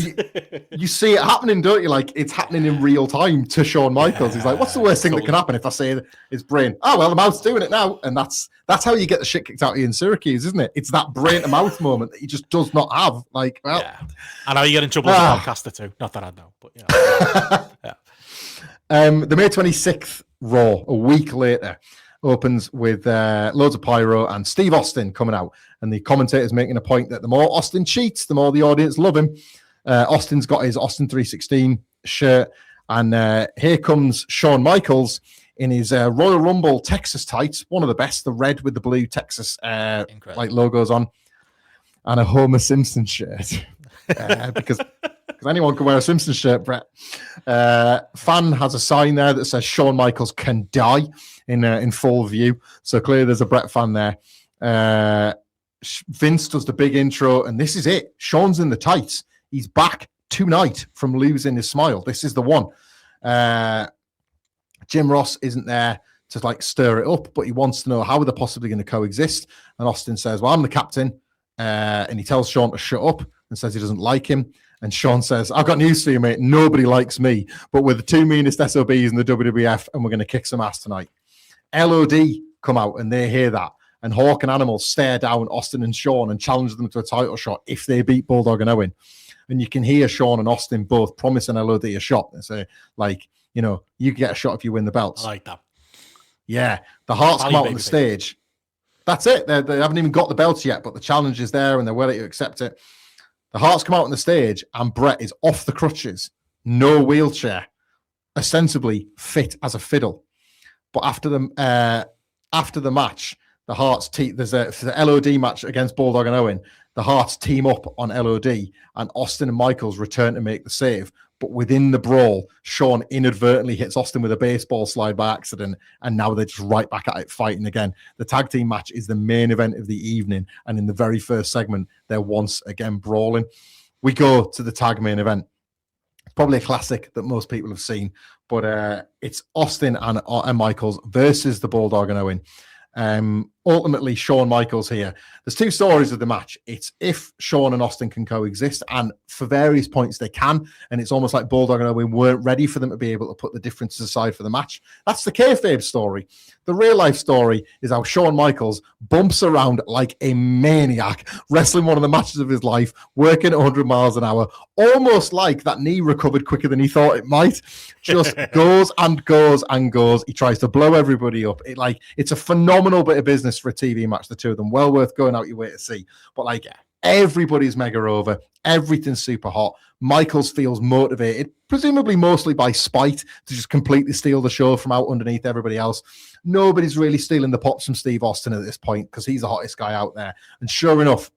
You see it happening, don't you? It's happening in real time to Shawn Michaels. He's like, what's the worst thing that can happen if I say his brain? Oh, well, the mouth's doing it now. And that's how you get the shit kicked out of you in Syracuse, isn't it? It's that brain to mouth moment that he just does not have. Yeah. I know you get in trouble as a podcaster too. Not that I know, but yeah. The May 26th Raw, a week later, opens with loads of pyro and Steve Austin coming out. And the commentator's making a point that the more Austin cheats, the more the audience love him. Austin's got his Austin 316 shirt. And here comes Shawn Michaels in his Royal Rumble Texas tights, one of the best, the red with the blue Texas logos on, and a Homer Simpson shirt. Because anyone can wear a Simpson shirt, Brett. Fan has a sign there that says Shawn Michaels can die in full view. So clearly there's a Brett fan there. Vince does the big intro, and this is it. Shawn's in the tights. He's back tonight from losing his smile. This is the one. Jim Ross isn't there to stir it up, but he wants to know how they're possibly going to coexist. And Austin says, well, I'm the captain. And he tells Shawn to shut up and says he doesn't like him. And Shawn says, I've got news for you, mate. Nobody likes me, but we're the two meanest SOBs in the WWF, and we're going to kick some ass tonight. LOD come out, and they hear that. And Hawk and Animal stare down Austin and Shawn and challenge them to a title shot if they beat Bulldog and Owen. And you can hear Shawn and Austin both promising LOD a shot. They say, you can get a shot if you win the belts. I like that. Yeah. The Hearts come out on the stage. That's it. They haven't even got the belts yet, but the challenge is there and they're willing to accept it. The Hearts come out on the stage and Bret is off the crutches, no wheelchair, ostensibly fit as a fiddle. But after the match, the Hearts there's a LOD match against Bulldog and Owen. The Hearts team up on LOD, and Austin and Michaels return to make the save. But within the brawl, Shawn inadvertently hits Austin with a baseball slide by accident, and now they're just right back at it fighting again. The tag team match is the main event of the evening, and in the very first segment, they're once again brawling. We go to the tag main event. It's probably a classic that most people have seen, but it's Austin and Michaels versus the Bulldog and Owen. Ultimately, Shawn Michaels here. There's two stories of the match. It's if Shawn and Austin can coexist, and for various points they can, and it's almost like Bulldog and Owen weren't ready for them to be able to put the differences aside for the match. That's the kayfabe story. The real life story is how Shawn Michaels bumps around like a maniac, wrestling one of the matches of his life, working at 100 miles an hour, almost like that knee recovered quicker than he thought it might. Just goes and goes and goes. He tries to blow everybody up. It's a phenomenal bit of business for a TV match, the two of them. Well worth going out your way to see. But everybody's mega over. Everything's super hot. Michaels feels motivated, presumably mostly by spite, to just completely steal the show from out underneath everybody else. Nobody's really stealing the pops from Steve Austin at this point because he's the hottest guy out there. And sure enough,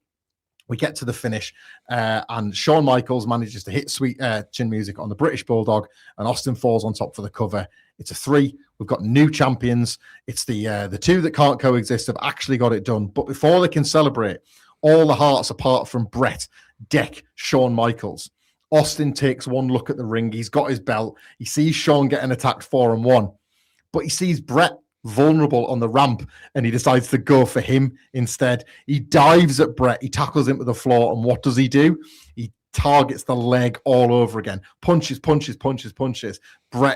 we get to the finish, and Shawn Michaels manages to hit sweet chin music on the British Bulldog, and Austin falls on top for the cover. It's a 3. We've got new champions. It's the two that can't coexist have actually got it done. But before they can celebrate, all the hearts, apart from Brett, deck Shawn Michaels. Austin takes one look at the ring. He's got his belt. He sees Shawn getting attacked 4-on-1, but he sees Brett vulnerable on the ramp, and he decides to go for him instead. He dives at Brett. He tackles him to the floor, and what does he do? He targets the leg all over again. Punches. Brett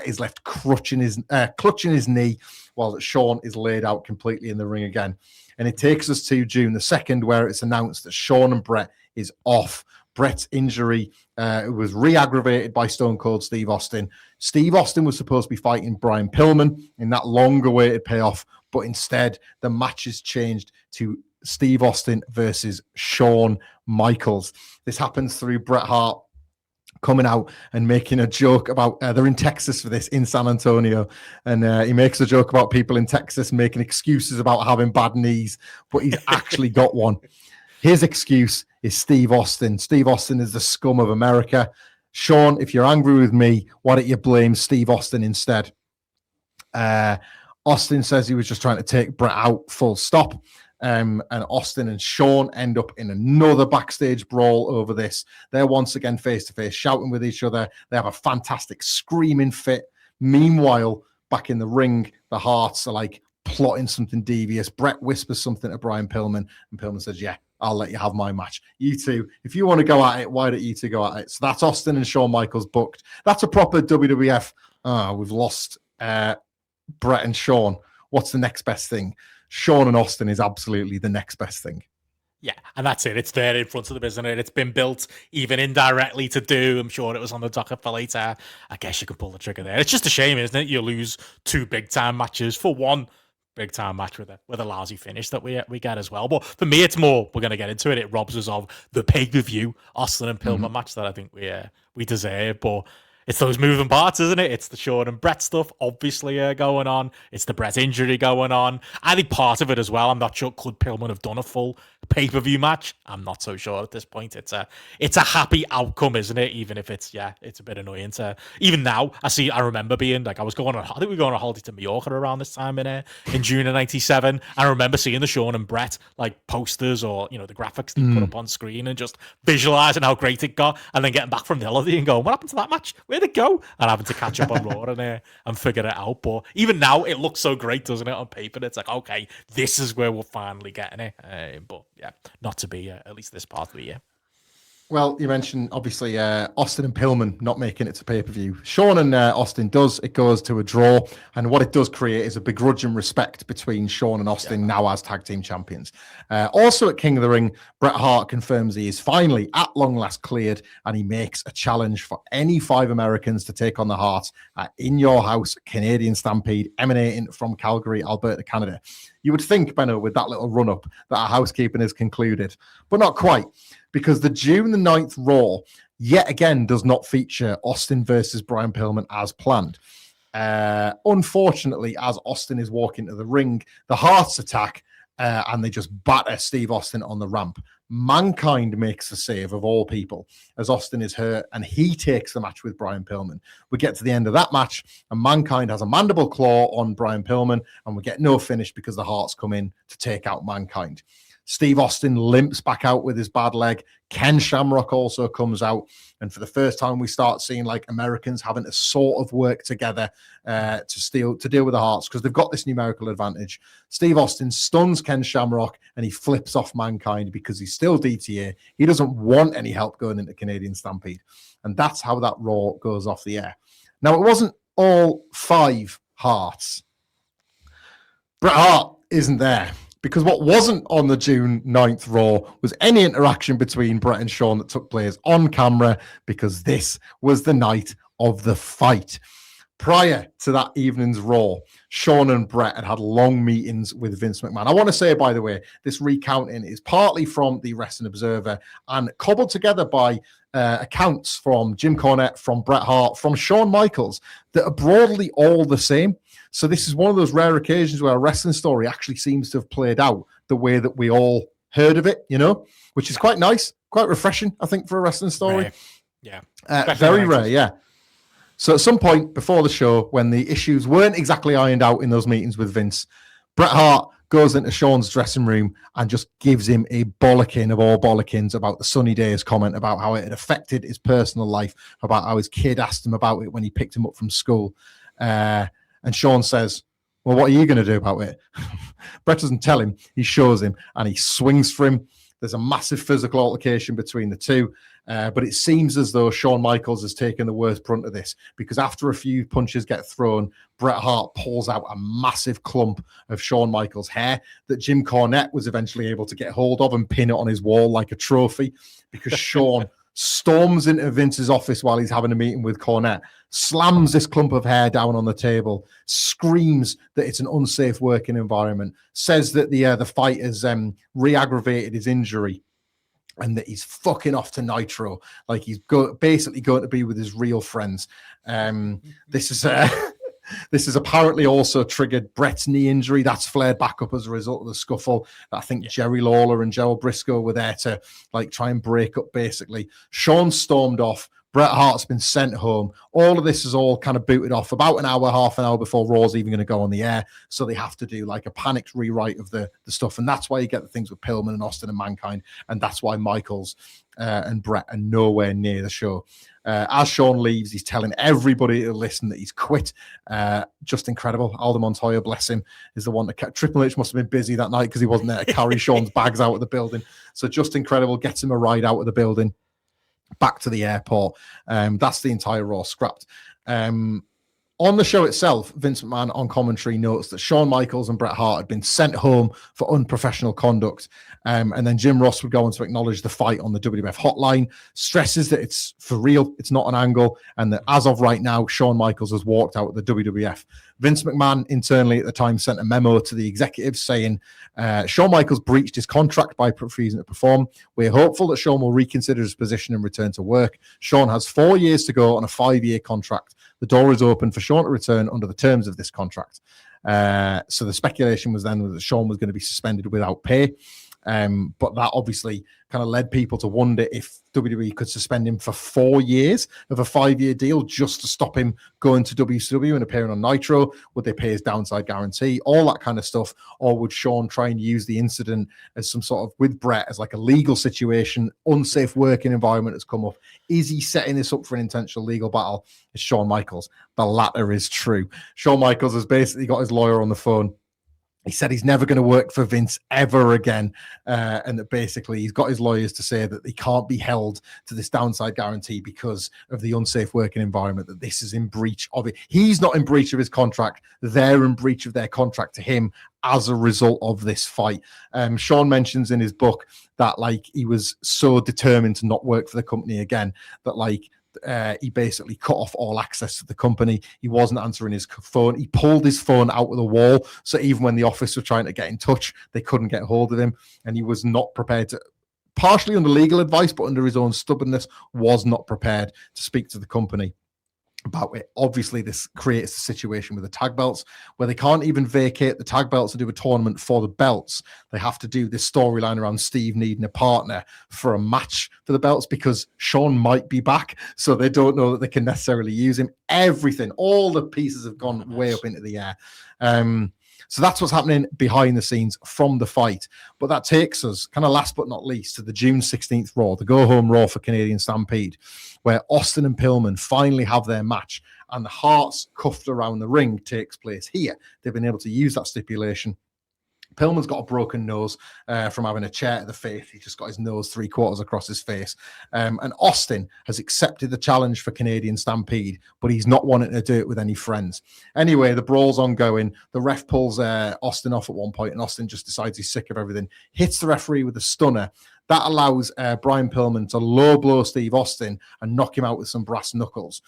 is left clutching his knee while Shawn is laid out completely in the ring again. And it takes us to June the 2nd, where it's announced that Shawn and Brett is off. Brett's injury was re-aggravated by Stone Cold Steve Austin. Steve Austin was supposed to be fighting Brian Pillman in that long-awaited payoff, but instead the match is changed to Steve Austin versus Shawn Michaels. This happens through Bret Hart coming out and making a joke about they're in Texas for this, in San Antonio, and he makes a joke about people in Texas making excuses about having bad knees, but he's actually got one. His excuse is Steve Austin. Steve Austin is the scum of America. Shawn, if you're angry with me, why don't you blame Steve Austin instead? Austin says he was just trying to take Bret out, full stop. And Austin and Shawn end up in another backstage brawl over this. They're once again face-to-face, shouting with each other. They have a fantastic screaming fit. Meanwhile, back in the ring, the Hearts are plotting something devious. Bret whispers something to Brian Pillman, and Pillman says, yeah, I'll let you have my match. You two, if you want to go at it, why don't you two go at it? So that's Austin and Shawn Michaels booked. That's a proper WWF. We've lost Bret and Shawn. What's the next best thing? Shawn and Austin is absolutely the next best thing. Yeah, and that's it. It's there in front of them, isn't it? It's been built even indirectly to do. I'm sure it was on the docket for later. I guess you can pull the trigger there. It's just a shame, isn't it? You lose 2 big-time matches for one big time match with a lousy finish that we get as well. But for me, it's more, we're going to get into it. It robs us of the pay-per-view Austin and Pillman match that I think we deserve. But it's those moving parts, isn't it? It's the Shawn and Brett stuff, obviously, going on. It's the Brett injury going on. I think part of it as well, I'm not sure, could Pillman have done a full pay-per-view match? I'm not so sure at this point. It's a happy outcome, isn't it? Even if it's a bit annoying to, even now, I remember being I was going on, I think we were going on holiday to Mallorca around this time in June of 97. I remember seeing the Shawn and Brett posters or, the graphics they put up on screen and just visualizing how great it got, and then getting back from the holiday and going, what happened to that match? Where'd it go? And having to catch up on Raw and figure it out. But even now, it looks so great, doesn't it, on paper? It's okay, this is where we're finally getting it. But yeah, not to be, at least this part of the year. Well, you mentioned, obviously, Austin and Pillman not making it to pay-per-view. Shawn and Austin does. It goes to a draw. And what it does create is a begrudging respect between Shawn and Austin now as tag team champions. Also at King of the Ring, Bret Hart confirms he is finally, at long last, cleared. And he makes a challenge for any 5 Americans to take on the Hearts at In Your House Canadian Stampede, emanating from Calgary, Alberta, Canada. You would think, Benno, with that little run-up, that our housekeeping is concluded. But not quite. Because the June the 9th Raw, yet again, does not feature Austin versus Brian Pillman as planned. Unfortunately, as Austin is walking to the ring, the Hearts attack and they just batter Steve Austin on the ramp. Mankind makes the save of all people as Austin is hurt, and he takes the match with Brian Pillman. We get to the end of that match, and Mankind has a mandible claw on Brian Pillman, and we get no finish because the Hearts come in to take out Mankind. Steve Austin limps back out with his bad leg. Ken Shamrock also comes out. And for the first time, we start seeing like Americans having to sort of work together to deal with the Hearts because they've got this numerical advantage. Steve Austin stuns Ken Shamrock and he flips off Mankind because he's still DTA. He doesn't want any help going into Canadian Stampede. And that's how that Raw goes off the air. Now, it wasn't all 5 Hearts. Bret Hart isn't there. Because what wasn't on the June 9th Raw was any interaction between Bret and Shawn that took place on camera, because this was the night of the fight. Prior to that evening's Raw, Shawn and Bret had long meetings with Vince McMahon. I want to say, by the way, this recounting is partly from the Wrestling Observer and cobbled together by accounts from Jim Cornette, from Bret Hart, from Shawn Michaels that are broadly all the same. So this is one of those rare occasions where a wrestling story actually seems to have played out the way that we all heard of it, which is quite nice, quite refreshing, I think, for a wrestling story. Rare. Yeah. Very rare, yeah. So at some point before the show, when the issues weren't exactly ironed out in those meetings with Vince, Bret Hart goes into Shawn's dressing room and just gives him a bollocking of all bollockins about the Sunny Days comment, about how it had affected his personal life, about how his kid asked him about it when he picked him up from school. And Shawn says, well, what are you going to do about it? Bret doesn't tell him. He shows him and he swings for him. There's a massive physical altercation between the two. But it seems as though Shawn Michaels has taken the worst brunt of this, because after a few punches get thrown, Bret Hart pulls out a massive clump of Shawn Michaels' hair that Jim Cornette was eventually able to get hold of and pin it on his wall like a trophy, because Shawn storms into Vince's office while he's having a meeting with Cornette, slams this clump of hair down on the table, screams that it's an unsafe working environment, says that the fight has re-aggravated his injury, and that he's fucking off to Nitro, like he's basically going to be with his real friends. This has apparently also triggered Bret's knee injury. That's flared back up as a result of the scuffle. I think Jerry Lawler and Gerald Briscoe were there to try and break up, basically. Shawn stormed off. Bret Hart's been sent home. All of this is all kind of booted off about an hour, half an hour before Raw's even going to go on the air. So they have to do a panicked rewrite of the stuff. And that's why you get the things with Pillman and Austin and Mankind. And that's why Michaels and Bret are nowhere near the show. As Shawn leaves, he's telling everybody to listen that he's quit. Just incredible. Aldo Montoya, bless him, is the one that Triple H must have been busy that night because he wasn't there to carry Shawn's bags out of the building. So just incredible. Gets him a ride out of the building back to the airport. That's the entire Raw scrapped. On the show itself, Vince McMahon on commentary notes that Shawn Michaels and Bret Hart had been sent home for unprofessional conduct. And then Jim Ross would go on to acknowledge the fight on the WWF hotline, stresses that it's for real, it's not an angle, and that as of right now, Shawn Michaels has walked out of the WWF. Vince McMahon internally at the time sent a memo to the executives saying, Shawn Michaels breached his contract by refusing to perform. We're hopeful that Shawn will reconsider his position and return to work. Shawn has 4 years to go on a 5-year contract. The door is open for Shawn to return under the terms of this contract. So the speculation was then that Shawn was going to be suspended without pay. But that obviously kind of led people to wonder if WWE could suspend him for 4 years of a 5-year deal just to stop him going to WCW and appearing on Nitro. Would they pay his downside guarantee? All that kind of stuff. Or would Shawn try and use the incident as some sort of, with Bret, as a legal situation? Unsafe working environment has come up. Is he setting this up for an intentional legal battle? Is Shawn Michaels? The latter is true. Shawn Michaels has basically got his lawyer on the phone. He said he's never going to work for Vince ever again. And that basically he's got his lawyers to say that he can't be held to this downside guarantee because of the unsafe working environment, that this is in breach of it. He's not in breach of his contract. They're in breach of their contract to him as a result of this fight. Shawn mentions in his book that he was so determined to not work for the company again that he basically cut off all access to the company. He wasn't answering his phone. He pulled his phone out of the wall. So even when the office were trying to get in touch, they couldn't get hold of him. And he was not prepared to, partially under legal advice, but under his own stubbornness, was not prepared to speak to the company. about it. Obviously, this creates a situation with the tag belts where they can't even vacate the tag belts and do a tournament for the belts. They have to do this storyline around Steve needing a partner for a match for the belts because Shawn might be back, so they don't know that they can necessarily use him. Everything, all the pieces have gone way up into the air. So that's what's happening behind the scenes from the fight. But that takes us, kind of last but not least, to the June 16th Raw, the go-home Raw for Canadian Stampede, where Austin and Pillman finally have their match, and the Hearts cuffed around the ring takes place here. They've been able to use that stipulation. Pillman's got a broken nose from having a chair to the face. He's just got his nose 3/4 across his face. And Austin has accepted the challenge for Canadian Stampede, but he's not wanting to do it with any friends. Anyway, the brawl's ongoing. The ref pulls Austin off at one point, and Austin just decides he's sick of everything, hits the referee with a stunner. That allows Brian Pillman to low blow Steve Austin and knock him out with some brass knuckles.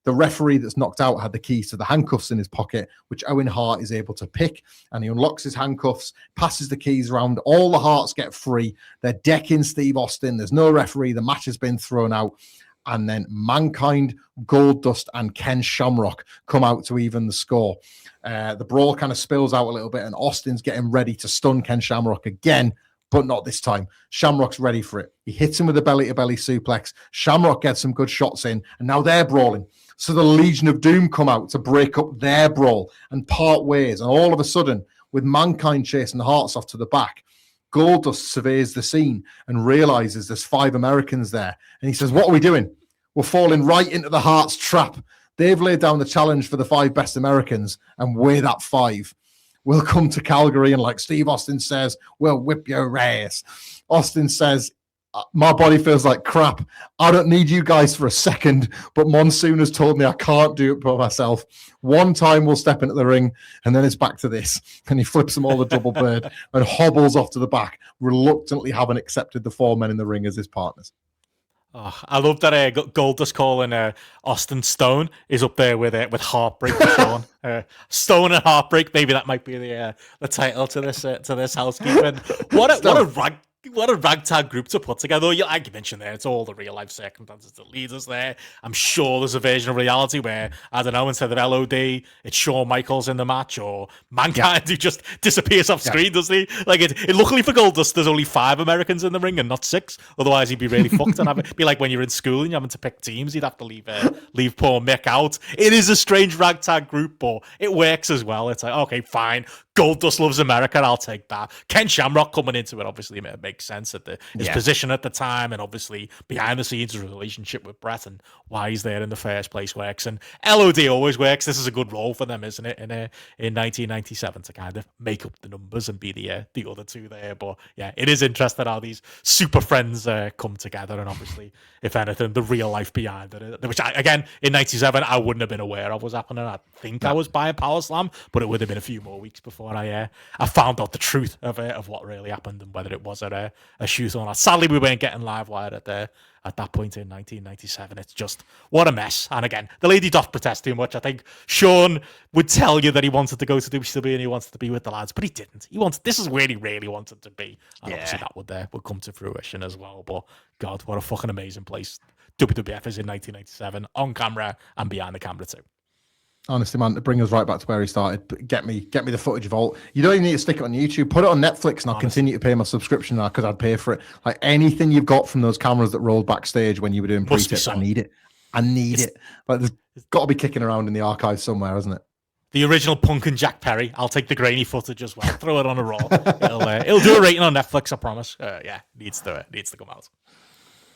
The referee that's knocked out had the keys to the handcuffs in his pocket, which Owen Hart is able to pick, and he unlocks his handcuffs, passes the keys around. All the Harts get free. They're decking Steve Austin. There's no referee. The match has been thrown out. And then Mankind, Goldust, and Ken Shamrock come out to even the score. The brawl kind of spills out a little bit, and Austin's getting ready to stun Ken Shamrock again, but not this time. Shamrock's ready for it. He hits him with a belly-to-belly suplex. Shamrock gets some good shots in, and now they're brawling. So the Legion of Doom come out to break up their brawl and part ways. And all of a sudden, with Mankind chasing the Hearts off to the back, Goldust surveys the scene and realizes there's 5 Americans there. And he says, what are we doing? We're falling right into the Hearts trap. They've laid down the challenge for the 5 best Americans, and we're that 5. We'll come to Calgary, and like Steve Austin says, we'll whip your ass. Austin says, my body feels like crap. I don't need you guys for a second, but Monsoon has told me I can't do it by myself. One time we'll step into the ring, and then it's back to this. And he flips them all the double bird and hobbles off to the back, reluctantly having accepted the 4 men in the ring as his partners. Oh, I love that Goldust calling Austin Stone is up there with Heartbreak for Shawn. Stone and Heartbreak, maybe that might be the title to this housekeeping. What a ragtag group to put together. Like you mentioned there, it's all the real life circumstances that lead us there. I'm sure there's a version of reality where, I don't know, instead of LOD, it's Shawn Michaels in the match, or Mankind who just disappears off screen, doesn't he? Like it luckily for Goldust, there's only 5 Americans in the ring and not 6. Otherwise, he'd be really fucked and it'd be like when you're in school and you're having to pick teams, you'd have to leave poor Mick out. It is a strange ragtag group, but it works as well. It's like, okay, fine. Goldust loves America, I'll take that. Ken Shamrock coming into it, obviously, it makes sense at his position at the time, and obviously behind the scenes, his relationship with Brett and why he's there in the first place works. And LOD always works. This is a good role for them, isn't it? In 1997 to kind of make up the numbers and be the other 2 there. But yeah, it is interesting how these super friends come together, and obviously, if anything, the real life behind it, which again in '97 I wouldn't have been aware of was happening. I think I was buying Power Slam, but it would have been a few more weeks before I found out the truth of what really happened and whether it was a shoot or not. Sadly, we weren't getting live wire at that point in 1997. It's just what a mess. And again, the lady doth protest too much. I think Shawn would tell you that he wanted to go to WCW and he wanted to be with the lads, but he didn't. This is where he really wanted to be, and obviously that would come to fruition as well. But God, what a fucking amazing place WWF is in 1997, on camera and behind the camera too. Honestly, man, to bring us right back to where he started, get me the footage of all. You don't even need to stick it on YouTube. Put it on Netflix, and I'll continue to pay my subscription now because I'd pay for it. Like anything you've got from those cameras that rolled backstage when you were doing pre-tips, I need it. I need it. Like there's got to be kicking around in the archives somewhere, hasn't it? The original Punk and Jack Perry. I'll take the grainy footage as well. Throw it on a roll. It'll do a rating on Netflix, I promise. Needs to come out.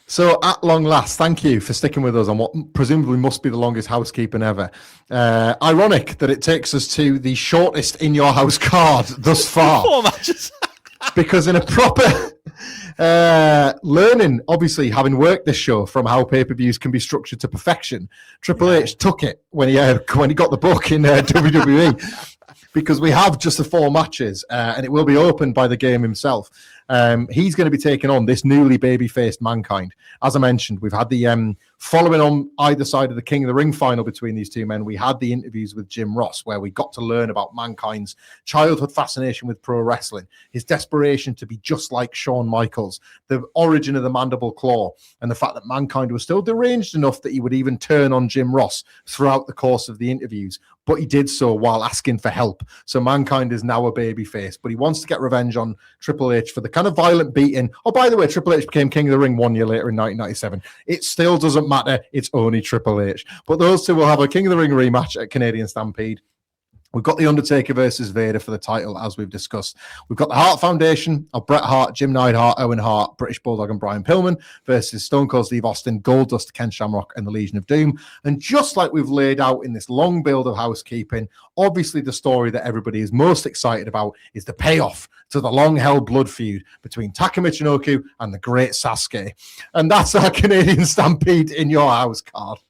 So at long last, thank you for sticking with us on what presumably must be the longest housekeeping ever. Ironic that it takes us to the shortest In Your House card thus far. 4 matches. Because in a proper learning, obviously, having worked this show from how pay-per-views can be structured to perfection, Triple H took it when he got the book in WWE. Because we have just the 4 matches, and it will be opened by the game himself. He's going to be taking on this newly baby-faced Mankind. As I mentioned, we've had the following on either side of the King of the Ring final between these two men. We had the interviews with Jim Ross, where we got to learn about Mankind's childhood fascination with pro wrestling, his desperation to be just like Shawn Michaels, the origin of the mandible claw, and the fact that Mankind was still deranged enough that he would even turn on Jim Ross throughout the course of the interviews. But he did so while asking for help. So Mankind is now a babyface, but he wants to get revenge on Triple H for the kind of violent beating. Oh, by the way, Triple H became King of the Ring 1 year later in 1997. It still doesn't matter. It's only Triple H. But those two will have a King of the Ring rematch at Canadian Stampede. We've got The Undertaker versus Vader for the title, as we've discussed. We've got the Hart Foundation of Bret Hart, Jim Neidhart, Owen Hart, British Bulldog and Brian Pillman versus Stone Cold Steve Austin, Goldust, Ken Shamrock and the Legion of Doom. And just like we've laid out in this long build of housekeeping, obviously the story that everybody is most excited about is the payoff to the long-held blood feud between Taka Michinoku and the great Sasuke. And that's our Canadian Stampede in your house card.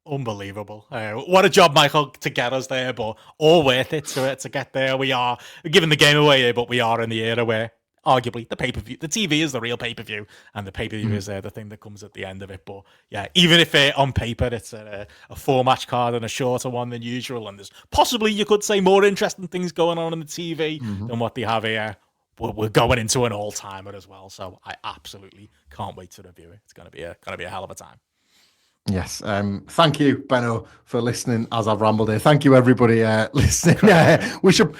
Unbelievable. What a job, Michael, to get us there, but all worth it to get there. We're giving the game away here, but we are in the era where arguably the pay-per-view, the TV is the real pay-per-view, and the pay-per-view is the thing that comes at the end of it. But yeah, even if on paper it's a 4-match card and a shorter one than usual, and there's possibly, you could say, more interesting things going on the TV than what they have here, we're going into an all-timer as well. So I absolutely can't wait to review it. It's gonna be a hell of a time. Yes. Thank you, Benno, for listening as I've rambled here. Thank you, everybody, listening. We should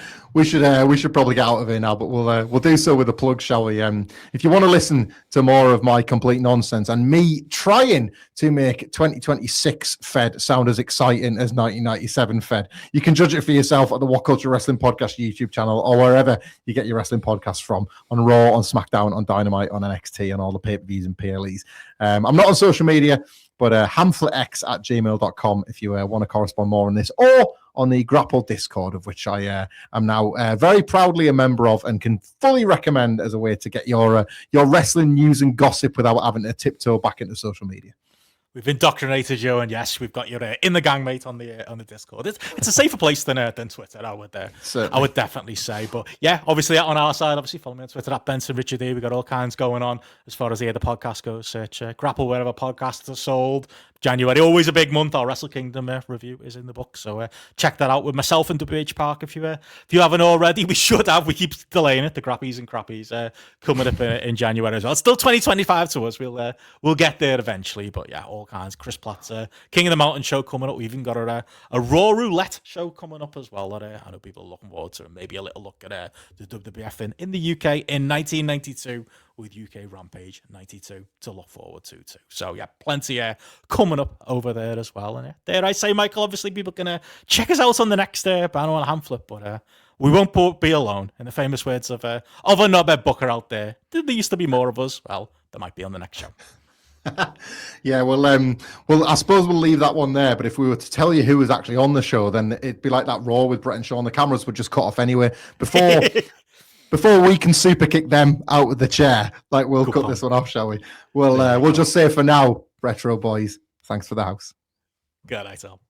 probably get out of here now, but we'll do so with a plug, shall we? If you want to listen to more of my complete nonsense and me trying to make 2026 Fed sound as exciting as 1997 Fed, you can judge it for yourself at the What Culture Wrestling Podcast YouTube channel or wherever you get your wrestling podcasts from, on Raw, on SmackDown, on Dynamite, on NXT, and all the pay-per-views and PLEs. I'm not on social media, but hamflettx@gmail.com if you want to correspond more on this, or on the Grapple Discord, of which I am now very proudly a member of and can fully recommend as a way to get your wrestling news and gossip without having to tiptoe back into social media. We've indoctrinated you, and yes, we've got you in the gang, mate, on the Discord. It's a safer place than Twitter, I would definitely say. But yeah, obviously on our side, obviously follow me on Twitter at Benson Richard E. We've got all kinds going on as far as the podcast goes. Search Grapple wherever podcasts are sold. January, always a big month. Our Wrestle Kingdom review is in the book, so check that out with myself and WH Park if you haven't already. We should have. We keep delaying it. The Grappies and Crappies coming up in January as well. It's still 2025 to us. We'll get there eventually, but yeah, all kinds. Chris Platt's King of the Mountain show coming up. We've even got a Raw Roulette show coming up as well. That I know people are looking forward to, and maybe a little look at the WWF in the UK in 1992. With UK Rampage 92 to look forward to too. So yeah, plenty coming up over there as well. And dare I say, Michael, obviously people can check us out on the next Benno and Hamflett, but we won't be alone. In the famous words of a knobhead booker out there, there used to be more of us. Well, there might be on the next show. Yeah, well, I suppose we'll leave that one there. But if we were to tell you who was actually on the show, then it'd be like that Raw with Brett and Shawn. The cameras would just cut off anyway. Before we can super kick them out of the chair, we'll cut this one off, shall we? We'll just say for now, Retro Boys, thanks for the house. Good night, all.